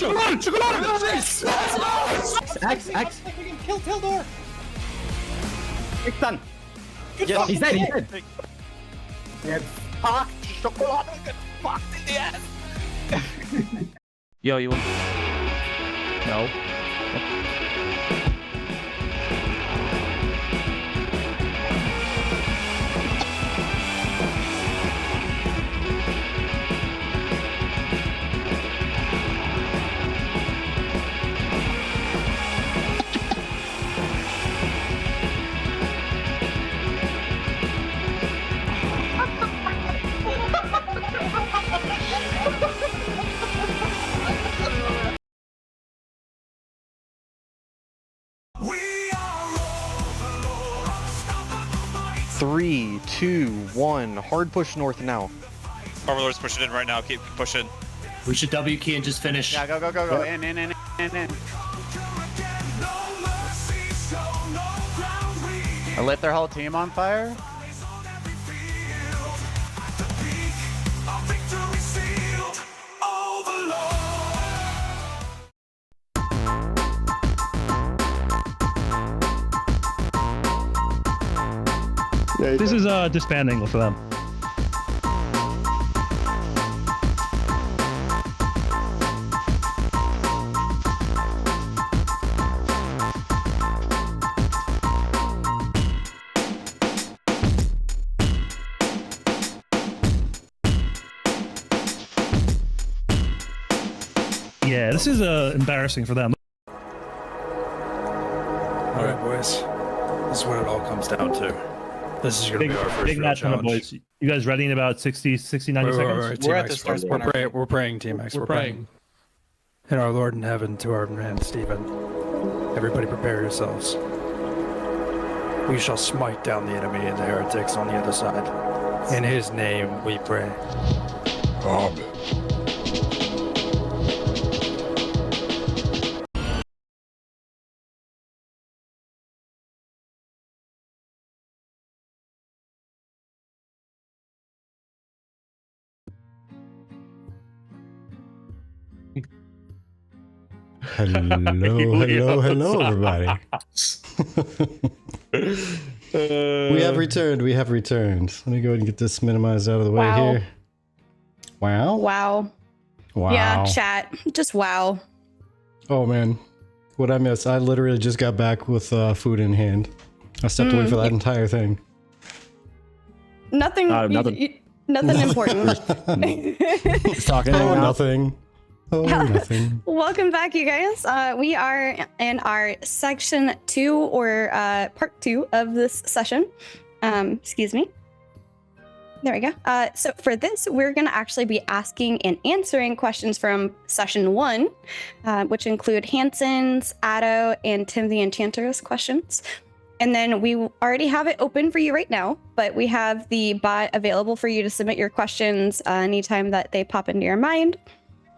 X. Kill Tildor. It's done. Yes, he's dead. He's dead. Get fucked. Chocolate. Get fucked in the ass. Yo, you want? No. 3, 2, 1. Hard push north now. Overlord's pushing in right now. Keep pushing. We should W key and just finish. Yeah, go. In. I lit their whole team on fire. This is a disband angle for them. Yeah, this is embarrassing for them. All right, boys. This is what it all comes down to. This is going to be our first big real match on the challenge. boys. You guys ready in about 90 seconds? We're at the start. We're praying, TMugsy. We're praying. In our Lord in heaven, to our man Stephen. Everybody prepare yourselves. We shall smite down the enemy and the heretics on the other side. In his name we pray. Amen. Hello, everybody. We have returned. Let me go ahead and get this minimized out of the way here. Wow. Wow. Yeah, chat. Just wow. Oh, man. What I missed. I literally just got back with food in hand. I stepped away for that entire thing. Nothing. Nothing important. Just talking. Nothing. Oh, nothing. Welcome back, you guys. We are in our section 2 or part 2 of this session. Excuse me. There we go. So for this, we're going to actually be asking and answering questions from session 1, which include Hansen's, Addo, and Tim the Enchanter's questions. And then we already have it open for you right now, but we have the bot available for you to submit your questions anytime that they pop into your mind,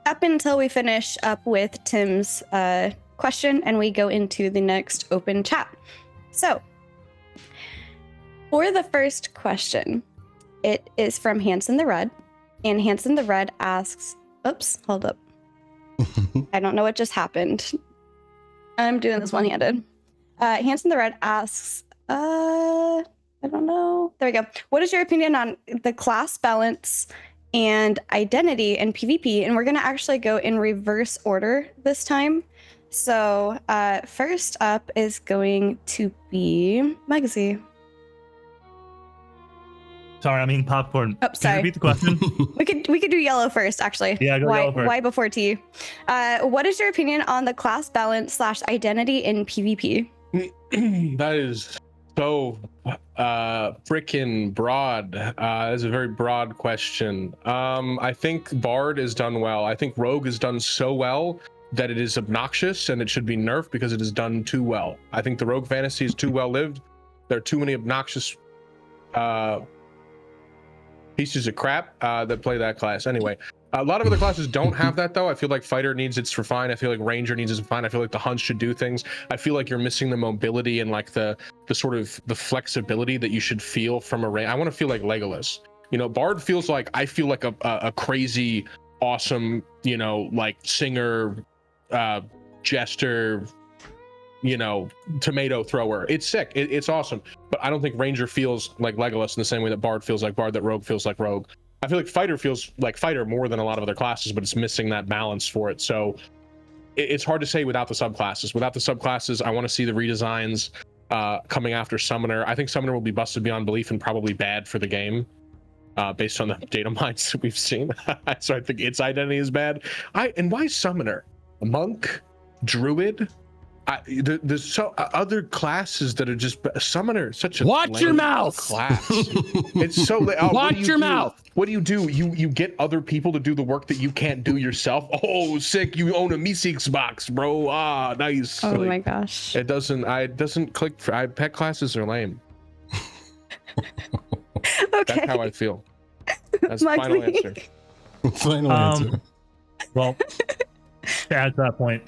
up until we finish up with Tim's question and we go into the next open chat. So for the first question, it is from Hansen the Red, and Hansen the Red asks, oops, hold up. I don't know what just happened. I'm doing this one-handed. Hansen the Red asks, I don't know. There we go. What is your opinion on the class balance and identity in PvP? And we're going to actually go in reverse order this time. So first up is going to be Mugsy. Sorry, I'm eating popcorn. Oh, sorry. Can you repeat the question? we could do yellow first, actually. Yeah, go yellow first. Why before T? What is your opinion on the class balance / identity in PvP? That is so freaking broad. That's a very broad question. I think Bard is done well. I think Rogue is done so well that it is obnoxious and it should be nerfed because it is done too well. I think the Rogue fantasy is too well lived. There are too many obnoxious pieces of crap that play that class. Anyway, A lot of other classes don't have that though. I feel like fighter needs its refine. I feel like ranger needs its refine. I feel like the hunt should do things. I feel like you're missing the mobility and like the sort of the flexibility that you should feel from a range. I want to feel like Legolas. You know, bard feels like I feel like a crazy, awesome, you know, like singer, jester, you know, tomato thrower. It's sick. It's awesome. But I don't think ranger feels like Legolas in the same way that bard feels like bard, that rogue feels like rogue. I feel like fighter feels like fighter more than a lot of other classes, but it's missing that balance for it. So it's hard to say without the subclasses. Without the subclasses, I want to see the redesigns coming after Summoner. I think Summoner will be busted beyond belief and probably bad for the game based on the data mines that we've seen. So I think its identity is bad. And why Summoner? Monk? Druid? There's so other classes that are just Summoner. Such a watch your mouth class. It's so watch your mouth. What do? You get other people to do the work that you can't do yourself. Oh, sick! You own a Meeseeks box, bro. Ah, nice. Oh my gosh. It doesn't click. Pet classes are lame. Okay. That's how I feel. That's the final answer. Final answer. Well, to add to that point.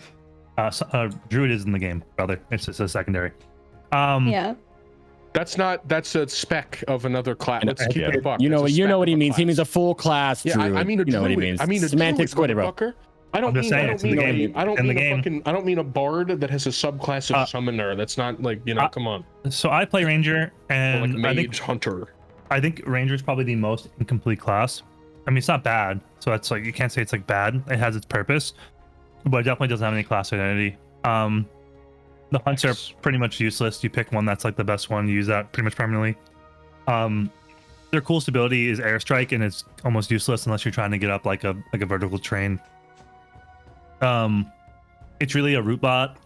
Druid is in the game, brother. It's just a secondary. Yeah. That's a spec of another class. Let's keep it a buck. You know what he means. He means a full class. Yeah, Druid. I mean a druid. You know what he means. I mean a semantics, druid, bro. I don't mean a bard that has a subclass of summoner. That's not like, you know, come on. So I play ranger, and like I mage think hunter. I think ranger is probably the most incomplete class. I mean, it's not bad, so that's like you can't say it's like bad. It has its purpose, but it definitely doesn't have any class identity. The hunts are pretty much useless. You pick one that's like the best one, you use that pretty much permanently. Their coolest ability is airstrike, and it's almost useless unless you're trying to get up like a vertical train. It's really a root bot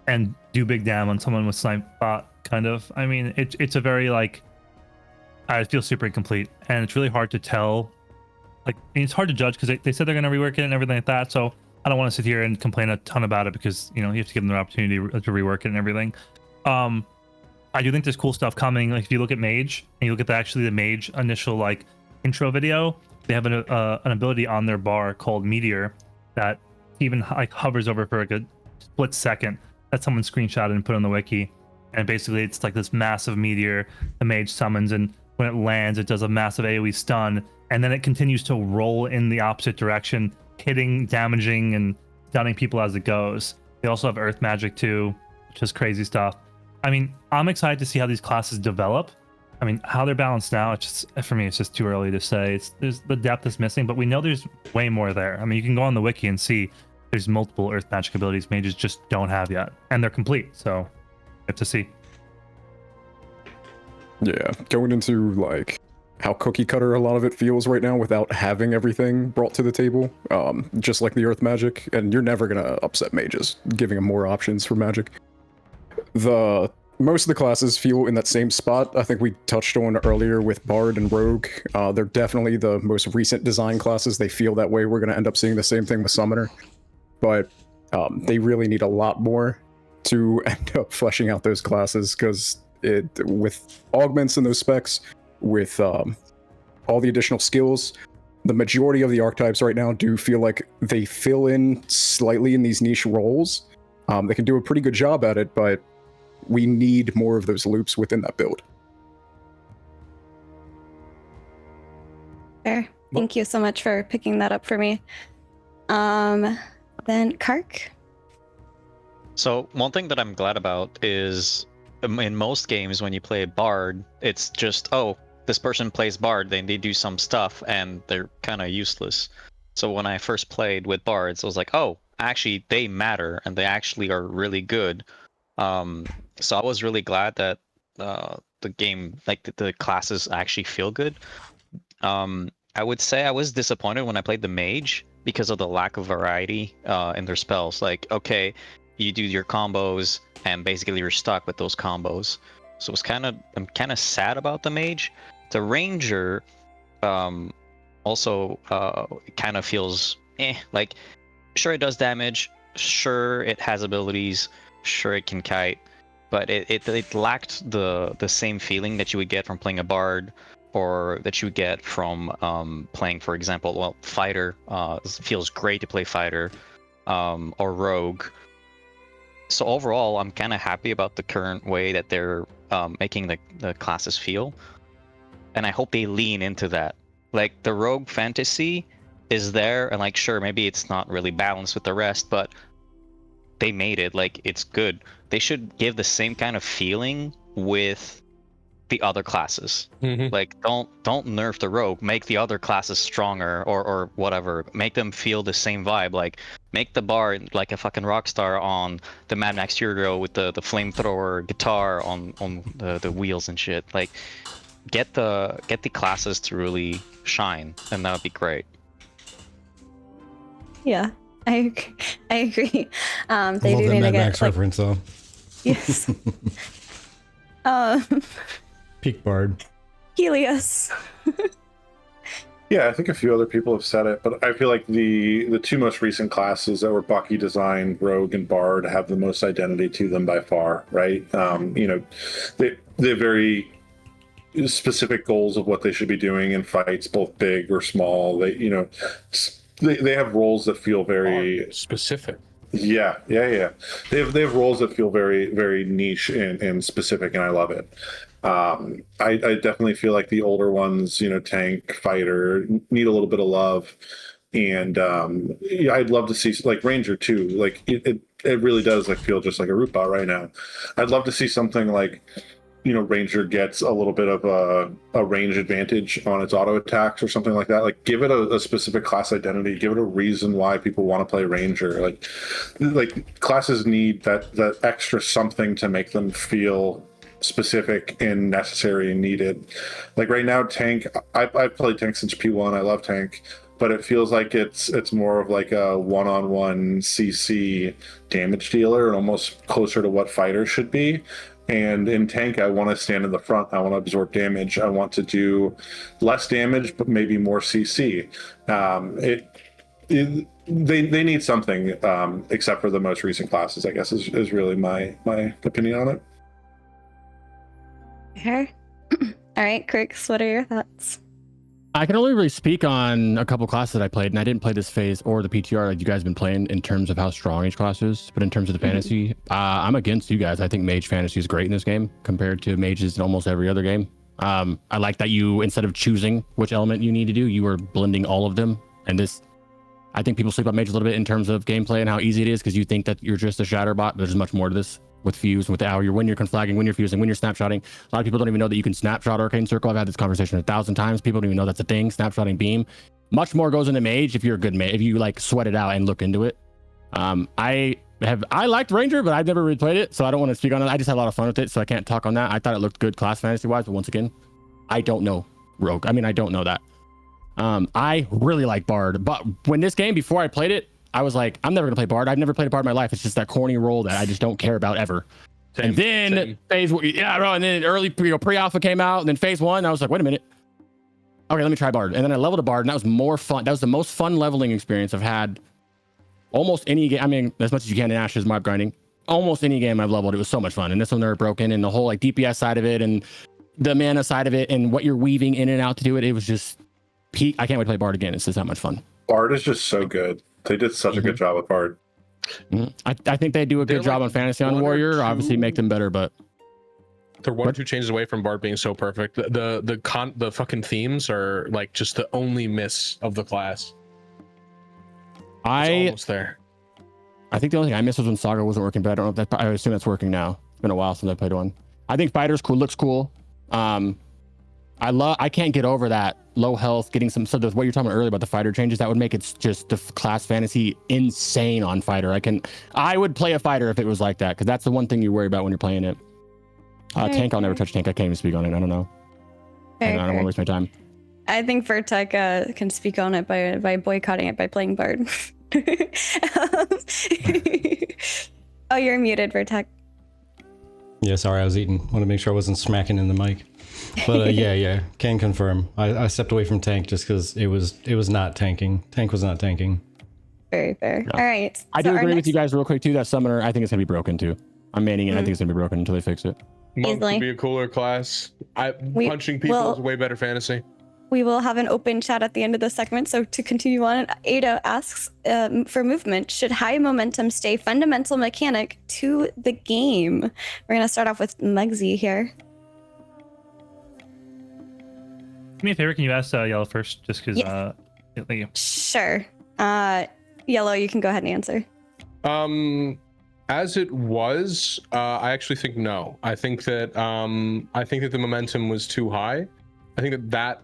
and do big damage on someone with snipe bot kind of. I mean, it's a very like I feel super incomplete, and it's really hard to tell. Like it's hard to judge because they said they're gonna rework it and everything like that. So I don't want to sit here and complain a ton about it because, you know, you have to give them the opportunity to rework it and everything. I do think there's cool stuff coming. Like if you look at Mage and you look at the Mage initial like intro video, they have an ability on their bar called Meteor that even like hovers over for like a split second that someone screenshotted and put on the wiki. And basically it's like this massive meteor the Mage summons, and when it lands, it does a massive AoE stun, and then it continues to roll in the opposite direction, hitting, damaging, and stunning people as it goes. They also have Earth Magic too, which is crazy stuff. I mean, I'm excited to see how these classes develop. I mean, how they're balanced now, it's just, for me, it's just too early to say. There's the depth is missing, but we know there's way more there. I mean, you can go on the wiki and see there's multiple Earth Magic abilities mages just don't have yet, and they're complete, so we have to see. Yeah, going into like how cookie cutter a lot of it feels right now without having everything brought to the table, just like the Earth Magic, and you're never gonna upset mages giving them more options for magic. Most of the classes feel in that same spot. I think we touched on earlier with Bard and Rogue. They're definitely the most recent design classes. They feel that way. We're gonna end up seeing the same thing with Summoner, but they really need a lot more to end up fleshing out those classes, because with augments and those specs, with all the additional skills, the majority of the archetypes right now do feel like they fill in slightly in these niche roles. They can do a pretty good job at it, but we need more of those loops within that build. Fair. Thank you so much for picking that up for me. Then Kark. So one thing that I'm glad about is in most games when you play Bard, it's just, oh, this person plays Bard, then they do some stuff and they're kind of useless. So when I first played with Bards, I was like, oh, actually they matter and they actually are really good. So I was really glad that the game, like the classes actually feel good. I would say I was disappointed when I played the Mage because of the lack of variety in their spells. Like, okay, you do your combos and basically you're stuck with those combos. So I'm kind of sad about the Mage. The Ranger also kind of feels like, sure it does damage, sure it has abilities, sure it can kite, but it lacked the same feeling that you would get from playing a Bard, or that you get from playing, for example, well, fighter feels great to play fighter, or rogue. So overall, I'm kind of happy about the current way that they're making the classes feel, and I hope they lean into that. Like the rogue fantasy is there, and like sure, maybe it's not really balanced with the rest, but they made it, like it's good. They should give the same kind of feeling with the other classes. Like don't nerf the rogue, make the other classes stronger, or whatever, make them feel the same vibe. Like make the bard like a fucking rock star on the Mad Max Fury with the flamethrower guitar on the wheels and shit. Like get the classes to really shine, and that would be great. Yeah, I agree. They Love do that need to Mad get Max like, reference though. yes. Peak Bard. Helios. Yeah, I think a few other people have said it, but I feel like the two most recent classes that were Bucky designed, Rogue and Bard, have the most identity to them by far, right? You know, they have very specific goals of what they should be doing in fights, both big or small. They, you know, they have roles that feel very specific. Yeah. They have roles that feel very, very niche and specific, and I love it. I definitely feel like the older ones, you know, tank, fighter, need a little bit of love, and yeah, I'd love to see like Ranger too. Like it really does like feel just like a root bot right now. I'd love to see something like, you know, Ranger gets a little bit of a range advantage on its auto attacks or something like that. Like give it a specific class identity, give it a reason why people want to play Ranger. Like classes need that extra something to make them feel specific and necessary and needed. Like right now, tank, I've played tank since P1. I love tank, but it feels like it's more of like a one-on-one CC damage dealer and almost closer to what fighter should be. And in tank, I want to stand in the front. I want to absorb damage. I want to do less damage, but maybe more CC. They need something, except for the most recent classes, I guess, is really my opinion on it. Here. All right, Crix, what are your thoughts? I can only really speak on a couple classes that I played, and I didn't play this phase or the PTR that you guys have been playing in terms of how strong each class is. But in terms of the fantasy, I'm against you guys. I think mage fantasy is great in this game compared to mages in almost every other game. I like that you, instead of choosing which element you need to do, you are blending all of them. And this, I think people sleep on mage a little bit in terms of gameplay and how easy it is because you think that you're just a shatter bot. There's much more to this. With fuse, with the hour, when you're conflagging, when you're fusing, when you're snapshotting. A lot of people don't even know that you can snapshot Arcane Circle. I've had this conversation 1,000 times. People don't even know that's a thing. Snapshotting beam. Much more goes into mage if you're a good mage, if you like sweat it out and look into it. I liked Ranger, but I've never really played it, so I don't want to speak on it. I just had a lot of fun with it, so I can't talk on that. I thought it looked good class fantasy wise, but once again, I don't know Rogue. I mean, I don't know that. I really like Bard, but when this game, before I played it, I was like, I'm never gonna play Bard. I've never played a Bard in my life. It's just that corny role that I just don't care about ever. And then phase, yeah, bro. And then early, pre-alpha came out, and then phase 1. I was like, wait a minute. Okay, let me try Bard. And then I leveled a Bard, and that was more fun. That was the most fun leveling experience I've had. Almost any game. I mean, as much as you can in Ashes mob grinding. Almost any game I've leveled, it was so much fun. And this one, they're broken, and the whole like DPS side of it, and the mana side of it, and what you're weaving in and out to do it. It was just peak. I can't wait to play Bard again. It's just that much fun. Bard is just so good. They did such a good job with Bard. I think they do a good job on fantasy on Warrior. Obviously, make them better, but they're 1 or 2 changes away from Bard being so perfect. The fucking themes are like just the only miss of the class. It's almost there. I think the only thing I missed was when Saga wasn't working, but I don't know if that. I assume that's working now. It's been a while since I played one. I think Fighter's cool. Looks cool. I can't get over that low health, getting some. So what you're talking about earlier about the fighter changes, that would make it just the class fantasy insane on fighter. I would play a fighter if it was like that, because that's the one thing you worry about when you're playing it. Tank, I'll never touch tank. I can't even speak on it. I don't know. I don't want to waste my time. I think Vertek can speak on it by boycotting it by playing Bard. Oh, you're muted, Vertek. Yeah, sorry, I was eating. Want to make sure I wasn't smacking in the mic. But yeah, can confirm. I stepped away from tank just because it was not tanking. Tank was not tanking. Very fair. Yeah. All right. I do agree with you guys real quick too. That summoner, I think it's gonna be broken too. I'm manning it. I think it's gonna be broken until they fix it. Monk Easily. would be a cooler class. Punching people is way better fantasy. We will have an open chat at the end of the segment. So to continue on, Ada asks for movement. Should high momentum stay fundamental mechanic to the game? We're going to start off with Mugsy here. Do me a favor, can you ask Yellow first? Just because, thank you. Sure. Yellow, you can go ahead and answer. As it was, I actually think no. I think that the momentum was too high. I think that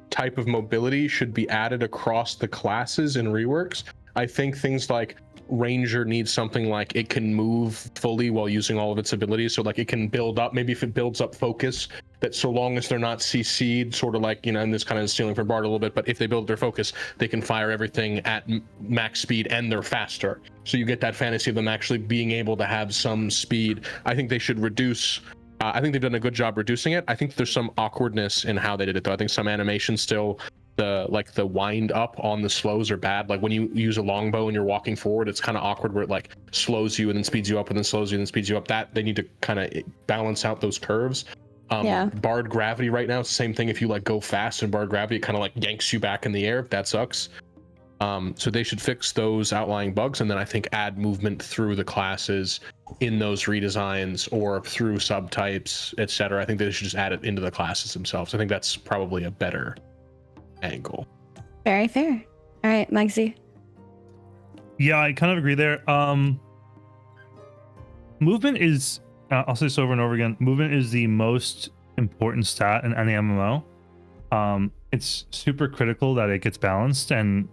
type of mobility should be added across the classes in reworks. I think things like Ranger needs something like it can move fully while using all of its abilities, so like it can build up, maybe if it builds up focus, that so long as they're not CC'd, sort of like, and this kind of stealing from Bard a little bit, but if they build their focus, they can fire everything at max speed and they're faster. So you get that fantasy of them actually being able to have some speed. I think they should reduce. I think they've done a good job reducing it. I think there's some awkwardness in how they did it, though. I think some animations still, the wind up on the slows are bad. Like when you use a longbow and you're walking forward, it's kind of awkward where it like slows you and then speeds you up and then slows you and then speeds you up. That they need to kind of balance out those curves. Bard gravity right now, it's the same thing. If you like go fast in Bard gravity, it kind of like yanks you back in the air. That sucks. So they should fix those outlying bugs, and then I think add movement through the classes in those redesigns or through subtypes, etc. I think they should just add it into the classes themselves. I think that's probably a better angle. Very fair. All right, Mugsy. Yeah, I kind of agree there. Movement is, I'll say this over and over again, movement is the most important stat in any MMO. It's super critical that it gets balanced, and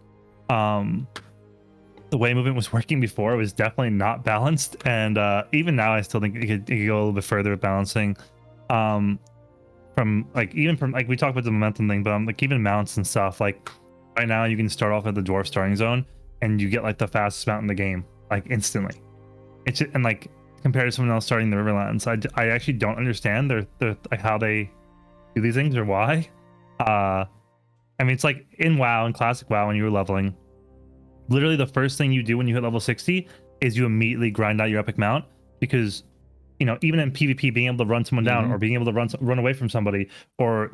the way movement was working before was definitely not balanced, and even now I still think it could go a little bit further with balancing. From like we talked about the momentum thing, but like even mounts and stuff, like right now you can start off at the dwarf starting zone and you get like the fastest mount in the game like instantly. It's just, and like compared to someone else starting the Riverlands, I actually don't understand their like how they do these things or why. I mean, it's like in WoW, in classic WoW, when you were leveling, literally the first thing you do when you hit level 60 is you immediately grind out your epic mount, because even in PvP, being able to run someone down or being able to run away from somebody, or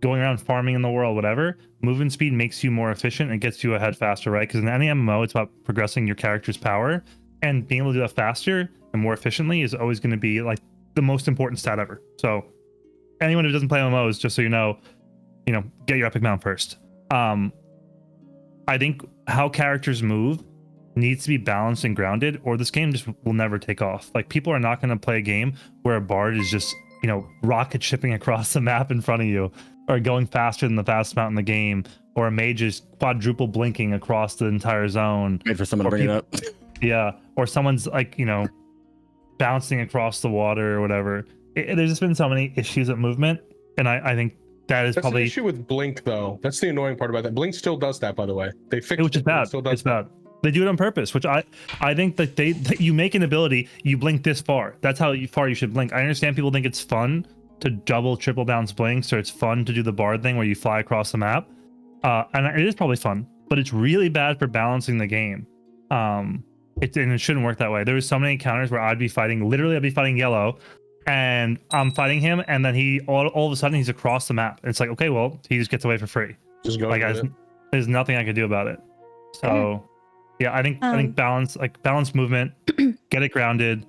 going around farming in the world, whatever, movement speed makes you more efficient and gets you ahead faster, right? Because in any MMO, it's about progressing your character's power, and being able to do that faster and more efficiently is always going to be like the most important stat ever. So anyone who doesn't play MMOs, just so you know, get your epic mount first. I think how characters move needs to be balanced and grounded, or this game just will never take off. Like, people are not going to play a game where a bard is just rocket shipping across the map in front of you, or going faster than the fastest mount in the game, or a mage is quadruple blinking across the entire zone. Wait for someone to bring it up. Yeah, or someone's like bouncing across the water or whatever. There's just been so many issues with movement, and I think that's probably an issue with Blink, though. That's the annoying part about that. Blink still does that, by the way. They fixed it, which is bad. It's bad. They do it on purpose, which I think that you make an ability, you blink this far. That's how far you should blink. I understand people think it's fun to double, triple bounce blinks, or it's fun to do the bard thing where you fly across the map. And it is probably fun, but it's really bad for balancing the game. And it shouldn't work that way. There was so many encounters where I'd be fighting Yellow, and I'm fighting him, and then he all of a sudden he's across the map. It's like, okay, well, he just gets away for free. Just go. Like, there's nothing I could do about it. So yeah, I think balance movement, get it grounded,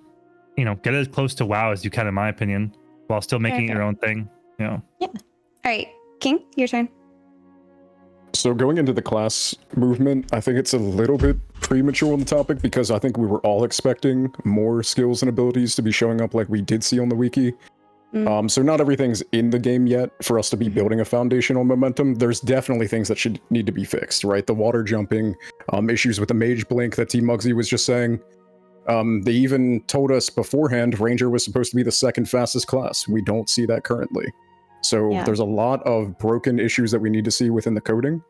get it as close to WoW as you can, in my opinion, while still making it your own thing. Yeah. All right, King, your turn. So going into the class movement, I think it's a little bit premature on the topic, because I think we were all expecting more skills and abilities to be showing up like we did see on the wiki. So not everything's in the game yet for us to be building a foundation on momentum. There's definitely things that should need to be fixed, right? The water jumping, issues with the mage blink that TMugsy was just saying. They even told us beforehand Ranger was supposed to be the second fastest class. We don't see that currently. So there's a lot of broken issues that we need to see within the coding.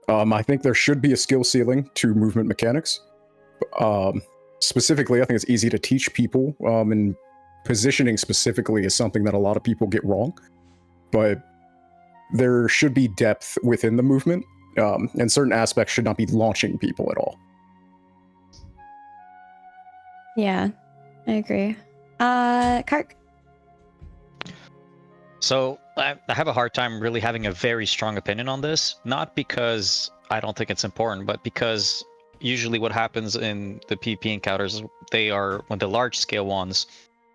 I think there should be a skill ceiling to movement mechanics. Specifically, I think it's easy to teach people, and positioning specifically is something that a lot of people get wrong. But there should be depth within the movement, and certain aspects should not be launching people at all. Yeah, I agree. Kark. So I have a hard time really having a very strong opinion on this, not because I don't think it's important, but because usually what happens in the PvP encounters, they are, when the large scale ones,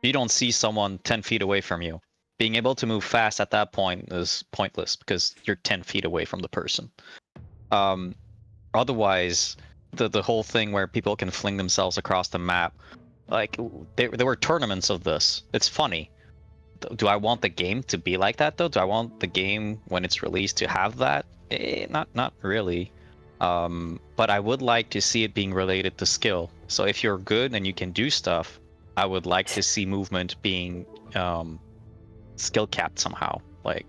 you don't see someone 10 feet away from you. Being able to move fast at that point is pointless because you're 10 feet away from the person. Otherwise, the whole thing where people can fling themselves across the map, like there were tournaments of this. It's funny. Do I want the game to be like that though? Do I want the game when it's released to have that? Not really. But I would like to see it being related to skill. So if you're good and you can do stuff, I would like to see movement being skill capped somehow. Like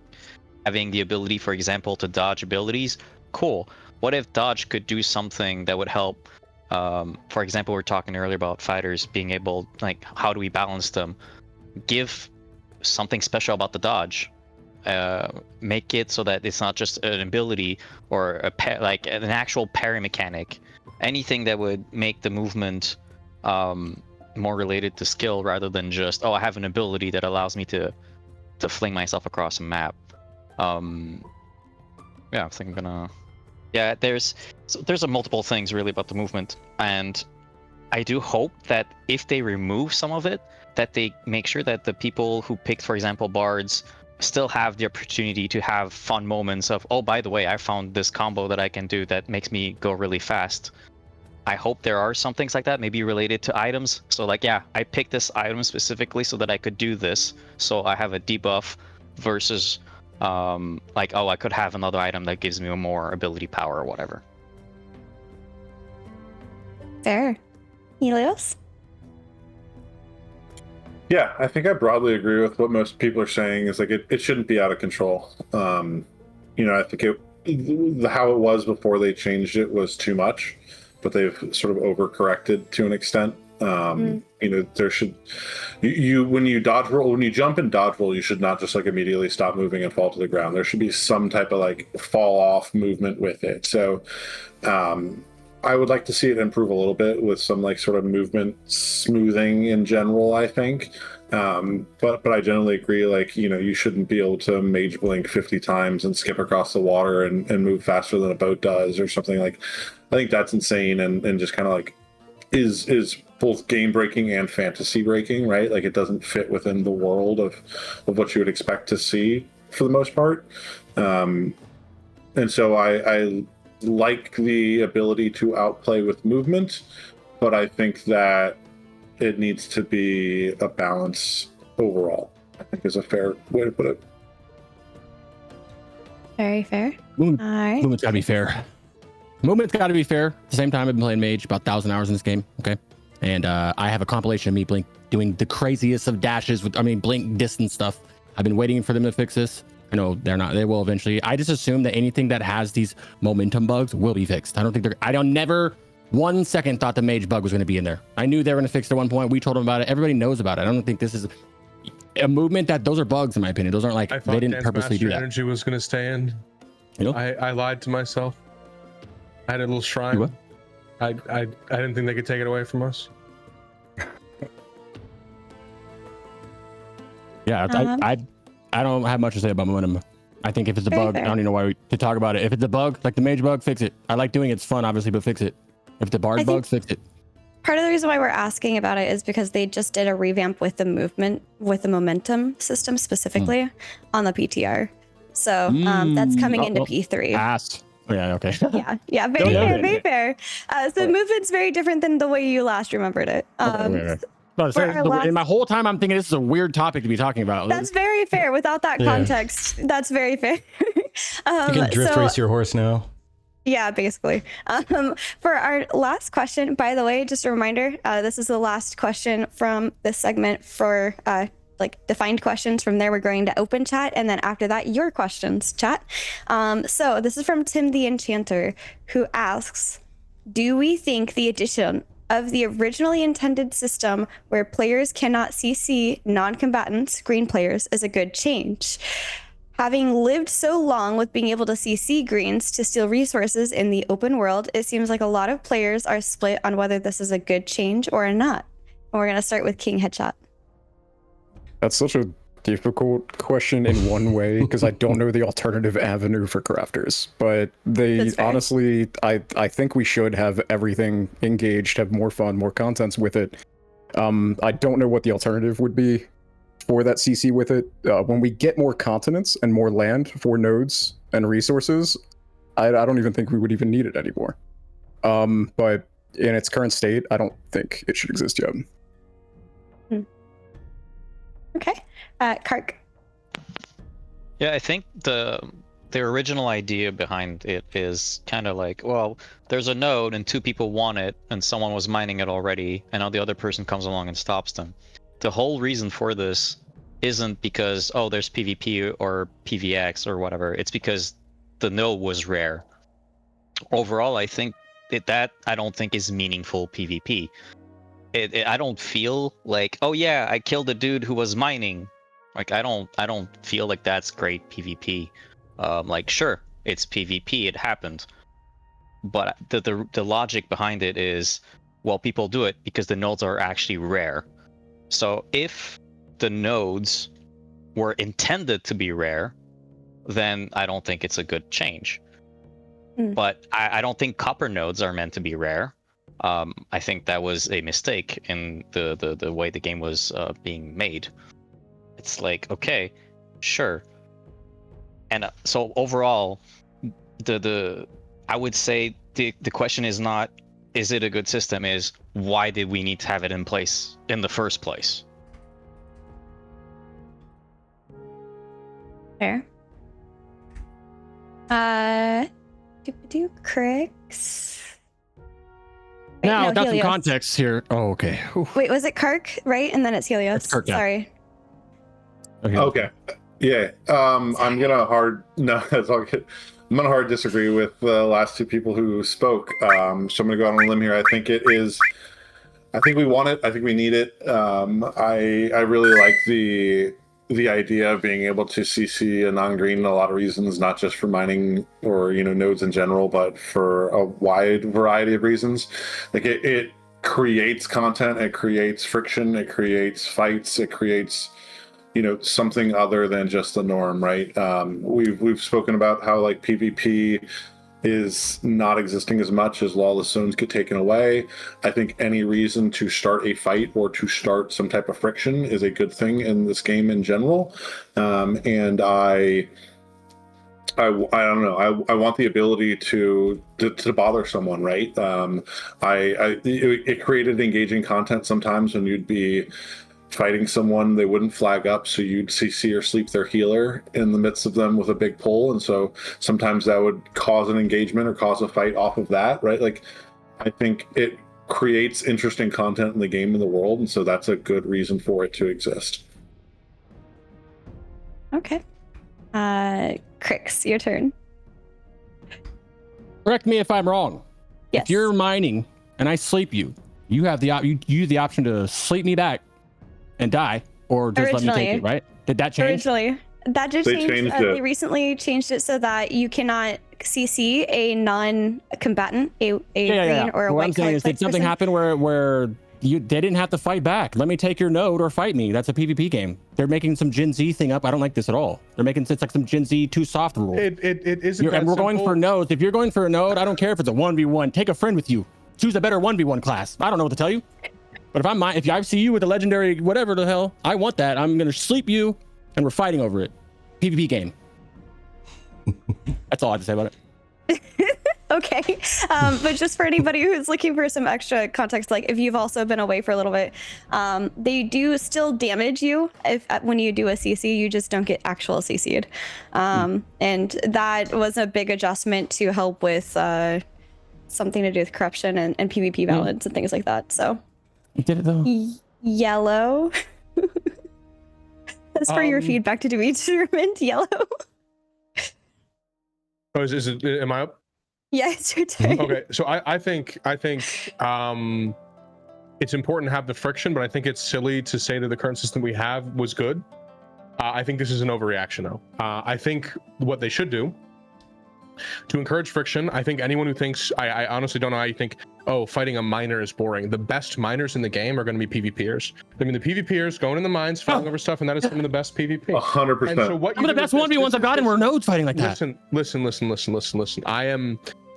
having the ability, for example, to dodge abilities. Cool. What if dodge could do something that would help? For example, we were talking earlier about fighters being able, like, how do we balance them? Give something special about the dodge. Make it so that it's not just an ability or like an actual parry mechanic. Anything that would make the movement more related to skill rather than just, oh, I have an ability that allows me to fling myself across a map. Yeah, I think I'm gonna. Yeah, there's multiple things really about the movement, and I do hope that if they remove some of it, that they make sure that the people who picked, for example, bards, still have the opportunity to have fun moments of, oh, by the way, I found this combo that I can do that makes me go really fast. I hope there are some things like that, maybe related to items. So like, yeah, I picked this item specifically so that I could do this. So I have a debuff versus like, oh, I could have another item that gives me more ability power or whatever. Fair. Helios? Yeah, I think I broadly agree with what most people are saying. Is like it shouldn't be out of control. I think how it was before they changed it was too much, but they've sort of overcorrected to an extent. There should when you dodge roll, when you jump and dodge roll, you should not just like immediately stop moving and fall to the ground. There should be some type of like fall off movement with it. So I would like to see it improve a little bit with some like sort of movement smoothing in general, I think. But I generally agree, like, you shouldn't be able to mage blink 50 times and skip across the water and move faster than a boat does or something. Like, I think that's insane and just kind of like is both game breaking and fantasy breaking, right? Like it doesn't fit within the world of what you would expect to see for the most part. And so I like the ability to outplay with movement, but I think that it needs to be a balance overall, I think is a fair way to put it. Very fair. All right. Movement's gotta be fair. Movement's gotta be fair. At the same time, I've been playing Mage about 1,000 hours in this game, okay? And I have a compilation of me Blink doing the craziest of dashes with, Blink distance stuff. I've been waiting for them to fix this. I know they will eventually. I just assume that anything that has these momentum bugs will be fixed. I don't never 1 second thought the mage bug was going to be in there. I knew they were going to fix it at one point. We told them about it. Everybody knows about it. I don't think this is a movement those are bugs in my opinion. Those aren't like, they didn't purposely do that. Energy was going to stay in. I lied to myself. I had a little shrine. What? I didn't think they could take it away from us. Yeah, I don't have much to say about momentum. I think if it's a bug, I don't even know why to talk about it. If it's a bug, like the mage bug, fix it. I like doing it. It's fun, obviously, but fix it. If the bard bugs, fix it. Part of the reason why we're asking about it is because they just did a revamp with the momentum system specifically on the PTR. So that's coming into P3. Pass. Oh, yeah, okay. Yeah, very fair. So movement's very different than the way you last remembered it. In my whole time, I'm thinking this is a weird topic to be talking about. That's very fair. Without that context, that's very fair. You can drift race your horse now. Yeah, basically. For our last question, by the way, just a reminder, this is the last question from this segment for defined questions. From there, we're going to open chat, and then after that, your questions, chat. So this is from Tim the Enchanter, who asks, do we think the addition of the originally intended system where players cannot CC non-combatants, green players, is a good change? Having lived so long with being able to CC greens to steal resources in the open world, it seems like a lot of players are split on whether this is a good change or not. And we're going to start with King Headshot. That's such a difficult question in one way because I don't know the alternative avenue for crafters. But they honestly, I think we should have everything engaged, have more fun, more contents with it. I don't know what the alternative would be for that CC with it. When we get more continents and more land for nodes and resources, I don't even think we would even need it anymore. But in its current state, I don't think it should exist yet. Okay. Kark. Yeah, I think the original idea behind it is kind of like, well, there's a node and two people want it and someone was mining it already and now the other person comes along and stops them. The whole reason for this isn't because, oh, there's PvP or PvX or whatever. It's because the node was rare. Overall, I think that I don't think is meaningful PvP. I don't feel like, oh yeah, I killed a dude who was mining. Like I don't feel like that's great PvP. Like sure, it's PvP, it happened. But the logic behind it is, well, people do it because the nodes are actually rare. So if the nodes were intended to be rare, then I don't think it's a good change. But I don't think copper nodes are meant to be rare. I think that was a mistake in the way the game was being made. It's like, okay, sure. And so overall, I would say the question is not, is it a good system? Is why did we need to have it in place in the first place? Fair. Do Crix. Now, got some Helios. context here. Oh, okay. Oof. Wait, was it Kark, right? And then it's Helios. It's Kark, yeah. Sorry. Okay. Yeah. I'm gonna that's all good. I'm gonna hard disagree with the last two people who spoke. So I'm gonna go out on a limb here. I think we want it. I think we need it. I really like the idea of being able to CC a non-green in a lot of reasons, not just for mining or nodes in general, but for a wide variety of reasons. Like it creates content, it creates friction, it creates fights, it creates something other than just the norm, right? We've spoken about how like PvP is not existing as much as lawless zones get taken away. I think any reason to start a fight or to start some type of friction is a good thing in this game in general. And I don't know. I want the ability to bother someone, right? It created engaging content sometimes when you'd be fighting someone, they wouldn't flag up, so you'd CC or sleep their healer in the midst of them with a big pull, and so sometimes that would cause an engagement or cause a fight off of that, right? Like, I think it creates interesting content in the game, in the world, and so that's a good reason for it to exist. Okay. Crix, your turn. Correct me if I'm wrong. Yes. If you're mining and I sleep you, you have the option to sleep me back and die, or just let me take it, right? Did that change? Originally, that did change. They recently changed it so that you cannot CC a non-combatant, a green or a what white. I'm saying is, did something happen where they didn't have to fight back? Let me take your node or fight me. That's a PvP game. They're making some Gen Z thing up. I don't like this at all. They're making it's like some Gen Z too soft rule. It isn't. And we're going for nodes. If you're going for a node, I don't care if it's a 1v1. Take a friend with you. Choose a better 1v1 class. I don't know what to tell you. But if I see you with a legendary whatever the hell, I want that. I'm gonna sleep you, and we're fighting over it. PvP game. That's all I have to say about it. Okay, but just for anybody who's looking for some extra context, like if you've also been away for a little bit, they do still damage you when you do a CC. You just don't get actual CC'd, and that was a big adjustment to help with something to do with corruption and PvP balance and things like that. So. You did it though. Yellow. As for your feedback to be determined, Yellow. Oh, is it? Am I up? Yeah, it's your turn. Okay, so I think it's important to have the friction, but I think it's silly to say that the current system we have was good. I think this is an overreaction, though. I think what they should do to encourage friction, I think anyone who thinks, I honestly don't know how you think oh, fighting a miner is boring. The best miners in the game are going to be PvPers. I mean, the PvPers going in the mines, fighting over stuff, and that is some of the best PvP. 100%. And so what Some of the best 1v1s I've gotten were nodes fighting like that. Listen.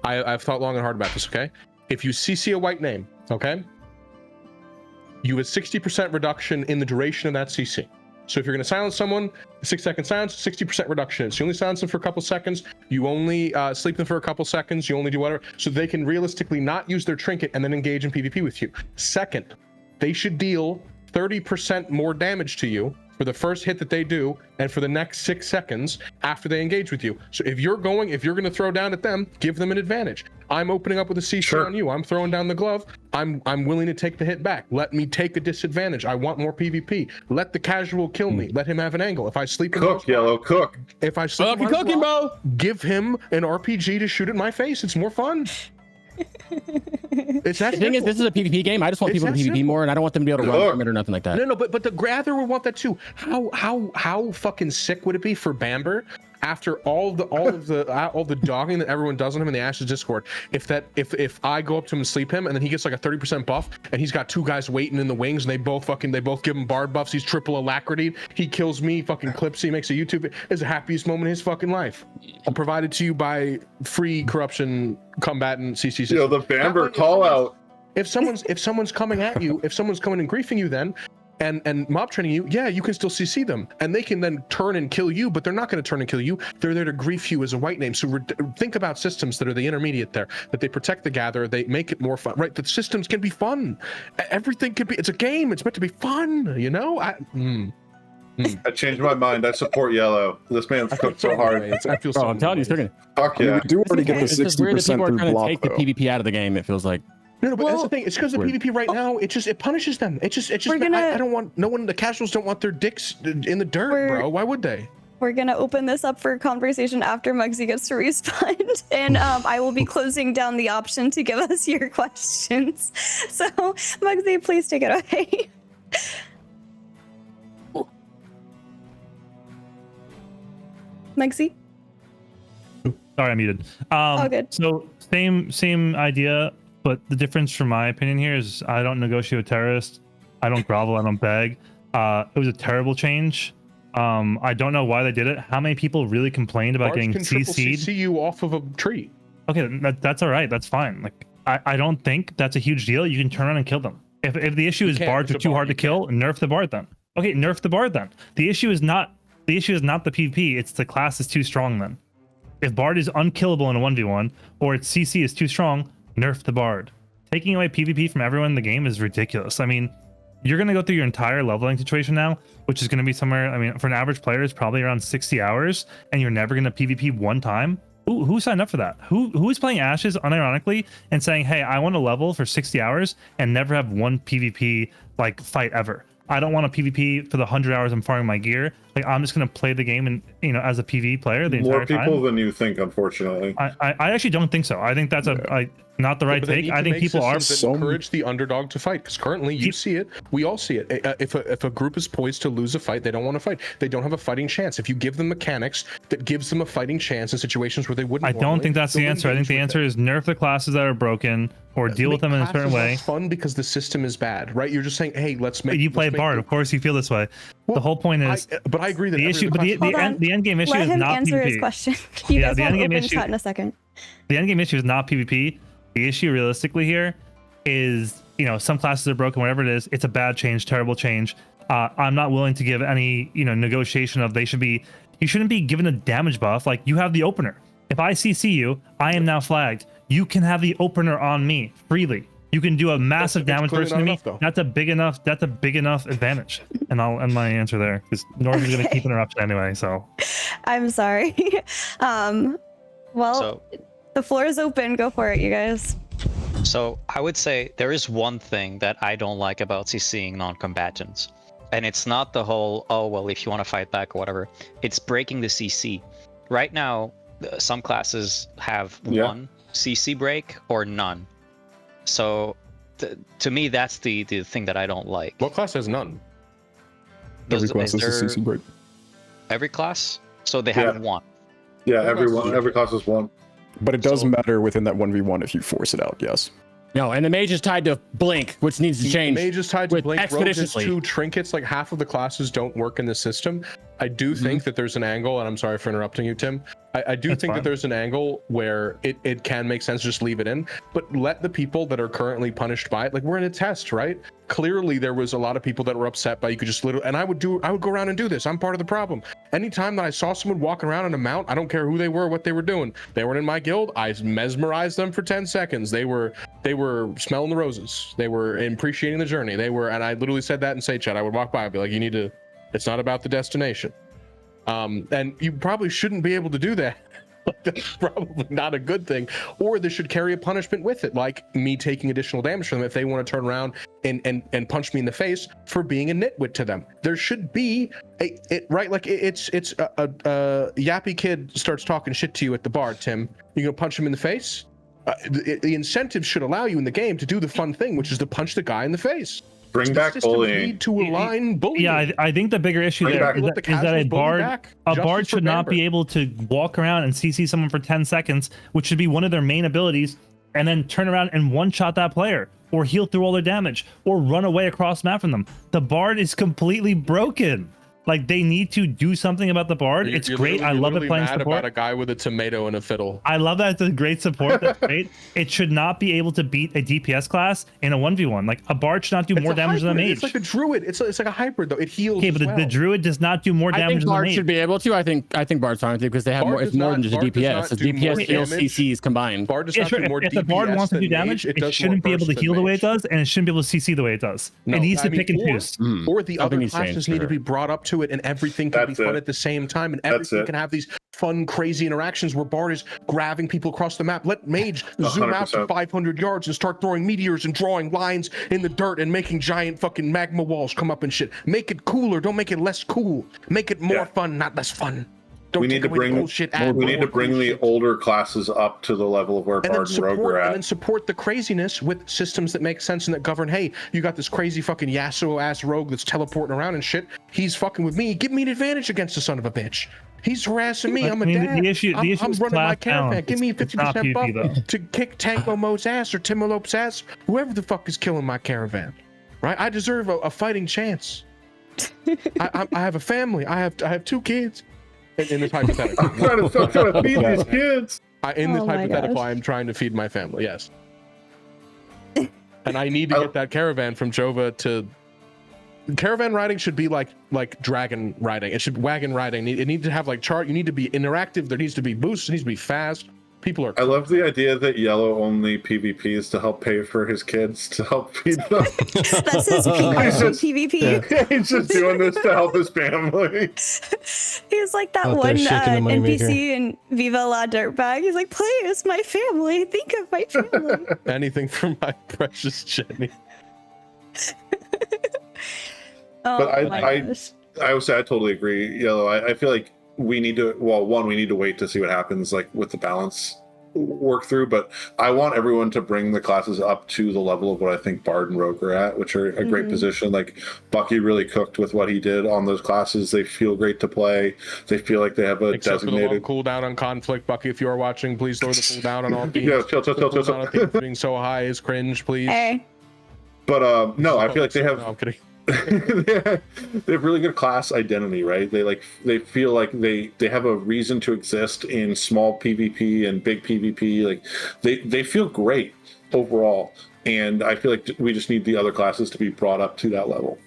I've thought long and hard about this, okay? If you CC a white name, okay, you have a 60% reduction in the duration of that CC. So if you're going to silence someone, 6-second silence, 60% reduction. So you only silence them for a couple seconds. You only sleep them for a couple seconds. You only do whatever. So they can realistically not use their trinket and then engage in PvP with you. Second, they should deal 30% more damage to you for the first hit that they do and for the next 6 seconds after they engage with you. So if you're going to throw down at them, give them an advantage. I'm opening up with a CC on you. I'm throwing down the glove. I'm willing to take the hit back. Let me take a disadvantage. I want more PvP. Let the casual kill me. Let him have an angle. If I sleep in cook, Yellow, cook. If I sleep in cooking, bro. Give him an RPG to shoot at my face. It's more fun. It's that the thing is, this is a PvP game. I just want people to PvP more, and I don't want them to be able to run from it or nothing like that. No, but the Grather would want that too. How fucking sick would it be for Bamber after all the dogging that everyone does on him in the Ashes Discord? If I go up to him and sleep him, and then he gets like a 30% buff, and he's got 2 guys waiting in the wings, and they both give him bard buffs. He's triple alacrity. He kills me, fucking clips. He makes a YouTube. It's the happiest moment of his fucking life. Provided to you by free corruption combatant CC. You know, the Bamber call out. If someone's coming at you, if someone's coming and griefing you, then and mob training you, yeah, you can still CC them, and they can then turn and kill you, but they're not going to turn and kill you. They're there to grief you as a white name. So think about systems that are the intermediate there, that they protect the gatherer, they make it more fun, right? The systems can be fun. Everything can be. It's a game. It's meant to be fun. You know. I changed my mind. I support Yellow. This man's cooked so hard. I feel so. I'm telling you, it's Fuck yeah. We do already get the 60% it's weird that people are trying to block, take the PvP out of the game. It feels like. No, but that's the thing. It's because the PvP right now, it punishes them. I don't want no one. The casuals don't want their dicks in the dirt, bro. Why would they? We're gonna open this up for conversation after Mugsy gets to respond, and I will be closing down the option to give us your questions. So, Mugsy, please take it away. Mugsy? Sorry, I'm muted. Oh, good. So same idea, but the difference from my opinion here is I don't negotiate with terrorists. I don't grovel. I don't beg. It was a terrible change. I don't know why they did it. How many people really complained about getting CC'd? CC you off of a tree. Okay, that's all right. That's fine. Like I don't think that's a huge deal. You can turn around and kill them. If the issue is bards are too hard to kill, nerf the bard then. Okay, nerf the bard then. The issue is not the PvP. It's the class is too strong then. If bard is unkillable in a 1v1 or its CC is too strong, nerf the bard. Taking away PvP from everyone in the game is ridiculous. I mean, you're going to go through your entire leveling situation now, which is going to be somewhere, I mean, for an average player, it's probably around 60 hours, and you're never going to PvP one time. Who signed up for that? Who is playing Ashes unironically and saying, hey, I want to level for 60 hours and never have one PvP like fight ever? I don't want a PvP for the 100 hours I'm farming my gear. Like, I'm just going to play the game and, you know, as a PvE player the entire time. More people than you think, unfortunately. I actually don't think so. I think that's not the right take. I think people are encourage the underdog to fight, because currently you see it, we all see it. If a group is poised to lose a fight, they don't want to fight. They don't have a fighting chance. If you give them mechanics that gives them a fighting chance in situations where they wouldn't, I don't think that's the answer. I think the answer is nerf the classes that are broken or deal with them in a certain way. Fun because the system is bad, right? You're just saying, hey, let's make. You play bard, of course you feel this way. Well, the whole point is, but I agree that the issue, but the end game issue is not PvP. Let him answer his question. You guys will open chat in a second. The end game issue is not PvP. The issue realistically here is, you know, some classes are broken, whatever it is. It's a bad change, terrible change. I'm not willing to give any, you know, negotiation of you shouldn't be given a damage buff. Like, you have the opener. If I CC you, I am now flagged. You can have the opener on me freely. You can do a massive damage person to me. That's a big enough advantage. And I'll end my answer there because Norman's going to keep interrupting anyway. So I'm sorry. The floor is open. Go for it, you guys. So I would say there is one thing that I don't like about CCing non-combatants. And it's not the whole, oh, well, if you want to fight back or whatever. It's breaking the CC. Right now, some classes have one CC break or none. So to me, that's the thing that I don't like. What class has none? Every class has a CC break. Every class? So they have one. Yeah, every class has one. But it does matter within that 1v1 if you force it out, yes. No, and the mage is tied to blink, which needs to change. The mage is tied to blink. Rogue has Expeditiously. 2 trinkets. Like half of the classes don't work in the system. I do think that there's an angle, and I'm sorry for interrupting you, Tim. I do think that there's an angle where it can make sense to just leave it in, but let the people that are currently punished by it, like we're in a test, right? Clearly there was a lot of people that were upset by you could just literally, and I would go around and do this. I'm part of the problem. Anytime that I saw someone walking around on a mount, I don't care who they were, what they were doing. They weren't in my guild. I mesmerized them for 10 seconds. They were smelling the roses. They were appreciating the journey. And I literally said that in Say Chat. I would walk by and be like, it's not about the destination. And you probably shouldn't be able to do that. That's probably not a good thing. Or they should carry a punishment with it, like me taking additional damage from them if they want to turn around and punch me in the face for being a nitwit to them. There should be it's a yappy kid starts talking shit to you at the bar, Tim. You gonna punch him in the face? The incentive should allow you in the game to do the fun thing, which is to punch the guy in the face. Bring back bullying. Need to align bullying. Yeah, I think the bigger issue there is that a bard should not be able to walk around and CC someone for 10 seconds, which should be one of their main abilities, and then turn around and one-shot that player, or heal through all their damage, or run away across map from them. The bard is completely broken. Like, they need to do something about the bard. It's great. I love it playing mad support. About a guy with a tomato and a fiddle. I love that. It's a great support. That's great. It should not be able to beat a DPS class in a 1v1. Like, a bard should not do more damage than a mage. It's like a druid. It's like a hybrid though. It heals. Okay, but the druid does not do more damage than a mage. I think bard should be able to. I think bards aren't, because they have more. It's more than just a DPS. It's DPS heals CCs combined. Bard does not do more if the bard wants to do damage, it shouldn't be able to heal the way it does, and it shouldn't be able to CC the way it does. It needs to pick and choose. Or the other classes need to be brought up to it, and everything can be fun at the same time, and everything can have these fun, crazy interactions where bard is grabbing people across the map. Let mage zoom out to 500 yards and start throwing meteors and drawing lines in the dirt and making giant fucking magma walls come up and shit. Make it cooler. Don't make it less cool. Make it more fun, not less fun. We need to bring the older classes up to the level of where Bard and Rogue are at. And then support the craziness with systems that make sense and that govern, hey, you got this crazy fucking Yasuo-ass rogue that's teleporting around and shit. He's fucking with me. Give me an advantage against the son of a bitch. He's harassing me. I'm a dad. The issue I'm is running my caravan. balance. Give me a 50% buff to kick Tango Mo's ass or Timolop's ass. Whoever the fuck is killing my caravan. Right? I deserve a fighting chance. I have a family. I have 2 kids. In this hypothetical. I'm trying to feed these kids. In this hypothetical, I'm trying to feed my family, yes. And I need to get that caravan from Jova to... Caravan riding should be like dragon riding. It should wagon riding. It needs to have like chart. You need to be interactive. There needs to be boosts. It needs to be fast. People are... I love the idea that Yellow only PvP is to help pay for his kids to help feed them. That's his PvP. Yeah, he's just doing this to help his family. He's like that one NPC in Viva La Dirtbag. He's like, please, my family. Think of my family. Anything for my precious Jenny. But I would say I totally agree, Yellow. I feel like we need to, we need to wait to see what happens like with the balance work through, but I want everyone to bring the classes up to the level of what I think Bard and Rogue are at, which are a great position. Like Bucky really cooked with what he did on those classes. They feel great to play. They feel like they have a designated cooldown on conflict. Bucky, if you are watching, please throw the cooldown on all teams. Yeah, chill. Being so high is cringe, please. Hey. But no, I feel like they have. No, I'm kidding. They have really good class identity, right? They feel like they have a reason to exist in small PvP and big PvP. Like they feel great overall, and I feel like we just need the other classes to be brought up to that level.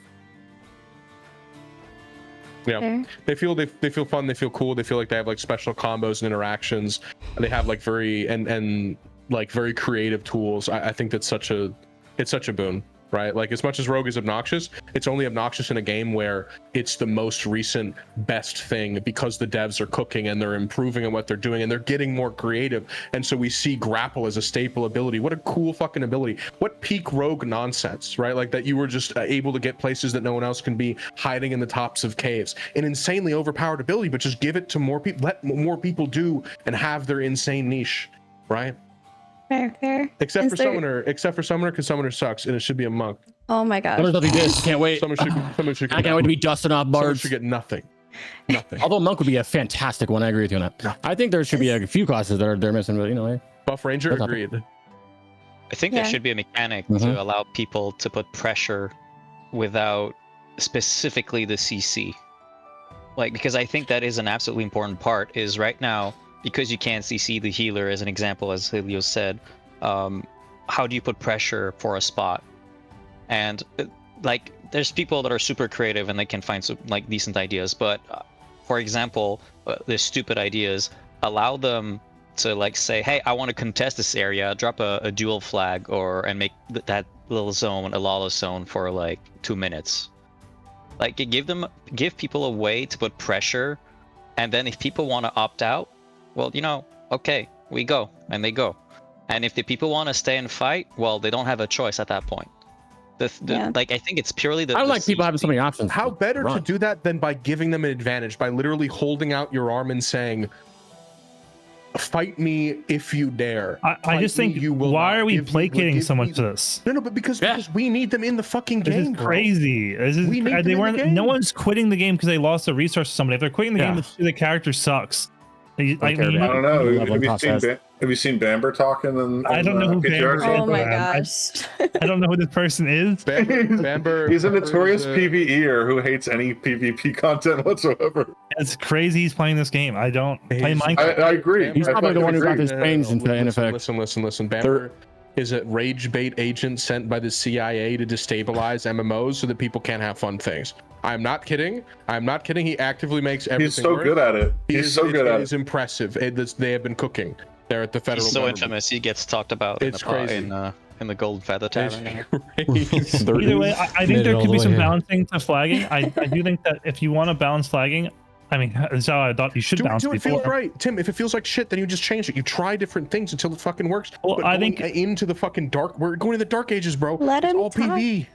Yeah, they feel fun. They feel cool. They feel like they have like special combos and interactions, and they have like very creative tools. I think that's such a boon. Right? Like, as much as Rogue is obnoxious, it's only obnoxious in a game where it's the most recent best thing because the devs are cooking and they're improving on what they're doing and they're getting more creative. And so we see grapple as a staple ability. What a cool fucking ability. What peak Rogue nonsense, right? Like that you were just able to get places that no one else can be, hiding in the tops of caves. An insanely overpowered ability, but just give it to more people. Let more people do and have their insane niche, right? Fair. Except for Summoner, because Summoner sucks, and it should be a monk. Oh my gosh. Summoner's nothing this. Can't wait. Someone should I can't wait to be dusting off bards. Someone should get nothing. Although monk would be a fantastic one. I agree with you on that. I think there should be a few classes that they're missing, but hey. Buff Ranger, agreed. I think there should be a mechanic to allow people to put pressure without specifically the CC. Like, because I think that is an absolutely important part, is right now, because you can't CC the healer as an example, as Helios said, how do you put pressure for a spot? And like, there's people that are super creative and they can find like decent ideas, but for example, the stupid ideas, allow them to like say, hey, I want to contest this area, drop a dual flag and make that little zone a lawless zone for like 2 minutes. Like, give people a way to put pressure, and then if people want to opt out, well, you know, okay, we go, and they go. And if the people want to stay and fight, well, they don't have a choice at that point. Like, I think it's purely the. I don't like people having so many options. How better to do that than by giving them an advantage, by literally holding out your arm and saying, fight me if you dare. I just think, why are we placating so much to this? No, but because we need them in the fucking game. This is crazy. This is they weren't. No one's quitting the game because they lost a resource to somebody. If they're quitting the game, the character sucks. I don't know. Have you seen Bamber talking? I don't know who Bamber is. Oh my gosh. I don't know who this person is. Bamber he's a notorious PvEer who hates any PvP content whatsoever. It's crazy he's playing this game. I don't play Minecraft. I agree. He's probably the one who got his brains into effect. Listen. Bamber is a rage bait agent sent by the CIA to destabilize MMOs so that people can't have fun things. I'm not kidding. He actively makes everything He's so work. good at it. He's so good at it. It's impressive. They have been cooking. They're at the federal. He's so infamous. He gets talked about in the Golden Feather Tavern. Either way, I think there could be some balancing to flagging. I do think that if you want to balance flagging, I mean, that's how I thought you should balance do it before. feels right, Tim. If it feels like shit, then you just change it. You try different things until it fucking works. Well, but I think into the fucking dark. We're going to the dark ages, bro. Let him all PV.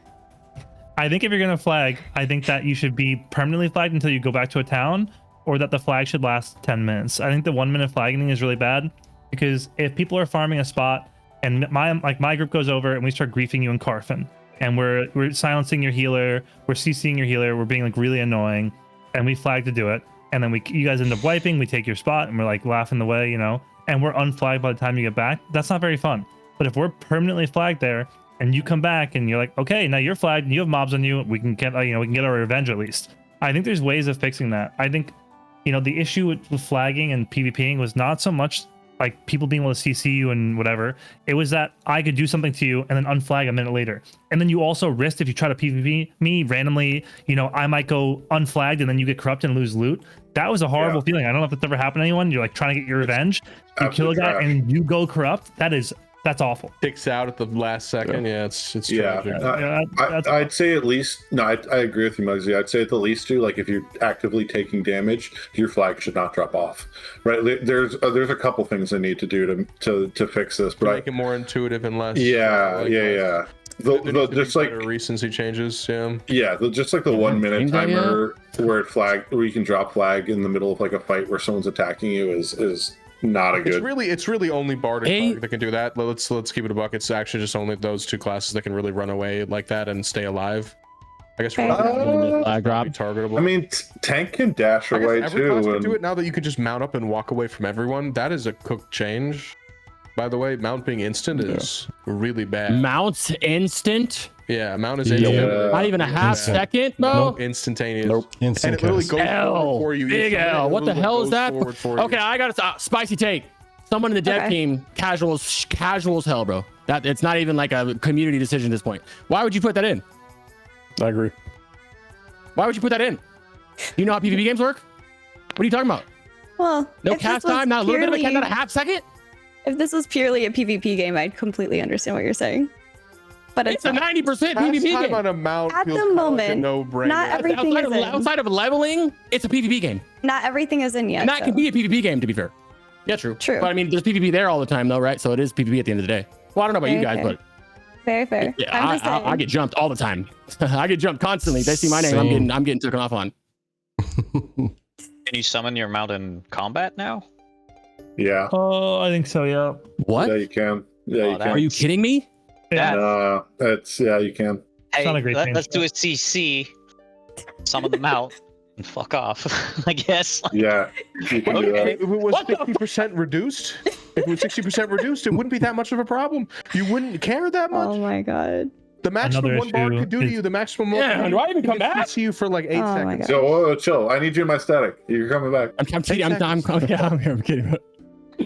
I think if you're gonna flag, I think that you should be permanently flagged until you go back to a town, or that the flag should last 10 minutes. I think the 1 minute flagging is really bad, because if people are farming a spot and my group goes over and we start griefing you in Carfin, and we're silencing your healer, we're CCing your healer, we're being like really annoying, and we flag to do it, and then you guys end up wiping, we take your spot and we're like laughing the way, you know, and we're unflagged by the time you get back, that's not very fun. But if we're permanently flagged there and you come back and you're like, okay, now you're flagged and you have mobs on you, we can get we can get our revenge at least. I think there's ways of fixing that. I think, you know, the issue with flagging and PvPing was not so much like people being able to CC you and whatever. It was that I could do something to you and then unflag a minute later. And then you also risked, if you try to PvP me randomly, you know, I might go unflagged and then you get corrupted and lose loot. That was a horrible feeling. I don't know if it's ever happened to anyone. You're like trying to get your revenge. You kill a guy and you go corrupt. That's awful. Kicks out at the last second. Yeah, it's tragic. I'd say at least. No, I agree with you, Mugsy. I'd say at the least too. Like, if you're actively taking damage, your flag should not drop off. Right? There's a couple things I need to do to fix this, but make it more intuitive and less. Yeah. Just like recency changes. Just like the 1 minute timer where you can drop flag in the middle of like a fight where someone's attacking you is not a good. It's really only Bard and Kark that can do that. Let's keep it a buck. It's actually just only those two classes that can really run away like that and stay alive. I guess targetable. I mean, tank can dash away every too. class can do it now that you can just mount up and walk away from everyone. That is a cooked change. By the way, mount being instant is really bad. Mount instant? Yeah, mount is instant. Not even a half second, bro? Nope. Instantaneous. Nope. Instant. And it really goes L. for you. Big L. What the hell is that? Okay, I got a spicy take. Someone in the dev team, casual as hell, bro. It's not even like a community decision at this point. Why would you put that in? I agree. Why would you put that in? You know how PvP games work? What are you talking about? Well, no cast time, not a little bit of a not a half second? If this was purely a PvP game, I'd completely understand what you're saying. But it's a 90% PvP game. On a mount at the moment, not everything is in. Outside of leveling, it's a PvP game. Not everything is in yet. And that can be a PvP game, to be fair. Yeah, true. True. But I mean, there's PvP there all the time, though, right? So it is PvP at the end of the day. Well, I don't know about you guys, but very fair. Yeah, I get jumped all the time. I get jumped constantly. They see my name, I'm getting taken off on. Can you summon your mount in combat now? Yeah. Oh, I think so. Yeah. What? Yeah, you can. Yeah, you can. Are you kidding me? Yeah. You can. Hey, let's do a CC. Summon them out and fuck off. I guess. Yeah. You can do that. It was 50% reduced. If it was 60% reduced, it wouldn't be that much of a problem. You wouldn't care that much. Oh my god. The maximum Another one bar issue could do to is- you, the maximum Yeah, do I even come back? See you for like 8 Oh my seconds. god. So, whoa, chill. I need you in my static. You're coming back. I'm kidding. I'm here. I'm kidding.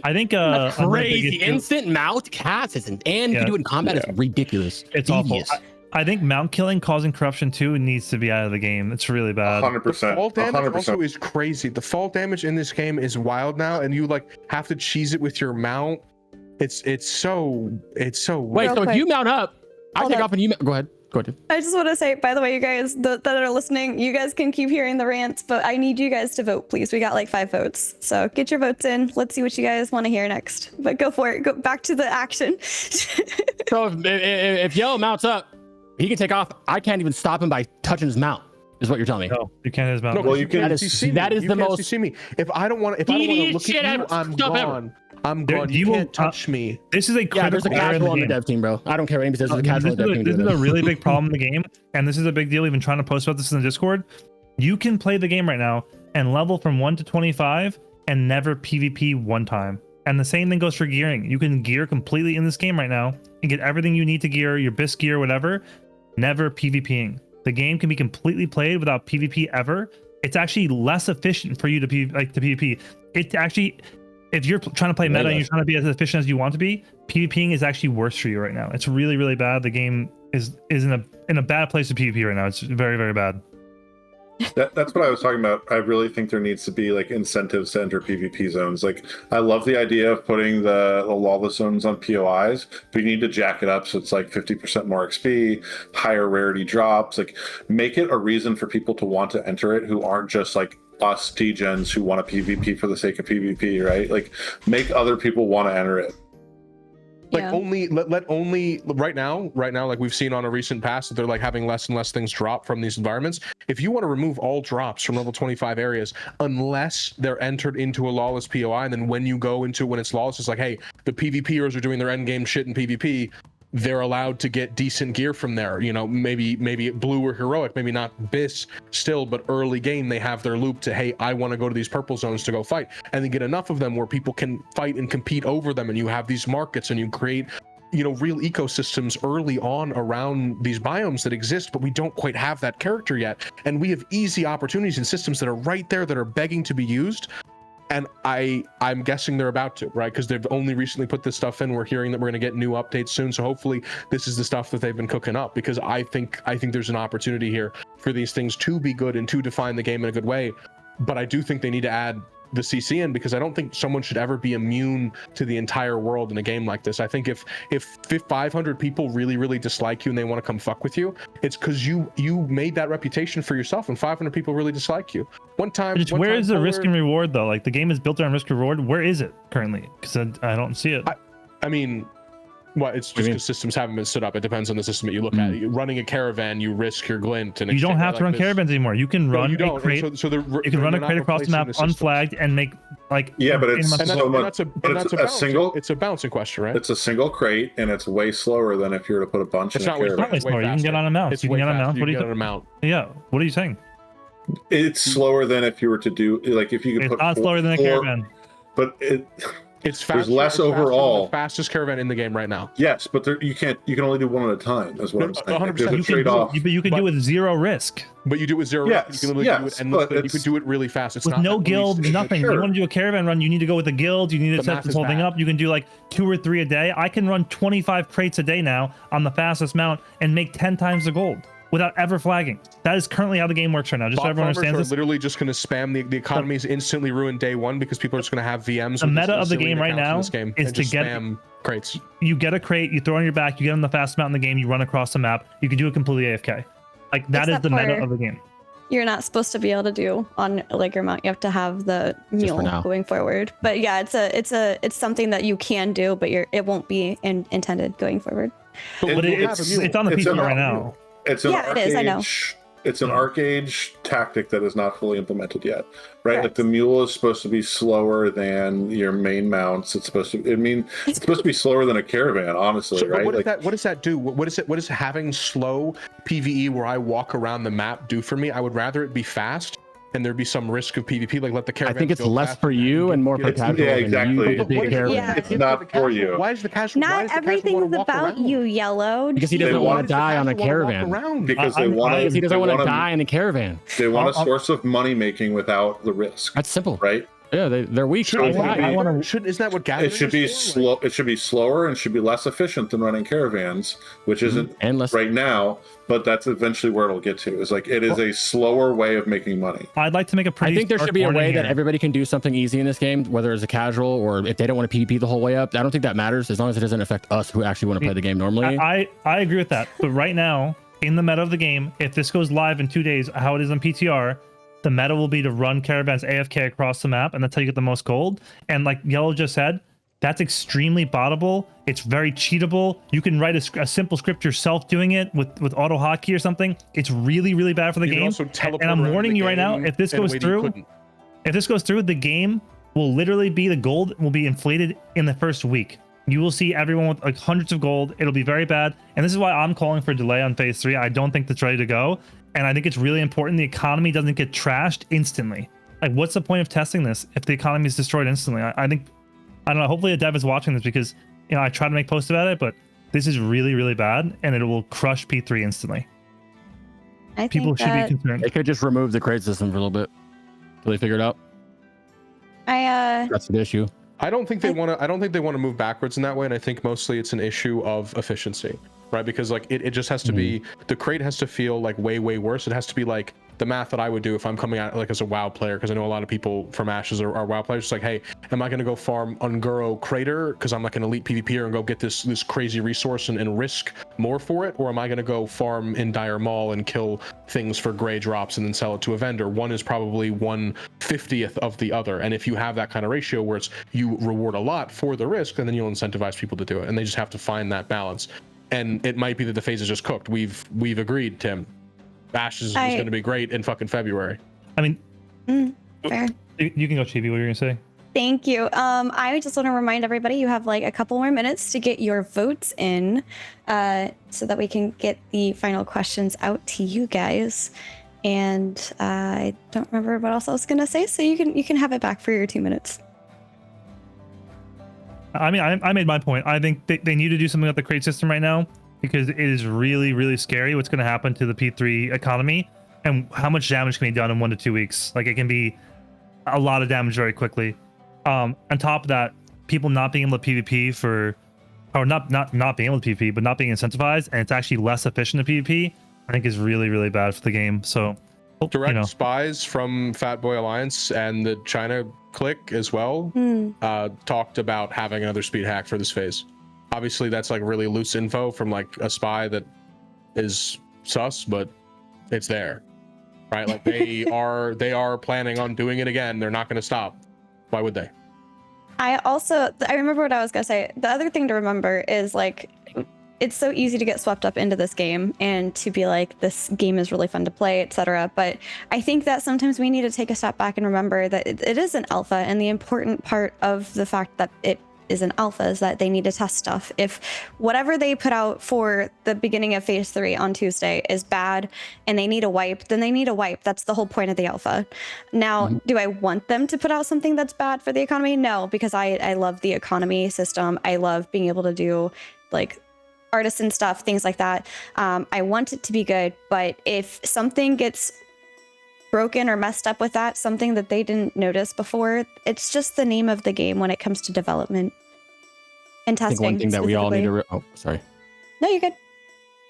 I think That's another crazy. big issue- Instant mount cats and you can do it in combat. It's ridiculous. It's awful. Devious. I think mount killing causing corruption too needs to be out of the game. It's really bad. 100%. Fall damage 100%. also is crazy. The fall damage in this game is wild now, and you like have to cheese it with your mount. It's so Wait, Real so if quick. you mount up, I Hold take up. off and you go ahead. Go ahead. I just want to say, by the way, you guys that are listening, you guys can keep hearing the rants, but I need you guys to vote, please. We got like 5 votes. So get your votes in. Let's see what you guys want to hear next. But go for it. Go back to the action. So if Yellow mounts up, he can take off. I can't even stop him by touching his mount. Is what you're telling me? No, you can't his mount. no. Well, You you can- can't That is- see me. that is You the can't most see me. If I don't want to look devious at shit you, ever- I'm stuff ever. gone. I'm There- gone. you You will- can't touch me. This is a Yeah, there's a critical error in casual on the the game. dev team, bro. I don't care what anybody says. There's a casual on the dev team. This doing is a this. really big problem in the game, and this is a big deal. We've been trying to post about this in the Discord. You can play the game right now and level from 1 to 25 and never PvP one time. And the same thing goes for gearing. You can gear completely in this game right now and get everything you need to gear, your BIS gear, whatever, never PvPing. The game can be completely played without PvP ever. It's actually less efficient for you to PvP. It actually, if you're trying to play meta and you're trying to be as efficient as you want to be, PvPing is actually worse for you right now. It's really, really bad. The game is in a bad place to PvP right now. It's very, very bad. That's what I was talking about. I really think there needs to be like incentives to enter PvP zones. Like, I love the idea of putting the lawless zones on POIs, but you need to jack it up so it's like 50% more XP, higher rarity drops. Like, make it a reason for people to want to enter it who aren't just like us degens who want to PvP for the sake of PvP, right? Like, make other people want to enter it. Like Yeah. let only right now, like we've seen on a recent pass that they're like having less and less things drop from these environments. If you want to remove all drops from level 25 areas, unless they're entered into a lawless POI, and then when you go into when it's lawless, it's like, hey, the PvPers are doing their end game shit in PvP. They're allowed to get decent gear from there. You know, maybe blue or heroic, maybe not BIS still, but early game they have their loop to, hey, I want to go to these purple zones to go fight, and then get enough of them where people can fight and compete over them, and you have these markets and you create, you know, real ecosystems early on around these biomes that exist, but we don't quite have that character yet, and we have easy opportunities and systems that are right there that are begging to be used. And I'm guessing they're about to, right? Because they've only recently put this stuff in. We're hearing that we're going to get new updates soon. So hopefully this is the stuff that they've been cooking up, because I think there's an opportunity here for these things to be good and to define the game in a good way. But I do think they need to add the CC in, because I don't think someone should ever be immune to the entire world in a game like this. I think if 500 people really dislike you and they want to come fuck with you, it's because you made that reputation for yourself, and 500 people really dislike you. Where is the risk and reward though? Like, the game is built around risk and reward. Where is it currently? Because I don't see it. I mean, well, it's just because systems haven't been stood up. It depends on the system that you look at. Running a caravan, you risk your glint. And you don't have to run caravans anymore. You can run a crate. You can run a crate across the map unflagged and make like. Yeah, but it's so much. That's a It's single. It's a balancing question, right? It's a single crate, and it's way slower than if you were to put a bunch It's in a not way caravan. It's slower. You can get on a mount. It's You can way get on a faster. mount. You What are can you get on a mount. Yeah. What are you saying? It's slower than if you were to do, like, if you could It's put not slower than a caravan. But it's there's faster, less it's faster than overall. the fastest caravan in the game right now. Yes, but you can only do one at a time. Is what I'm saying. Like, there's a trade-off. But you can do it with zero risk. But you do it with zero Yes, risk. You can literally do it endlessly. You can do it really fast. It's With not no that guild, least- nothing. Sure. You want to do a caravan run, you need to go with a guild. You need to The set math this is whole thing bad. up. You can do like 2 or 3 a day. I can run 25 crates a day now on the fastest mount and make 10 times the gold without ever flagging. That is currently how the game works right now. Just so Bot everyone farmers understands are this. literally just going to spam the economy is instantly ruined day one, because people are just going to have VMs. The with meta of the zillion game right accounts in now this game is and to just get spam crates. You get a crate, you throw on your back, you get on the fast mount in the game, you run across the map. You can do it completely AFK. Like, that is Except the meta for- of the game. You're not supposed to be able to do on like your mount. You have to have the mule now. going forward. But yeah, it's something that you can do, but it won't be intended going forward. But it's on the PC right now. It's an Yeah, it is, I know. It's an arc age tactic that is not fully implemented yet, right? Like, Correct. the mule is supposed to be slower than your main mounts. It's supposed to. It's supposed to be slower than a caravan, honestly, So, but right? what, Like, does that do? What does having slow PvE where I walk around the map do for me? I would rather it be fast, and there'd be some risk of PvP, like let the caravan. I think it's less for you and more for casual. Yeah, exactly. It's not for you. Why is the casual? Not everything's about you, Yellow. Because he doesn't want to die on a caravan. Because they want to. Because he doesn't want to die in a caravan. They want a source of money making without the risk. That's simple, right? Yeah, they're weak. Isn't that what gathering? It should be slow. It should be slower and should be less efficient than running caravans, which isn't right now. But that's eventually where it'll get to. Is like it is a slower way of making money. I'd like to make a pretty. I think there should be a way that here. everybody can do something easy in this game, whether it's a casual or if they don't want to PvP the whole way up. I don't think that matters as long as it doesn't affect us who actually want to play the game normally. I agree with that. But right now, in the meta of the game, if this goes live in 2 days, how it is on PTR. The meta will be to run caravans AFK across the map, and that's how you get the most gold. And like Yellow just said, that's extremely bottable. It's very cheatable. You can write a simple script yourself doing it with auto hotkey or something. It's really, really bad for the game. And I'm warning you right now, if this goes through, the game will literally be, the gold will be inflated in the first week. You will see everyone with like hundreds of gold. It'll be very bad. And this is why I'm calling for a delay on phase 3. I don't think that's ready to go. And I think it's really important the economy doesn't get trashed instantly. Like, what's the point of testing this if the economy is destroyed instantly? I think, I don't know, hopefully a dev is watching this because, you know, I try to make posts about it, but this is really, really bad and it will crush P3 instantly. People should be concerned. They could just remove the crate system for a little bit till they figure it out. That's the issue. I don't think they want to. I don't think they want to move backwards in that way, and I think mostly it's an issue of efficiency, right? Because like it just has to be, the crate has to feel like way worse. It has to be like the math that I would do if I'm coming out like as a WoW player, because I know a lot of people from Ashes are WoW players. It's like, hey, am I going to go farm Unguro Crater because I'm like an elite PvPer and go get this crazy resource and risk more for it, or am I going to go farm in Dire Maul and kill things for gray drops and then sell it to a vendor? One is probably 1/50th of the other, and if you have that kind of ratio where it's you reward a lot for the risk, and then you'll incentivize people to do it, and they just have to find that balance. And it might be that the phase is just cooked. We've agreed, Tim. Ashes is going to be great in fucking February. I mean, fair. You can go, Chibi. What are you going to say? Thank you. I just want to remind everybody you have like a couple more minutes to get your votes in so that we can get the final questions out to you guys. And I don't remember what else I was going to say, so you can have it back for your 2 minutes. I mean, I made my point. I think they need to do something with the crate system right now, because it is really, really scary what's going to happen to the P3 economy and how much damage can be done in 1 to 2 weeks. Like, it can be a lot of damage very quickly. On top of that, people not being able to PvP or not being able to PvP, but not being incentivized, and it's actually less efficient to PvP, I think is really, really bad for the game. So, direct spies from Fatboy Alliance and the China clique as well talked about having another speed hack for this phase. Obviously, that's like really loose info from like a spy that is sus, but it's there, right? Like they are planning on doing it again. They're not going to stop. Why would they? I remember what I was going to say. The other thing to remember is like, it's so easy to get swept up into this game and to be like, this game is really fun to play, etc. But I think that sometimes we need to take a step back and remember that it is an alpha, and the important part of the fact that it is an alpha is that they need to test stuff. If whatever they put out for the beginning of phase 3 on Tuesday is bad and they need a wipe, then they need a wipe. That's the whole point of the alpha. Now, do I want them to put out something that's bad for the economy? No, because I love the economy system. I love being able to do like artisan stuff, things like that. I want it to be good, but if something gets broken or messed up with that, something that they didn't notice before, it's just the name of the game when it comes to development and testing. I think one thing that we all need to No, you're good.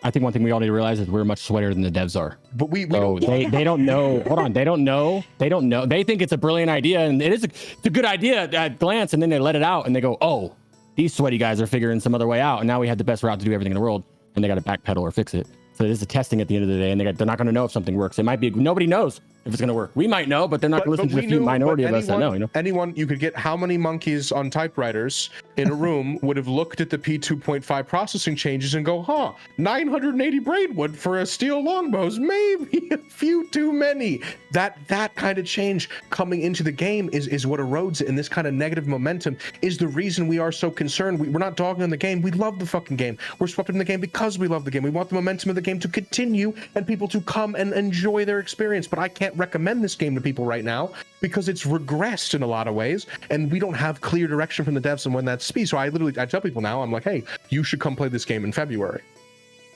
I think one thing we all need to realize is we're much sweatier than the devs are. But we they don't know. Hold on, they don't know. They think it's a brilliant idea, and it's a good idea at glance, and then they let it out and they go, oh, these sweaty guys are figuring some other way out, and now we have the best route to do everything in the world, and they got to backpedal or fix it. So this is testing at the end of the day, and they're not going to know if something works. It might be, nobody knows if it's going to work. We might know, but they're not going to listen to the few minority of us that know. You know, anyone, you could get how many monkeys on typewriters in a room would have looked at the P2.5 processing changes and go, 980 braidwood for a steel longbows, maybe a few too many. That kind of change coming into the game is what erodes it, and this kind of negative momentum is the reason we are so concerned. We're not dogging on the game. We love the fucking game. We're swept in the game because we love the game. We want the momentum of the game to continue and people to come and enjoy their experience. But I can't recommend this game to people right now because it's regressed in a lot of ways, and we don't have clear direction from the devs on when that's be. So I tell people now, I'm like, hey, you should come play this game in February,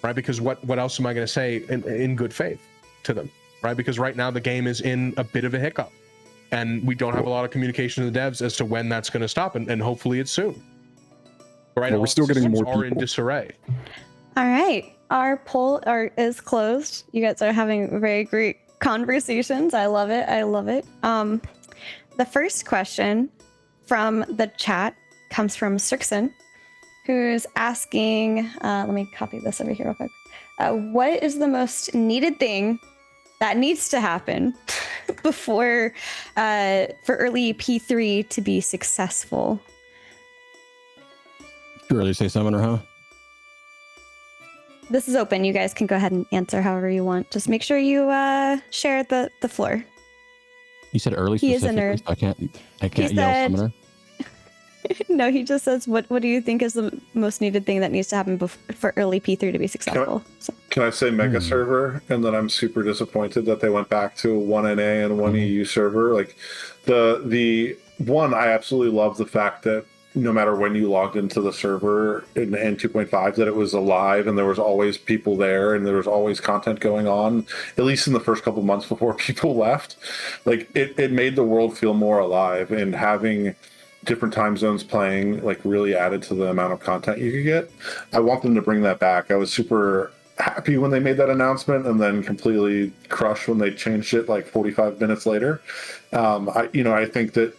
right? Because what else am I going to say in good faith to them, right? Because right now the game is in a bit of a hiccup, and we don't have a lot of communication to the devs as to when that's going to stop, and hopefully it's soon. Right now, we're still getting more people. Are in disarray. All right, our poll is closed. You guys are having very great conversations. I love it. I love it. The first question from the chat comes from Strixon, who's asking, let me copy this over here real quick. What is the most needed thing that needs to happen before for early P3 to be successful? Too early to say summoner, huh? This is open. You guys can go ahead and answer however you want. Just make sure you share the floor. You said early He is a specifically, nerd. so I can't yell summoner. No, he just says, what do you think is the most needed thing that needs to happen for early P3 to be successful? Can I say mega server? And then I'm super disappointed that they went back to one NA and one EU server. Like the one, I absolutely love the fact that no matter when you logged into the server in 2.5, that it was alive and there was always people there and there was always content going on, at least in the first couple months before people left. Like it made the world feel more alive, and having different time zones playing like really added to the amount of content you could get. I want them to bring that back. I was super happy when they made that announcement, and then completely crushed when they changed it like 45 minutes later. I think that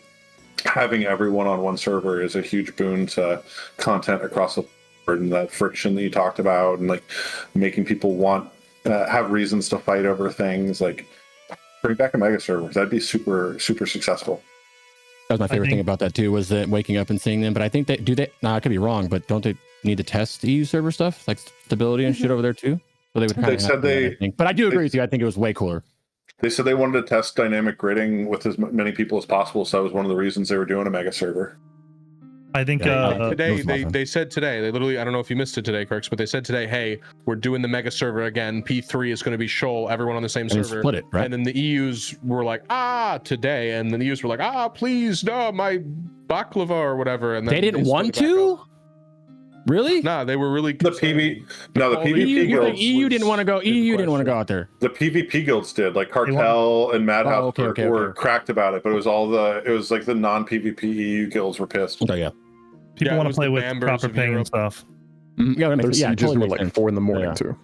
having everyone on one server is a huge boon to content across the board, and that friction that you talked about, and like making people want have reasons to fight over things. Like, bring back a mega server. That'd be super successful. That was my favorite thing about that too, was that waking up and seeing them. But I think I could be wrong, but don't they need to test EU server stuff like stability and shit over there too? So they would kind of said but I do agree with you. I think it was way cooler. They said they wanted to test dynamic gridding with as many people as possible, so that was one of the reasons they were doing a mega server. I think today they said today, they literally, I don't know if you missed it today, Kirks, but they said today, hey, we're doing the mega server again. P3 is going to be Shoal, everyone on the same server. Split it, right? And then the EUs were like, today, and then the EUs were like, please, no, my baklava or whatever. And then they didn't want to. Really? No, they were really the PvP guilds. EU didn't want to go. EU didn't want to go out there. The PvP guilds did, like Cartel and Madhouse were cracked about it, but it was like the non-PvP EU guilds were pissed. Oh yeah. People want to play with proper ping and stuff. Yeah, there's sieges were like 4 a.m. too.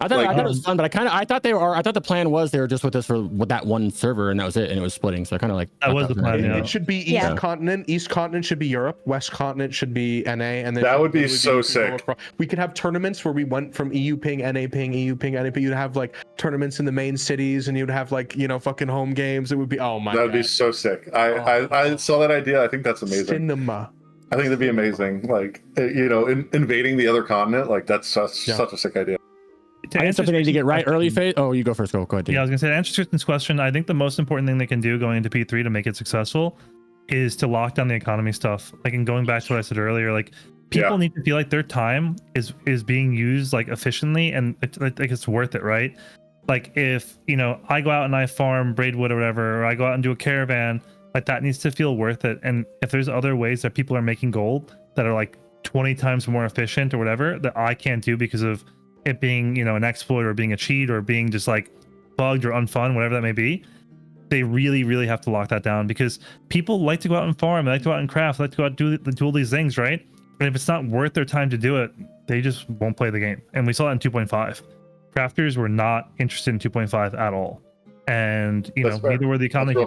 I thought it was fun, but I thought the plan was they were just with this for that one server, and that was it, and it was splitting. So I kind of like that was the plan. It should be East Continent. East Continent should be Europe. West Continent should be NA, and then that would be so sick. We could have tournaments where we went from EU ping, NA ping, EU ping, NA ping. You'd have like tournaments in the main cities, and you'd have like fucking home games. It would be that'd be so sick. I saw that idea. I think that's amazing. Cinema. I think that'd be amazing. Like invading the other continent. Like that's such a sick idea. I guess something they need to get right early phase. Oh, you go first. Go ahead. Yeah, I was gonna say, to answer Tristan's question, I think the most important thing they can do going into P3 to make it successful is to lock down the economy stuff. Like, and going back to what I said earlier, like people need to feel like their time is being used like efficiently, and it's worth it, right? Like if I go out and I farm braidwood or whatever, or I go out and do a caravan, like that needs to feel worth it. And if there's other ways that people are making gold that are like 20 times more efficient or whatever that I can't do because of it being an exploit or being a cheat or being just like bugged or unfun, whatever that may be, they really have to lock that down, because people like to go out and farm, they like to go out and craft, they like to go out and do all these things, right? And if it's not worth their time to do it, they just won't play the game. And we saw that in 2.5. Crafters were not interested in 2.5 at all, and neither were the economy.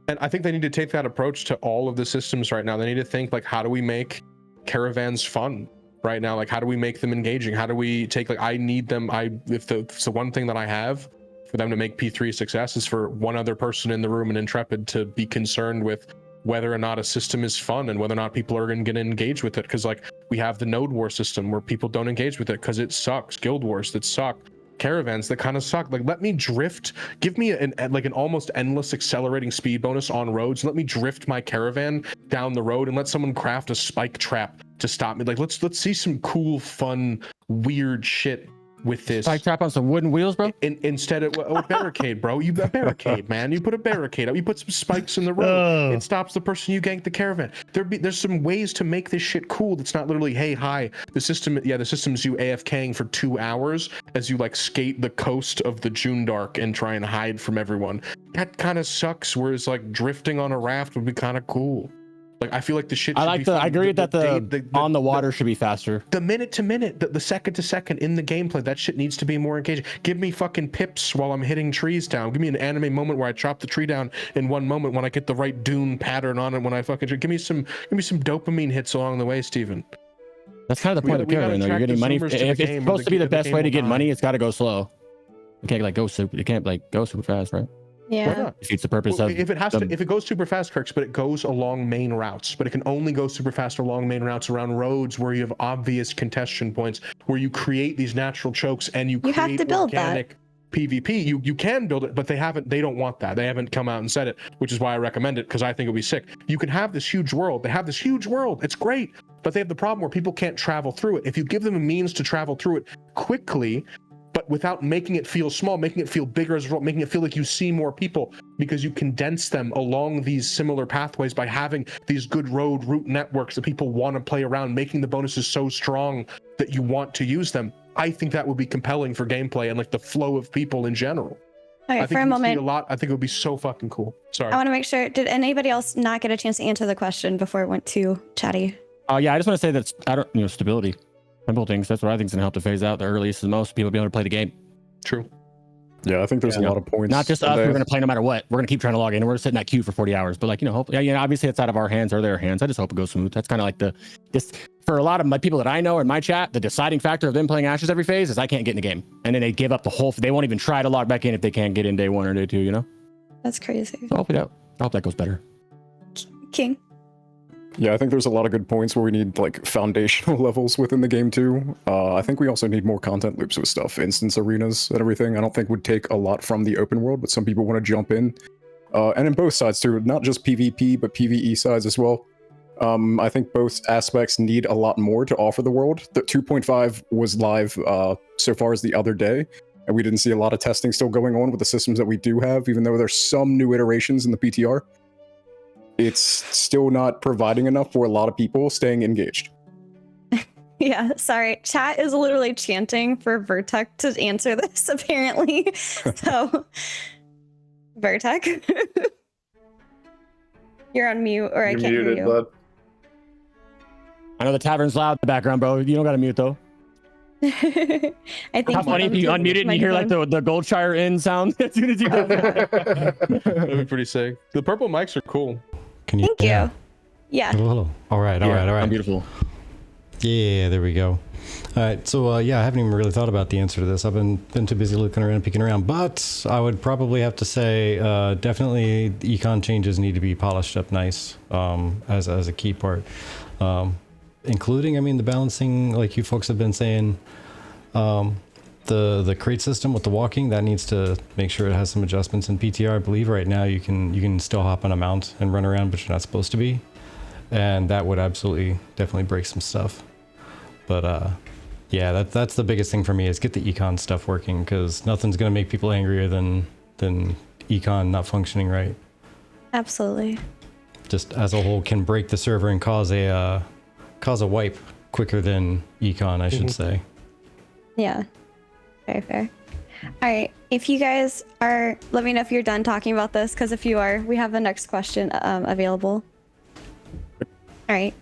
And I think they need to take that approach to all of the systems right now. They need to think like, how do we make caravans fun right now? Like, how do we make them engaging? How do we take I need them. If the one thing that I have for them to make P3 a success is for one other person in the room in Intrepid to be concerned with whether or not a system is fun and whether or not people are going to engage with it. Because we have the Node War system where people don't engage with it because it sucks. Guild Wars that suck. Caravans that kind of suck. Like, let me drift. Give me an almost endless accelerating speed bonus on roads. Let me drift my caravan down the road and let someone craft a spike trap to stop me. Like, let's see some cool, fun, weird shit with this. Spike trap on some wooden wheels, bro. Instead of a barricade, bro. You a barricade, man. You put a barricade up. You put some spikes in the road. It stops the person you gank the caravan. There's some ways to make this shit cool. That's not literally, hey, hi. The system's you AFKing for 2 hours as you like skate the coast of the June Dark and try and hide from everyone. That kind of sucks. Whereas like drifting on a raft would be kind of cool. Like I feel like the shit. I agree that the on the water should be faster. The minute to minute, the second to second in the gameplay, that shit needs to be more engaging. Give me fucking pips while I'm hitting trees down. Give me an anime moment where I chop the tree down in one moment when I get the right dune pattern on it. When I fucking give me some dopamine hits along the way, Steven. That's kind of the point of the caravan, though. You're getting money. If it's supposed to be the best way to get money, it's got to go slow. You can't like go super. You can't like go super fast, right? Yeah. Defeats the purpose of if it goes super fast, Kirks, but it goes along main routes, but it can only go super fast along main routes around roads where you have obvious contention points, where you create these natural chokes and you create have to build organic PvP. You can build it, but they don't want that. They haven't come out and said it, which is why I recommend it, because I think it'll be sick. You can have this huge world. They have this huge world. It's great, but they have the problem where people can't travel through it. If you give them a means to travel through it quickly, but without making it feel small, making it feel bigger as well, making it feel like you see more people, because you condense them along these similar pathways by having these good route networks that people want to play around, making the bonuses so strong that you want to use them. I think that would be compelling for gameplay and like the flow of people in general. Okay, I think for a moment, I think it would be so fucking cool. Sorry. I want to make sure, did anybody else not get a chance to answer the question before it went to Chatty? Yeah, I just want to say that stability. Simple things. That's what I think is going to help to phase out the earliest and most people be able to play the game. True. Yeah, I think there's a lot of points. Not just us. We're going to play no matter what. We're going to keep trying to log in. We're sitting in that queue for 40 hours. But like, hopefully, obviously it's out of our hands or their hands. I just hope it goes smooth. That's kind of like for a lot of my people that I know in my chat, the deciding factor of them playing Ashes every phase is I can't get in the game. And then they give up they won't even try to log back in if they can't get in day 1 or day 2, That's crazy. So I hope that goes better. King. Yeah, I think there's a lot of good points where we need like foundational levels within the game too. I think we also need more content loops with stuff, instance arenas and everything. I don't think would take a lot from the open world, but some people want to jump in. And in both sides too, not just PvP, but PvE sides as well. I think both aspects need a lot more to offer the world. The 2.5 was live so far as the other day, and we didn't see a lot of testing still going on with the systems that we do have, even though there's some new iterations in the PTR. It's still not providing enough for a lot of people staying engaged. Yeah, sorry. Chat is literally chanting for Vertec to answer this, apparently. So, Vertec, you're on mute, or I can't hear you. Bud. I know the tavern's loud in the background, bro. You don't got to mute, though. I think how funny if you unmute it and you hear like the Goldshire Inn sound as soon as you do that. That'd be pretty sick. The purple mics are cool. Thank you. Yeah. Hello. All right. I'm beautiful. Yeah, there we go. All right. So I haven't even really thought about the answer to this. I've been too busy looking around and peeking around. But I would probably have to say definitely the econ changes need to be polished up nice as a key part. Including, the balancing, like you folks have been saying, the crate system with the walking, that needs to make sure it has some adjustments in PTR. I believe right now you can still hop on a mount and run around, but you're not supposed to be. And that would definitely break some stuff. But yeah, that's the biggest thing for me is get the econ stuff working, because nothing's going to make people angrier than econ not functioning right. Absolutely. Just as a whole can break the server and cause a wipe quicker than econ, I should say. Yeah. Very fair. All right. If you guys are, let me know if you're done talking about this, because if you are, we have the next question available. All right.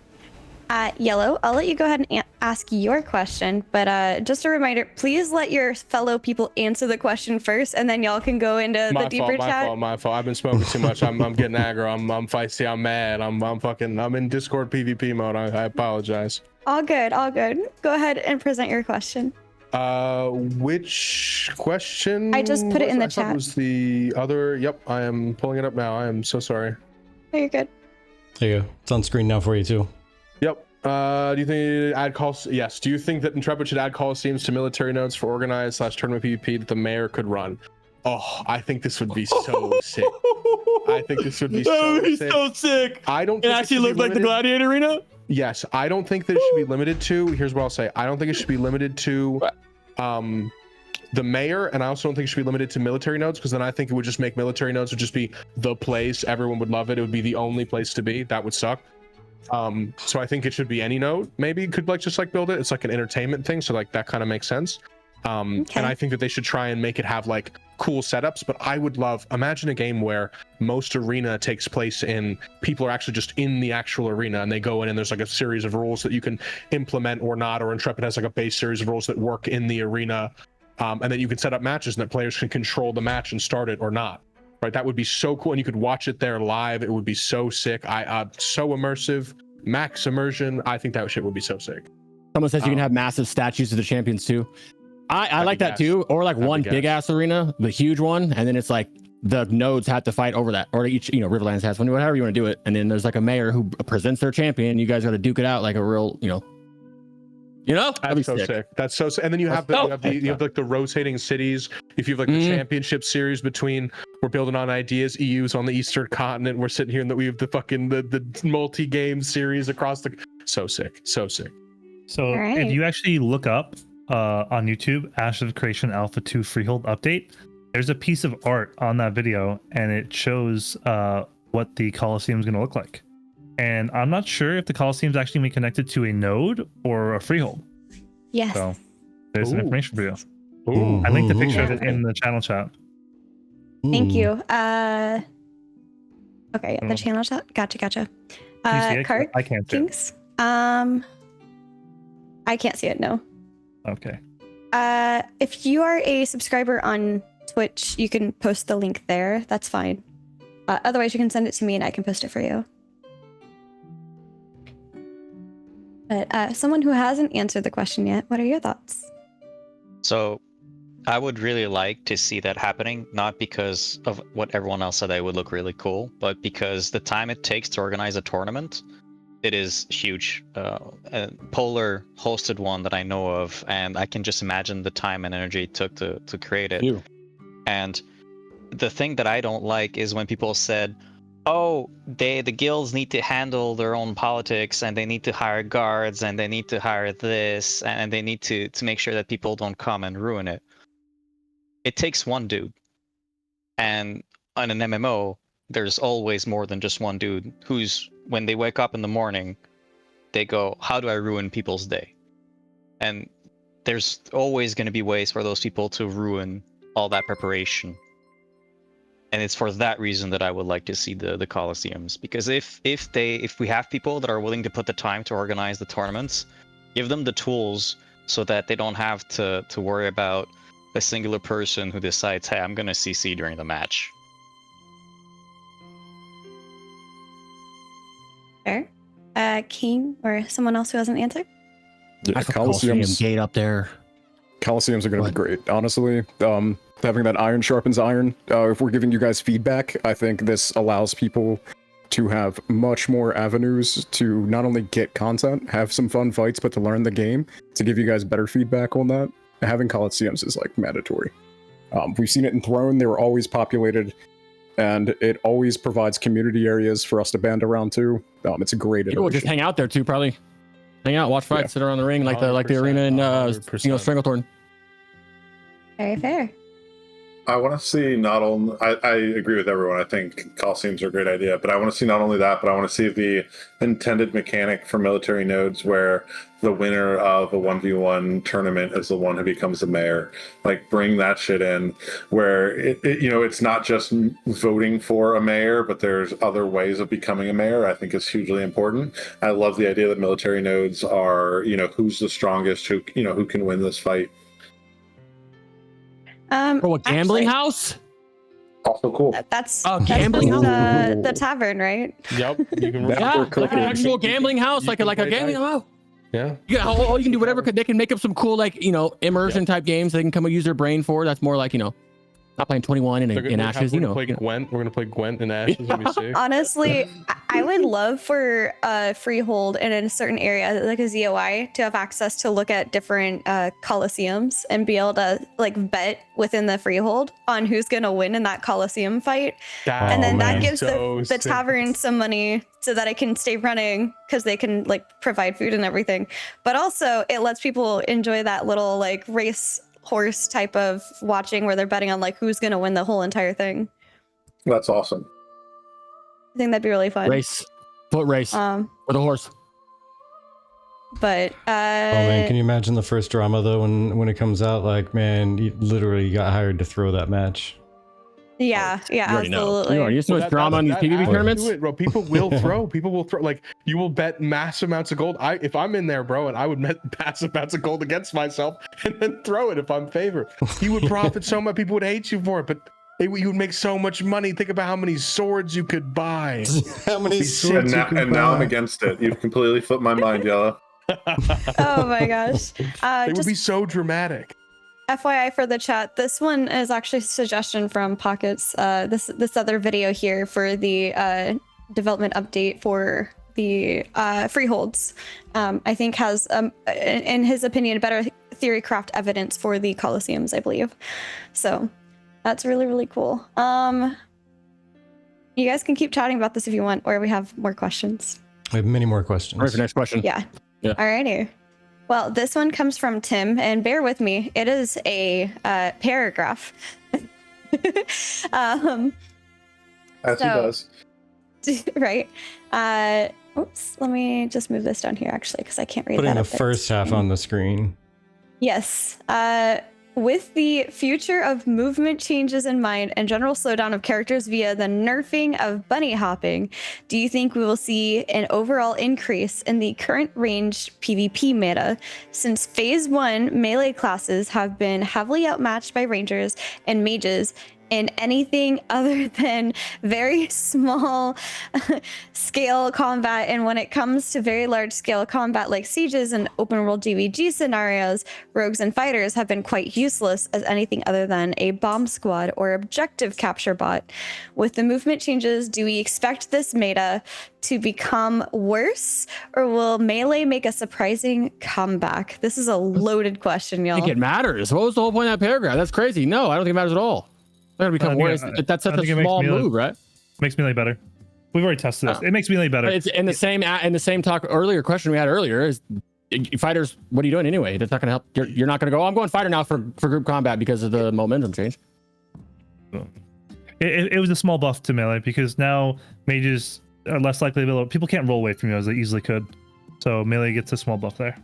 Yellow, I'll let you go ahead and ask your question, but just a reminder, please let your fellow people answer the question first, and then y'all can go into the deeper chat. My fault. I've been smoking too much. I'm getting aggro. I'm feisty. I'm mad. I'm in Discord PvP mode. I apologize. All good. Go ahead and present your question. Which question? I just put it in the chat. It was the other. Yep, I am pulling it up now. I am so sorry. Oh, you're good. There you go. It's on screen now for you too. Yep. Do you think add calls? Yes. Do you think that Intrepid should add coliseums to military nodes for organized / tournament PvP that the mayor could run? Oh, I think this would be so sick. I think this would be so sick. I don't. It actually looked like the Gladiator Arena. Yes, I don't think that it should be limited to. Here's what I'll say. I don't think it should be limited to the mayor, and I also don't think it should be limited to military nodes, because then I think it would just make military nodes would just be the place. Everyone would love it. It would be the only place to be. That would suck. So I think it should be any node. Maybe could like just like build it. It's like an entertainment thing, so like that kind of makes sense. And I think that they should try and make it have like cool setups. But I would love, imagine a game where most arena takes place in, people are actually just in the actual arena, and they go in and there's like a series of rules that you can implement or not, or Intrepid has like a base series of rules that work in the arena. And then you can set up matches and that players can control the match and start it or not. Right? That would be so cool. And you could watch it there live. It would be so sick. So immersive, max immersion. I think that shit would be so sick. Someone says you can have massive statues of the champions too. I like that too. Or like one big ass arena, the huge one. And then it's like the nodes have to fight over that. Or each, Riverlands has one, whatever you want to do it. And then there's like a mayor who presents their champion. You guys got to duke it out like a real, That's so sick. That's so sick. And then you have like the rotating cities. If you have like the championship series between, we're building on ideas, EU's on the Eastern continent, we're sitting here and we have the fucking the multi-game series across the, so sick. So if you actually look up on YouTube, Ashes of Creation Alpha 2 Freehold update, there's a piece of art on that video and it shows what the Coliseum is going to look like. And I'm not sure if the Coliseum is actually going to be connected to a node or a freehold. Yes. So there's some information for you. I linked a picture of it in the channel chat. Thank you. Okay, the channel chat. Gotcha. Can you see it? Kark, I can't see Kings. I can't see it, no. Okay. If you are a subscriber on Twitch, you can post the link there. That's fine. Otherwise, you can send it to me and I can post it for you. But someone who hasn't answered the question yet, what are your thoughts? So I would really like to see that happening, not because of what everyone else said it would look really cool, but because the time it takes to organize a tournament, it is huge. Polar hosted one that I know of, and I can just imagine the time and energy it took to create it. And the thing that I don't like is when people said, oh, the guilds need to handle their own politics, and they need to hire guards, and they need to hire this, and they need to make sure that people don't come and ruin it. It takes one dude. And on an MMO, there's always more than just one dude who's, when they wake up in the morning, they go, how do I ruin people's day? And there's always going to be ways for those people to ruin all that preparation. And it's for that reason that I would like to see the Colosseums, because if we have people that are willing to put the time to organize the tournaments, give them the tools so that they don't have to worry about a singular person who decides, hey, I'm gonna CC during the match. Fair. King or someone else who hasn't answered? Yeah, Colosseums gate up there. Colosseums are going to be great, honestly. Having that iron sharpens iron. If we're giving you guys feedback, I think this allows people to have much more avenues to not only get content, have some fun fights, but to learn the game, to give you guys better feedback on that. Having Colosseums is like mandatory. We've seen it in Throne. They were always populated, and it always provides community areas for us to band around too. It's a great iteration. People just hang out there too, probably. Hang out, watch fights, sit around the ring like the arena in Stranglethorn. Very fair. I want to see not only, I agree with everyone. I think Coliseums are a great idea, but I want to see not only that, but I want to see the intended mechanic for military nodes where the winner of a 1v1 tournament is the one who becomes the mayor. Like, bring that shit in where it's not just voting for a mayor, but there's other ways of becoming a mayor. I think is hugely important. I love the idea that military nodes are, who's the strongest, who can win this fight. A gambling house? Also cool. That's gambling house. The tavern, right? Yep. You can like an actual gambling house, like a gambling house. Yeah. You can do whatever. They can make up some cool immersion type games they can come and use their brain for. That's more like Not playing 21 in Ashes, you know. Play Gwent. We're gonna play Gwent in Ashes. Let me see. Honestly, I would love for Freehold in a certain area, like a ZOI, to have access to look at different coliseums and be able to like bet within the Freehold on who's gonna win in that coliseum fight. And then that gives the tavern some money so that it can stay running because they can like provide food and everything. But also it lets people enjoy that little like race horse type of watching where they're betting on like who's gonna win the whole entire thing. That's awesome. I think that'd be really fun. Foot race with a horse. But oh man, can you imagine the first drama though when it comes out? Like, man, you literally got hired to throw that match. Yeah, absolutely. You used to much drama in these PvP tournaments, bro. People will throw. People will throw. Like you will bet massive amounts of gold. If I'm in there, bro, and I would bet massive amounts of gold against myself and then throw it if I'm favored. You would profit so much. People would hate you for it, but you would make so much money. Think about how many swords you could buy. How many swords? And now I'm against it. You've completely flipped my mind, Yellow. Oh my gosh. It would be so dramatic. FYI for the chat, this one is actually a suggestion from Pockets. This other video here for the development update for the freeholds, I think has, in his opinion, better theory craft evidence for the Colosseums, I believe. So that's really, really cool. You guys can keep chatting about this if you want, or we have more questions. I have many more questions. All right, for next question. Yeah. Alrighty. Well, this one comes from Tim, and bear with me. It is a paragraph. As he does. Right. Oops. Let me just move this down here, actually, because I can't read Putting that. the first half on the screen. Yes. With the future of movement changes in mind and general slowdown of characters via the nerfing of bunny hopping, do you think we will see an overall increase in the current ranged PvP meta? Since Phase 1 melee classes have been heavily outmatched by rangers and mages in anything other than very small scale combat, and when it comes to very large scale combat like sieges and open world GVG scenarios, rogues and fighters have been quite useless as anything other than a bomb squad or objective capture bot. With the movement changes, do we expect this meta to become worse, or will melee make a surprising comeback? This is a loaded question, y'all. I think it matters. What was the whole point of that paragraph? That's crazy. No, I don't think it matters at all. They're gonna become worse. That's such a small move, right? Makes melee better. We've already tested this. It makes melee better. It's in the same talk earlier. Question we had earlier is fighters. What are you doing anyway? That's not gonna help. You're not gonna go. Oh, I'm going fighter now for group combat because of the momentum change. It was a small buff to melee because now mages are less likely to people can't roll away from you as they easily could. So melee gets a small buff there.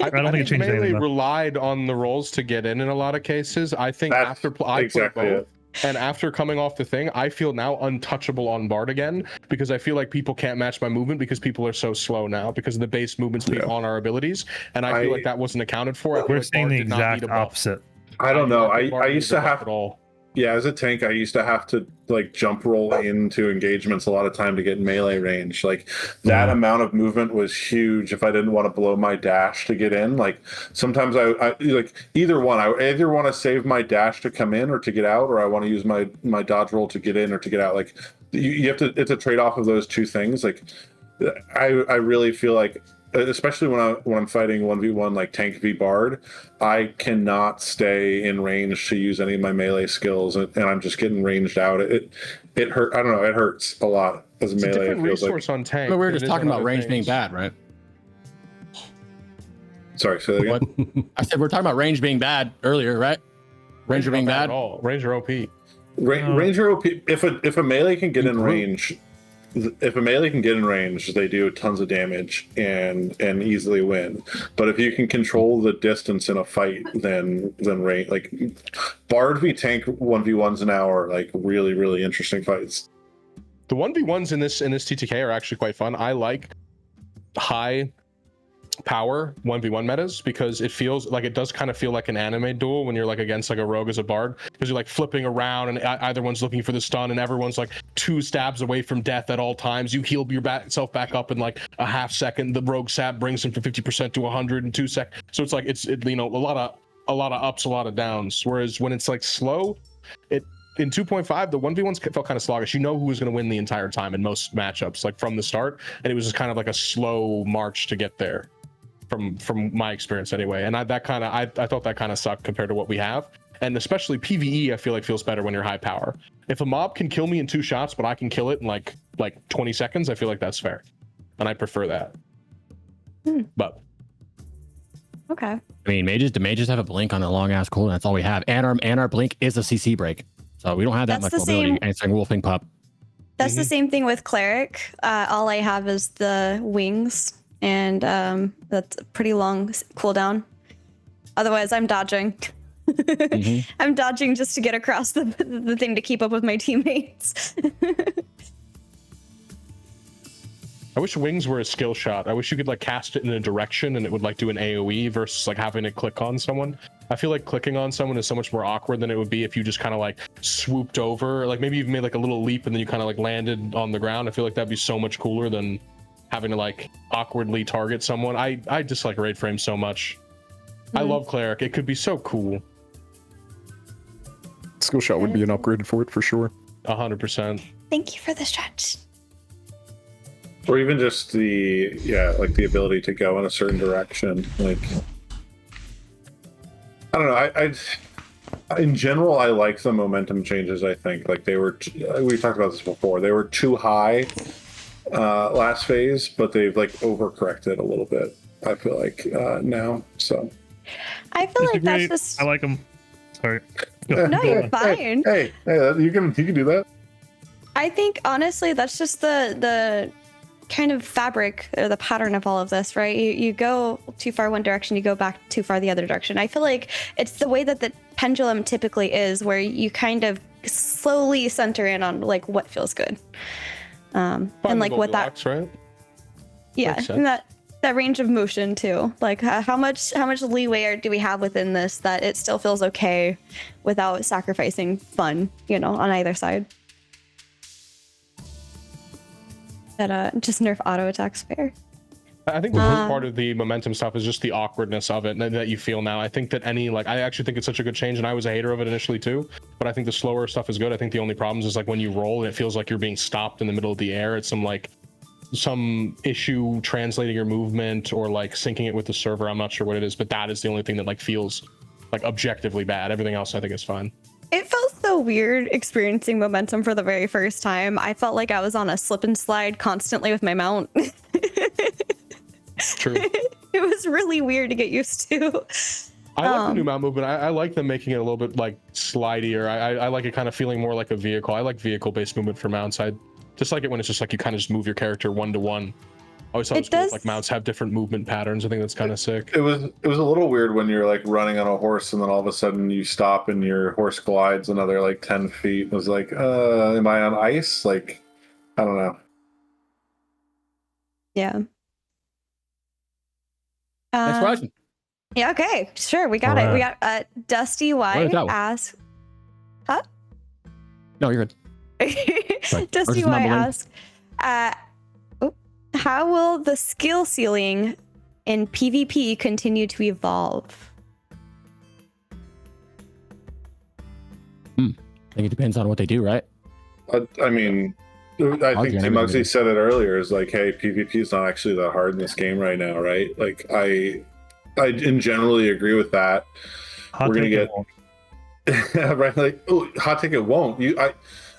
I don't think it changed melee anything. Relied on the rolls to get in a lot of cases. I think after I play both. And after coming off the thing, I feel now untouchable on Bard again because I feel like people can't match my movement because people are so slow now because of the base movement speed on our abilities. And I feel like that wasn't accounted for. We're seeing the exact opposite. I don't know. I used to have as a tank, I used to have to like jump roll into engagements a lot of time to get melee range. Like that amount of movement was huge. If I didn't want to blow my dash to get in, like sometimes I like either one. I either want to save my dash to come in or to get out, or I want to use my dodge roll to get in or to get out. Like you have to. It's a trade off of those two things. Like I really feel like, especially when I'm fighting 1v1 like tank v bard, I cannot stay in range to use any of my melee skills, and I'm just getting ranged out. It hurt. I don't know. It hurts a lot as a melee. It's a different resource on tank. But we were just talking about range being bad, right? Sorry, say that again. I said we're talking about range being bad earlier, right? Ranger being bad. Ranger OP. Ranger OP. If a melee can get in range. If a melee can get in range, they do tons of damage and easily win. But if you can control the distance in a fight, then range, like Bard v tank 1v1s an hour, like really interesting fights. The 1v1s in this TTK are actually quite fun. I like high power 1v1 metas because it feels like, it does kind of feel like an anime duel when you're like against like a rogue as a bard, because you're like flipping around and either one's looking for the stun and everyone's like 2 stabs away from death at all times. You heal yourself back up in like a half second. The rogue stab brings him from 50% to 100 in 2 seconds. So it's like a lot of ups, a lot of downs. Whereas when it's like slow, In 2.5, the 1v1s felt kind of sluggish. You know who was going to win the entire time in most matchups, like from the start, and it was just kind of like a slow march to get there, from my experience anyway. And I thought that kind of sucked compared to what we have, and especially PvE. I feel like feels better when you're high power. If a mob can kill me in 2 shots, but I can kill it in like 20 seconds, I feel like that's fair, and I prefer that. But okay. I mean, the mages have a blink on a long ass cooldown. That's all we have, and our blink is a CC break. So we don't have that much mobility answering Wolfing Pup. That's the same thing with Cleric. All I have is the wings, and that's a pretty long cooldown. Otherwise, I'm dodging. I'm dodging just to get across the thing to keep up with my teammates. I wish wings were a skill shot. I wish you could like cast it in a direction and it would like do an AoE versus like having to click on someone. I feel like clicking on someone is so much more awkward than it would be if you just kind of like swooped over. Like maybe you've made like a little leap and then you kind of like landed on the ground. I feel like that'd be so much cooler than having to like awkwardly target someone. I dislike raid frame so much. I love Cleric. It could be so cool. Skill shot would be an upgrade for it for sure. 100%. Thank you for the stretch. Or even just the ability to go in a certain direction. Like, I don't know. I in general, I like the momentum changes. I think like we talked about this before. They were too high last phase, but they've like overcorrected a little bit. I feel like now. So I feel like that's just. I like them. Sorry. No, you're fine. Hey, you can do that. I think honestly, that's just the kind of fabric or the pattern of all of this, right? You go too far one direction, you go back too far the other direction. I feel like it's the way that the pendulum typically is, where you kind of slowly center in on like what feels good, and like what that, right? Yeah, and that range of motion too. Like how much leeway do we have within this that it still feels okay without sacrificing fun, on either side. That just nerf auto attacks fair. I think the most part of the momentum stuff is just the awkwardness of it that you feel now. I think that I actually think it's such a good change, and I was a hater of it initially too, but I think the slower stuff is good. I think the only problems is like when you roll and it feels like you're being stopped in the middle of the air. It's some issue translating your movement or like syncing it with the server. I'm not sure what it is, but that is the only thing that like feels like objectively bad. Everything else I think is fine. It felt so weird experiencing momentum for the very first time. I felt like I was on a slip and slide constantly with my mount. True. It was really weird to get used to. I like the new mount movement. I like them making it a little bit like slidier. I like it kind of feeling more like a vehicle. I like vehicle-based movement for mounts. I just like it when it's just like you kind of just move your character one-to-one. I always thought it was cool if, like mounts have different movement patterns. I think that's kind of sick. It was a little weird when you're like running on a horse and then all of a sudden you stop and your horse glides another like 10 feet. It was like, am I on ice? Like, I don't know. Yeah. Next question. Yeah, okay. Sure, we got it. We got Dusty Y ask. Huh? No, you're good. Dusty Y asks, how will the skill ceiling in PvP continue to evolve? I think it depends on what they do, right? I mean, I think TMugsy said it earlier, is like, hey, PvP is not actually that hard in this game right now, right? Like, I in generally agree with that. We're gonna get right, like, oh, hot take, it won't.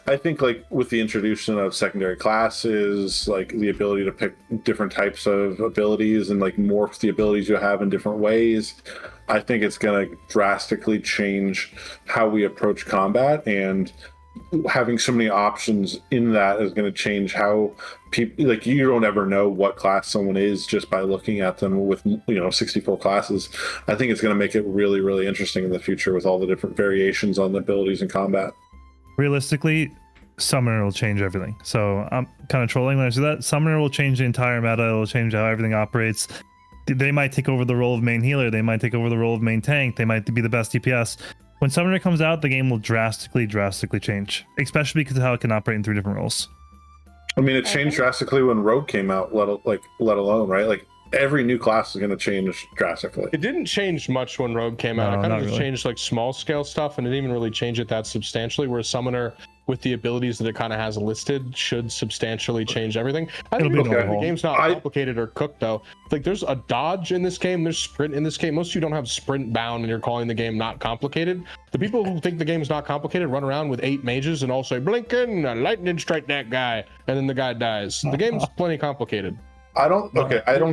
I think like with the introduction of secondary classes, like the ability to pick different types of abilities and like morph the abilities you have in different ways, I think it's going to drastically change how we approach combat, and having so many options in that is going to change how people, like, you don't ever know what class someone is just by looking at them with 64 classes. I think it's going to make it really, really interesting in the future with all the different variations on the abilities in combat. Realistically, Summoner will change everything. So I'm kind of trolling when I say that. Summoner will change the entire meta. It'll change how everything operates. They might take over the role of main healer. They might take over the role of main tank. They might be the best DPS. When Summoner comes out, the game will drastically change, especially because of how it can operate in 3 different roles. I mean, it changed drastically when Rogue came out, let alone, right? Like, every new class is going to change drastically. It didn't change much when Rogue came out. No, It kind of not just really. changed like small scale stuff, and it didn't even really change it that substantially. Whereas Summoner, with the abilities that it kind of has listed, should substantially change everything. I think It'll be the overhauled. game's not complicated or cooked though. Like there's a dodge in this game, there's sprint in this game. Most of you don't have sprint bound, and you're calling the game not complicated. The people who think the game's not complicated run around with 8 mages and all say blinking, lightning strike that guy, and then the guy dies. The game's plenty complicated. I don't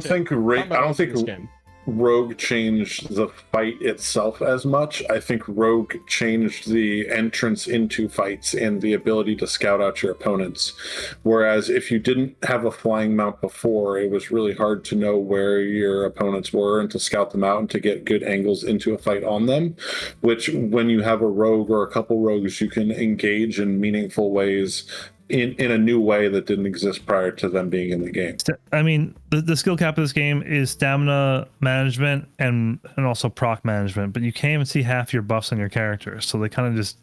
think this game. Rogue changed the fight itself as much. I think Rogue changed the entrance into fights and the ability to scout out your opponents. Whereas if you didn't have a flying mount before, it was really hard to know where your opponents were and to scout them out and to get good angles into a fight on them. Which, when you have a rogue or a couple rogues, you can engage in meaningful ways in a new way that didn't exist prior to them being in the game. I mean, the skill cap of this game is stamina management and also proc management, but you can't even see half your buffs on your character, so they kind of just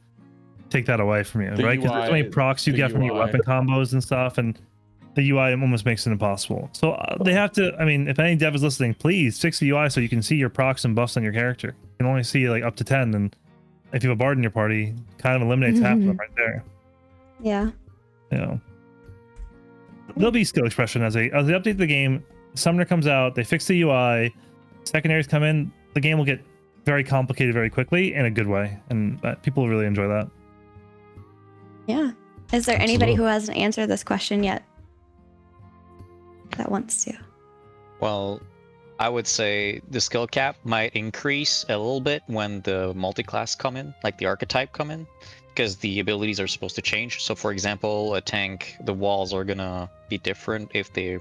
take that away from you, right? Because there's so many procs you get from your weapon combos and stuff, and the UI almost makes it impossible. So they have to, I mean, if any dev is listening, please fix the UI so you can see your procs and buffs on your character. You can only see like up to 10, and if you have a bard in your party, kind of eliminates half of them right there. Yeah. You know, there'll be skill expression as they update the game. Summoner comes out, they fix the UI, secondaries come in, the game will get very complicated very quickly in a good way, and people will really enjoy that. Yeah. Is there anybody who hasn't answered this question yet that wants to? Well, I would say the skill cap might increase a little bit when the multi-class come in, like the archetype come in, because the abilities are supposed to change. So for example, a tank, the walls are gonna be different if they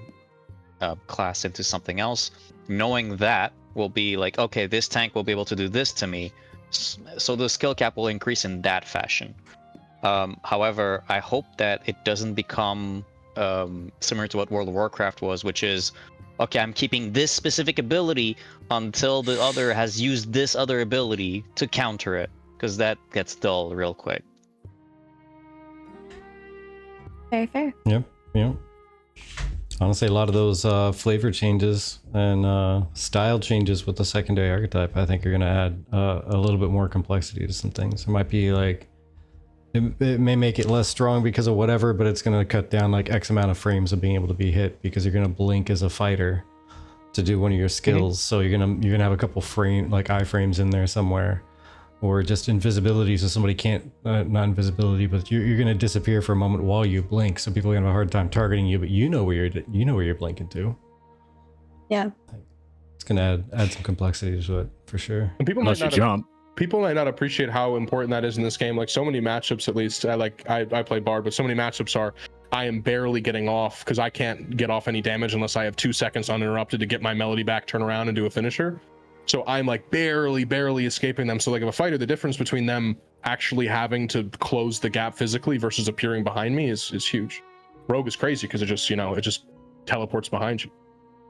class into something else. Knowing that will be like, okay, this tank will be able to do this to me. So the skill cap will increase in that fashion. However, I hope that it doesn't become similar to what World of Warcraft was, which is, okay, I'm keeping this specific ability until the other has used this other ability to counter it, because that gets dull real quick. Very fair. Yep. Honestly, a lot of those flavor changes and style changes with the secondary archetype, I think, are going to add a little bit more complexity to some things. It might be like, it may make it less strong because of whatever, but it's going to cut down like X amount of frames of being able to be hit because you're going to blink as a fighter to do one of your skills. So you're gonna have a couple iframes in there somewhere, or just invisibility, so somebody can't not invisibility, but you're gonna disappear for a moment while you blink, so people are gonna have a hard time targeting you, but you know where you're blinking to. Yeah, it's gonna add some complexity to it for sure. And people might not appreciate how important that is in this game. Like, so many matchups, at least I play bard, but so many matchups are, I am barely getting off because I can't get off any damage unless I have 2 seconds uninterrupted to get my melody back, turn around and do a finisher. So I'm like barely escaping them. So like, if a fighter, the difference between them actually having to close the gap physically versus appearing behind me is huge. Rogue is crazy because it just teleports behind you.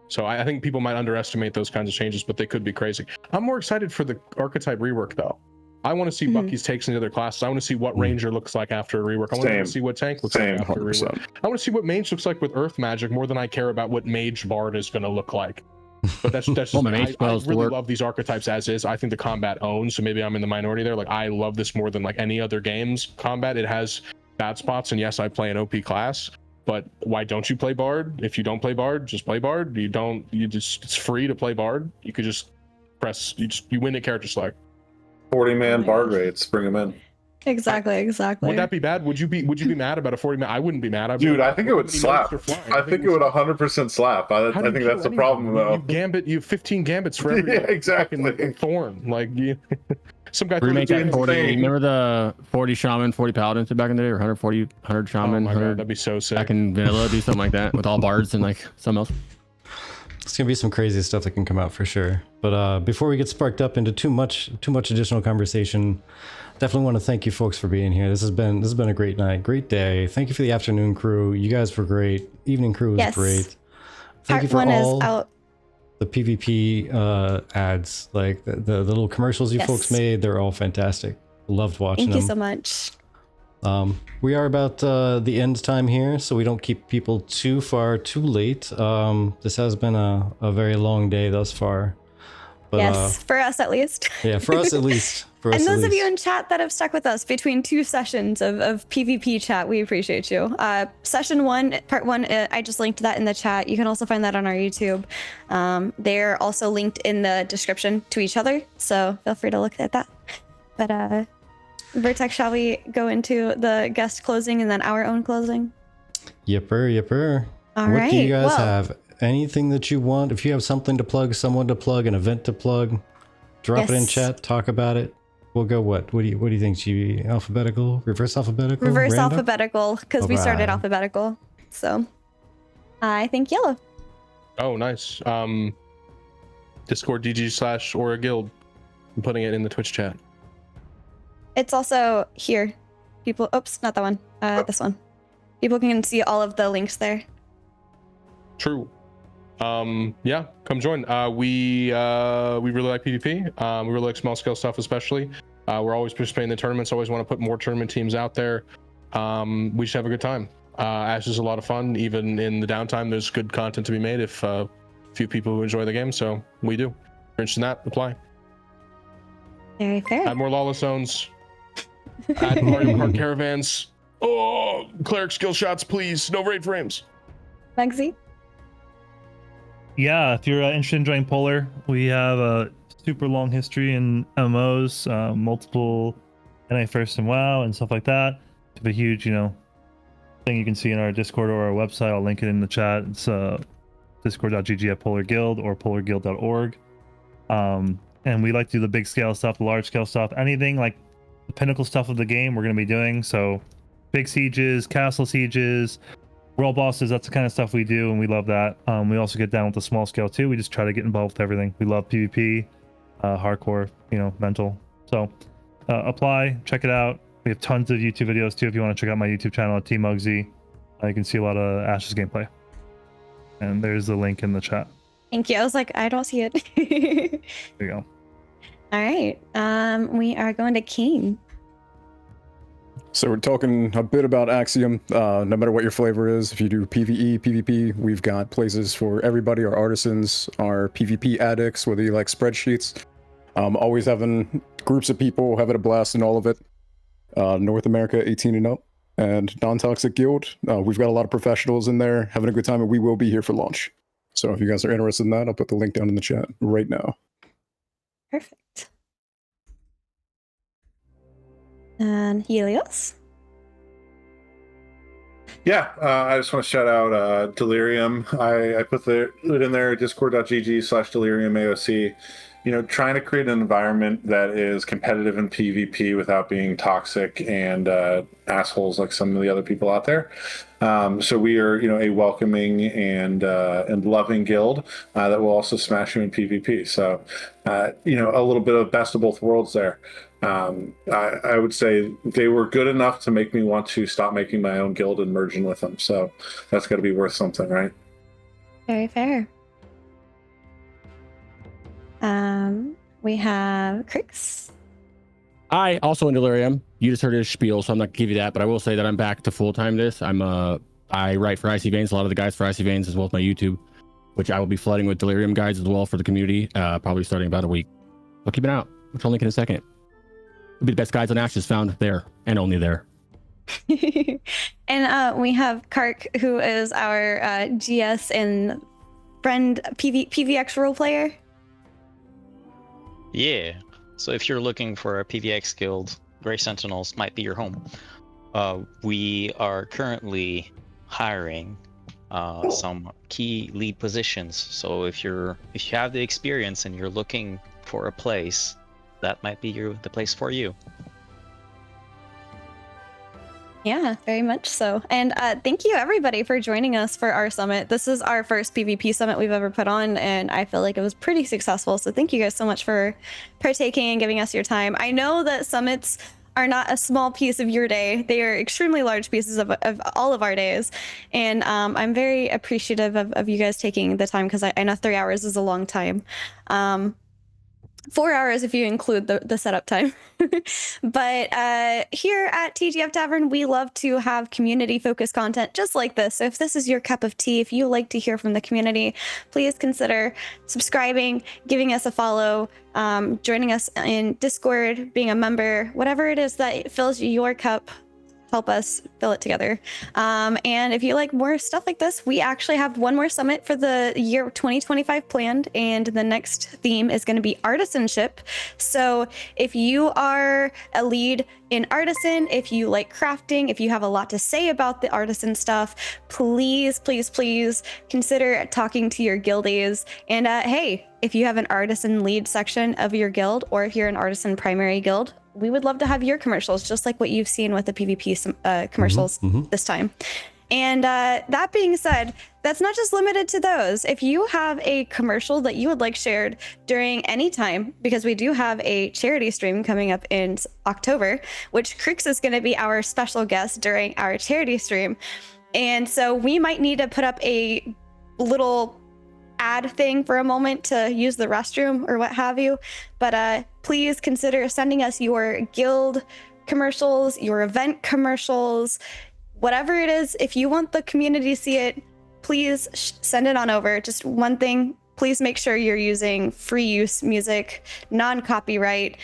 So I think people might underestimate those kinds of changes, but they could be crazy. I'm more excited for the archetype rework though. I want to see Bucky's takes in the other classes. I want to see what Ranger looks like after a rework. I want to see what Tank looks like after a rework. I want to see what Mage looks like with Earth Magic more than I care about what Mage Bard is going to look like. But that's just, I really love these archetypes as is. I think the combat owns, so maybe I'm in the minority there. Like, I love this more than like any other game's combat. It has bad spots, and yes, I play an OP class. But why don't you play Bard? If you don't play Bard, just play Bard. It's free to play Bard. You could just press, you win a character select. 40-man Bard raids, bring them in. Exactly. Would that be bad? Would you be mad about a 40-man? I wouldn't be mad. Dude, I think it would slap. I think it would 100% slap. I think that's the problem, though. You have 15 gambits for every exactly. thorn. Like, some guy remake that 40. Remember the 40 shaman, 40 paladins back in the day, or 100 shaman? Oh my god, that'd be so sick. Back in vanilla, do something like that with all bards and like something else. It's gonna be some crazy stuff that can come out for sure. But before we get sparked up into too much additional conversation, definitely want to thank you folks for being here. This has been a great night, great day. Thank you for the afternoon crew. You guys were great. Evening crew was great. Thank you for all the PvP ads, like the little commercials you folks made. They're all fantastic. Loved watching them. Thank you so much. We are about the end time here, so we don't keep people too late. This has been a very long day thus far. But, yes, for us at least. Yeah, for us at least. And those of you in chat that have stuck with us between 2 sessions of PvP chat, we appreciate you. Session 1, part 1, I just linked that in the chat. You can also find that on our YouTube. They're also linked in the description to each other, so feel free to look at that. But Vertex, shall we go into the guest closing and then our own closing? Yipper. All what right, do you guys have? Anything that you want? If you have something to plug, someone to plug, an event to plug, drop it in chat, talk about it. We'll go what? What do you think, GB? Alphabetical? Reverse alphabetical? Reverse Random? alphabetical, because we started alphabetical. So I think yellow. Oh, nice. Discord DG/Aura Guild. I'm putting it in the Twitch chat. It's also here. People, oops, not that one. This one. People can see all of the links there. True. Yeah, come join. We really like PvP. We really like small scale stuff, especially. We're always participating in the tournaments. Always want to put more tournament teams out there. We just have a good time. Ash is a lot of fun. Even in the downtime, there's good content to be made if a few people who enjoy the game. So we do. If you're interested in that, apply. Very fair. Add more lawless zones. Add Mario Kart caravans. Oh, cleric skill shots, please. No raid frames. Mugsy? Yeah, if you're interested in joining Polar, we have a super long history in MMOs, multiple NA First and WoW and stuff like that. We have a huge, thing you can see in our Discord or our website. I'll link it in the chat. It's discord.gg/polarguild or polarguild.org. And we like to do the big scale stuff, the large scale stuff, anything like the pinnacle stuff of the game we're going to be doing. So big sieges, castle sieges, world bosses, that's the kind of stuff we do, and we love that. We also get down with the small scale too. We just try to get involved with everything. We love PvP, hardcore, mental. So apply, check it out. We have tons of YouTube videos too if you want to check out my YouTube channel at TMugsy. You can see a lot of Ash's gameplay. And there's the link in the chat. Thank you. I was like, I don't see it. There you go. All right. We are going to King. So we're talking a bit about Axiom. No matter what your flavor is, if you do PvE, PvP, we've got places for everybody, our artisans, our PvP addicts, whether you like spreadsheets. Always having groups of people, having a blast in all of it. North America, 18 and up. And non-toxic guild. We've got a lot of professionals in there having a good time, and we will be here for launch. So if you guys are interested in that, I'll put the link down in the chat right now. Perfect. And Helios? Yeah, I just want to shout out Delirium. I put it in there, discord.gg/deliriumaoc. Trying to create an environment that is competitive in PvP without being toxic and assholes like some of the other people out there. So we are, a welcoming and loving guild that will also smash you in PvP. So, a little bit of best of both worlds there. I would say they were good enough to make me want to stop making my own guild and merging with them. So that's got to be worth something, right? Very fair. We have Crix. I also in Delirium. You just heard his spiel, so I'm not gonna give you that, but I will say that I'm back to full-time this. I write for Icy Veins, a lot of the guys for Icy Veins, as well as my YouTube, which I will be flooding with Delirium guides as well for the community, probably starting about a week. So keep it out, which I'll link in a second. It'll be the best guides on Ashes found there, and only there. And we have Kark, who is our GS and friend PVX role player. Yeah. So if you're looking for a PvX guild, Grey Sentinels might be your home. We are currently hiring some key lead positions. So if you have the experience and you're looking for a place, that might be the place for you. Yeah, very much so. And thank you everybody for joining us for our summit. This is our first PvP summit we've ever put on, and I feel like it was pretty successful. So thank you guys so much for partaking and giving us your time. I know that summits are not a small piece of your day. They are extremely large pieces of all of our days. And I'm very appreciative of you guys taking the time, because I know 3 hours is a long time. 4 hours if you include the setup time. But here at TGF Tavern, we love to have community-focused content just like this. So if this is your cup of tea, if you like to hear from the community, please consider subscribing, giving us a follow, joining us in Discord, being a member, whatever it is that fills your cup. Help us fill it together. And if you like more stuff like this, we actually have one more summit for the year 2025 planned, and the next theme is going to be artisanship. So if you are a lead in artisan, if you like crafting, if you have a lot to say about the artisan stuff, please, please, please consider talking to your guildies. And hey, if you have an artisan lead section of your guild, or if you're an artisan primary guild, we would love to have your commercials, just like what you've seen with the PvP commercials this time. And that being said, that's not just limited to those. If you have a commercial that you would like shared during any time, because we do have a charity stream coming up in October, which Crix is going to be our special guest during our charity stream. And so we might need to put up a little ad thing for a moment to use the restroom or what have you, but please consider sending us your guild commercials, your event commercials, whatever it is. If you want the community to see it, please send it on over. Just one thing, please make sure you're using free use music, non-copyright.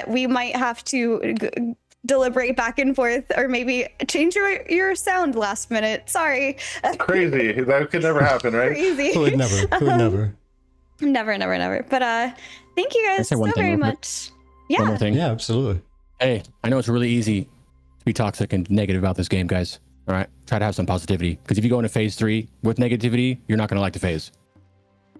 We might have to deliberate back and forth, or maybe change your sound last minute. Sorry. Crazy. That could never happen, right? Crazy. It would never. It would never. Never. But thank you guys so very much. Yeah. One more thing. Yeah, absolutely. Hey, I know it's really easy to be toxic and negative about this game, guys. All right, try to have some positivity, because if you go into phase 3 with negativity, you're not going to like the phase.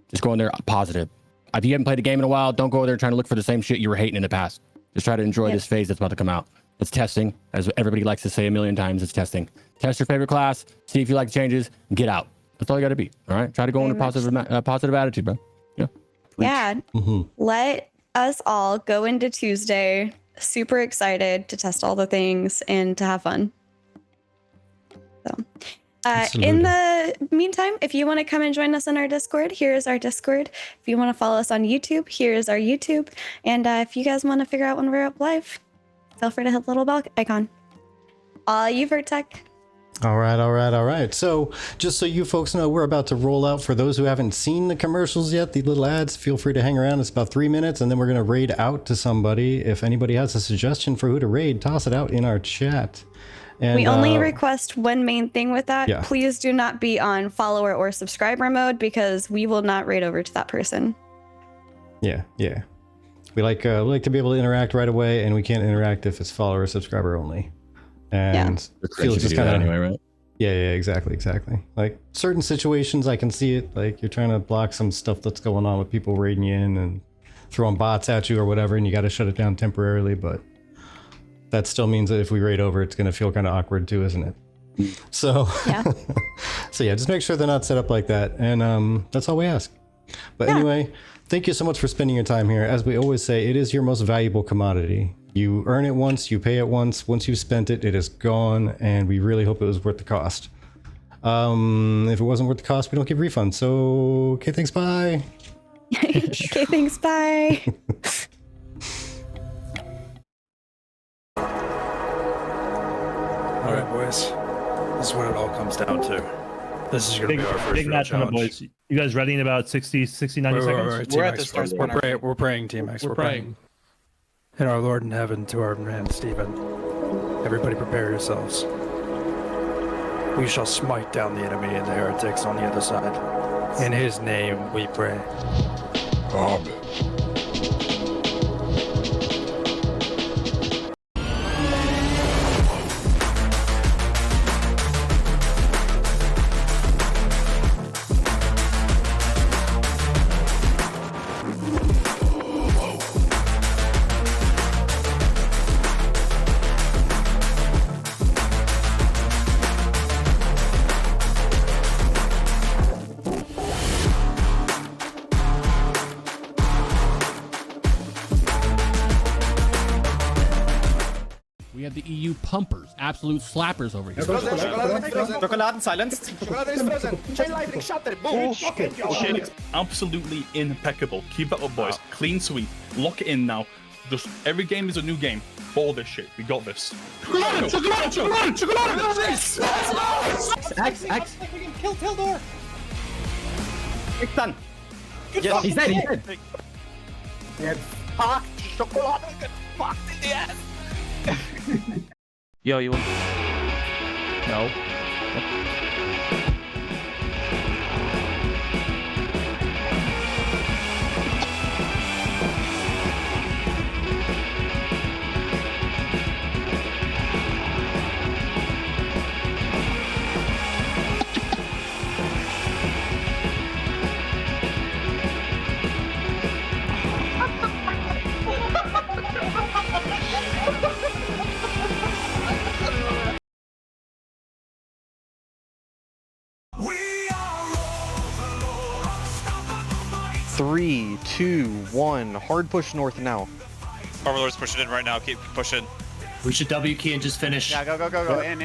Just go in there positive. If you haven't played a game in a while, don't go there trying to look for the same shit you were hating in the past. Just try to enjoy this phase that's about to come out. It's testing, as everybody likes to say a million times. It's testing. Test your favorite class, see if you like the changes, and get out. That's all you got to be. All right, try to go in a positive attitude, bro. Yeah. Yeah. Let us all go into Tuesday super excited to test all the things and to have fun. So in the meantime, if you want to come and join us in our Discord, here is our Discord. If you want to follow us on YouTube, here is our YouTube. And if you guys want to figure out when we're up live, feel free to hit the little bell icon. All you Vertec. All right. So just so you folks know, we're about to roll out. For those who haven't seen the commercials yet, the little ads, feel free to hang around. It's about 3 minutes, and then we're going to raid out to somebody. If anybody has a suggestion for who to raid, toss it out in our chat. And, we only request one main thing with that. Yeah. Please do not be on follower or subscriber mode, because we will not raid over to that person. Yeah. We like to be able to interact right away, and we can't interact if it's follower or subscriber only. And feels just kind of anyway, right? Yeah, exactly. Like certain situations, I can see it. Like you're trying to block some stuff that's going on with people raiding you in and throwing bots at you or whatever, and you got to shut it down temporarily. But that still means that if we raid over, it's going to feel kind of awkward too, isn't it? So, yeah, just make sure they're not set up like that, and that's all we ask. But anyway, thank you so much for spending your time here. As we always say, it is your most valuable commodity. You earn it once, you pay it once. Once you've spent it, it is gone, and we really hope it was worth the cost. If it wasn't worth the cost, we don't give refunds. So, okay, thanks, bye. Okay, thanks, bye. All right, boys. This is what it all comes down to. This is going to be our first big real match on the challenge. boys. You guys ready in about 90 seconds? We're at the start. We're praying, TMugsy. We're praying. In our Lord in heaven, to our man Stephen. Everybody prepare yourselves. We shall smite down the enemy and the heretics on the other side. In his name we pray. Amen. have the EU pumpers, absolute slappers over here. Chocoladen silenced. Chocolate is frozen. Chain lightning shatter. Boom. Shit. Absolutely impeccable. Keep that up, boys. Clean sweep. Lock it in now. Just every game is a new game. Ball this shit. We got this. Chocolate. X. Kill Tildor. It's done. Yes. He's dead. Get fucked. Chocolate. Get fucked in the ass. Yo, you want? No. Three, 2, 1. Hard push north now. Overlord's pushing in right now. Keep pushing. We should W key and just finish. Yeah, go. In.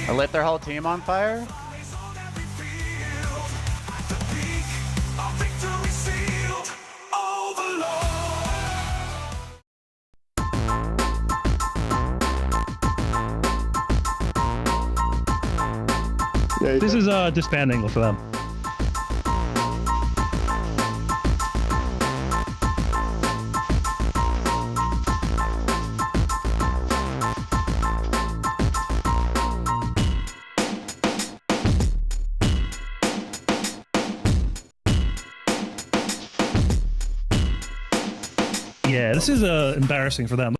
I lit their whole team on fire. This is a disband angle for them. Yeah, this is embarrassing for them.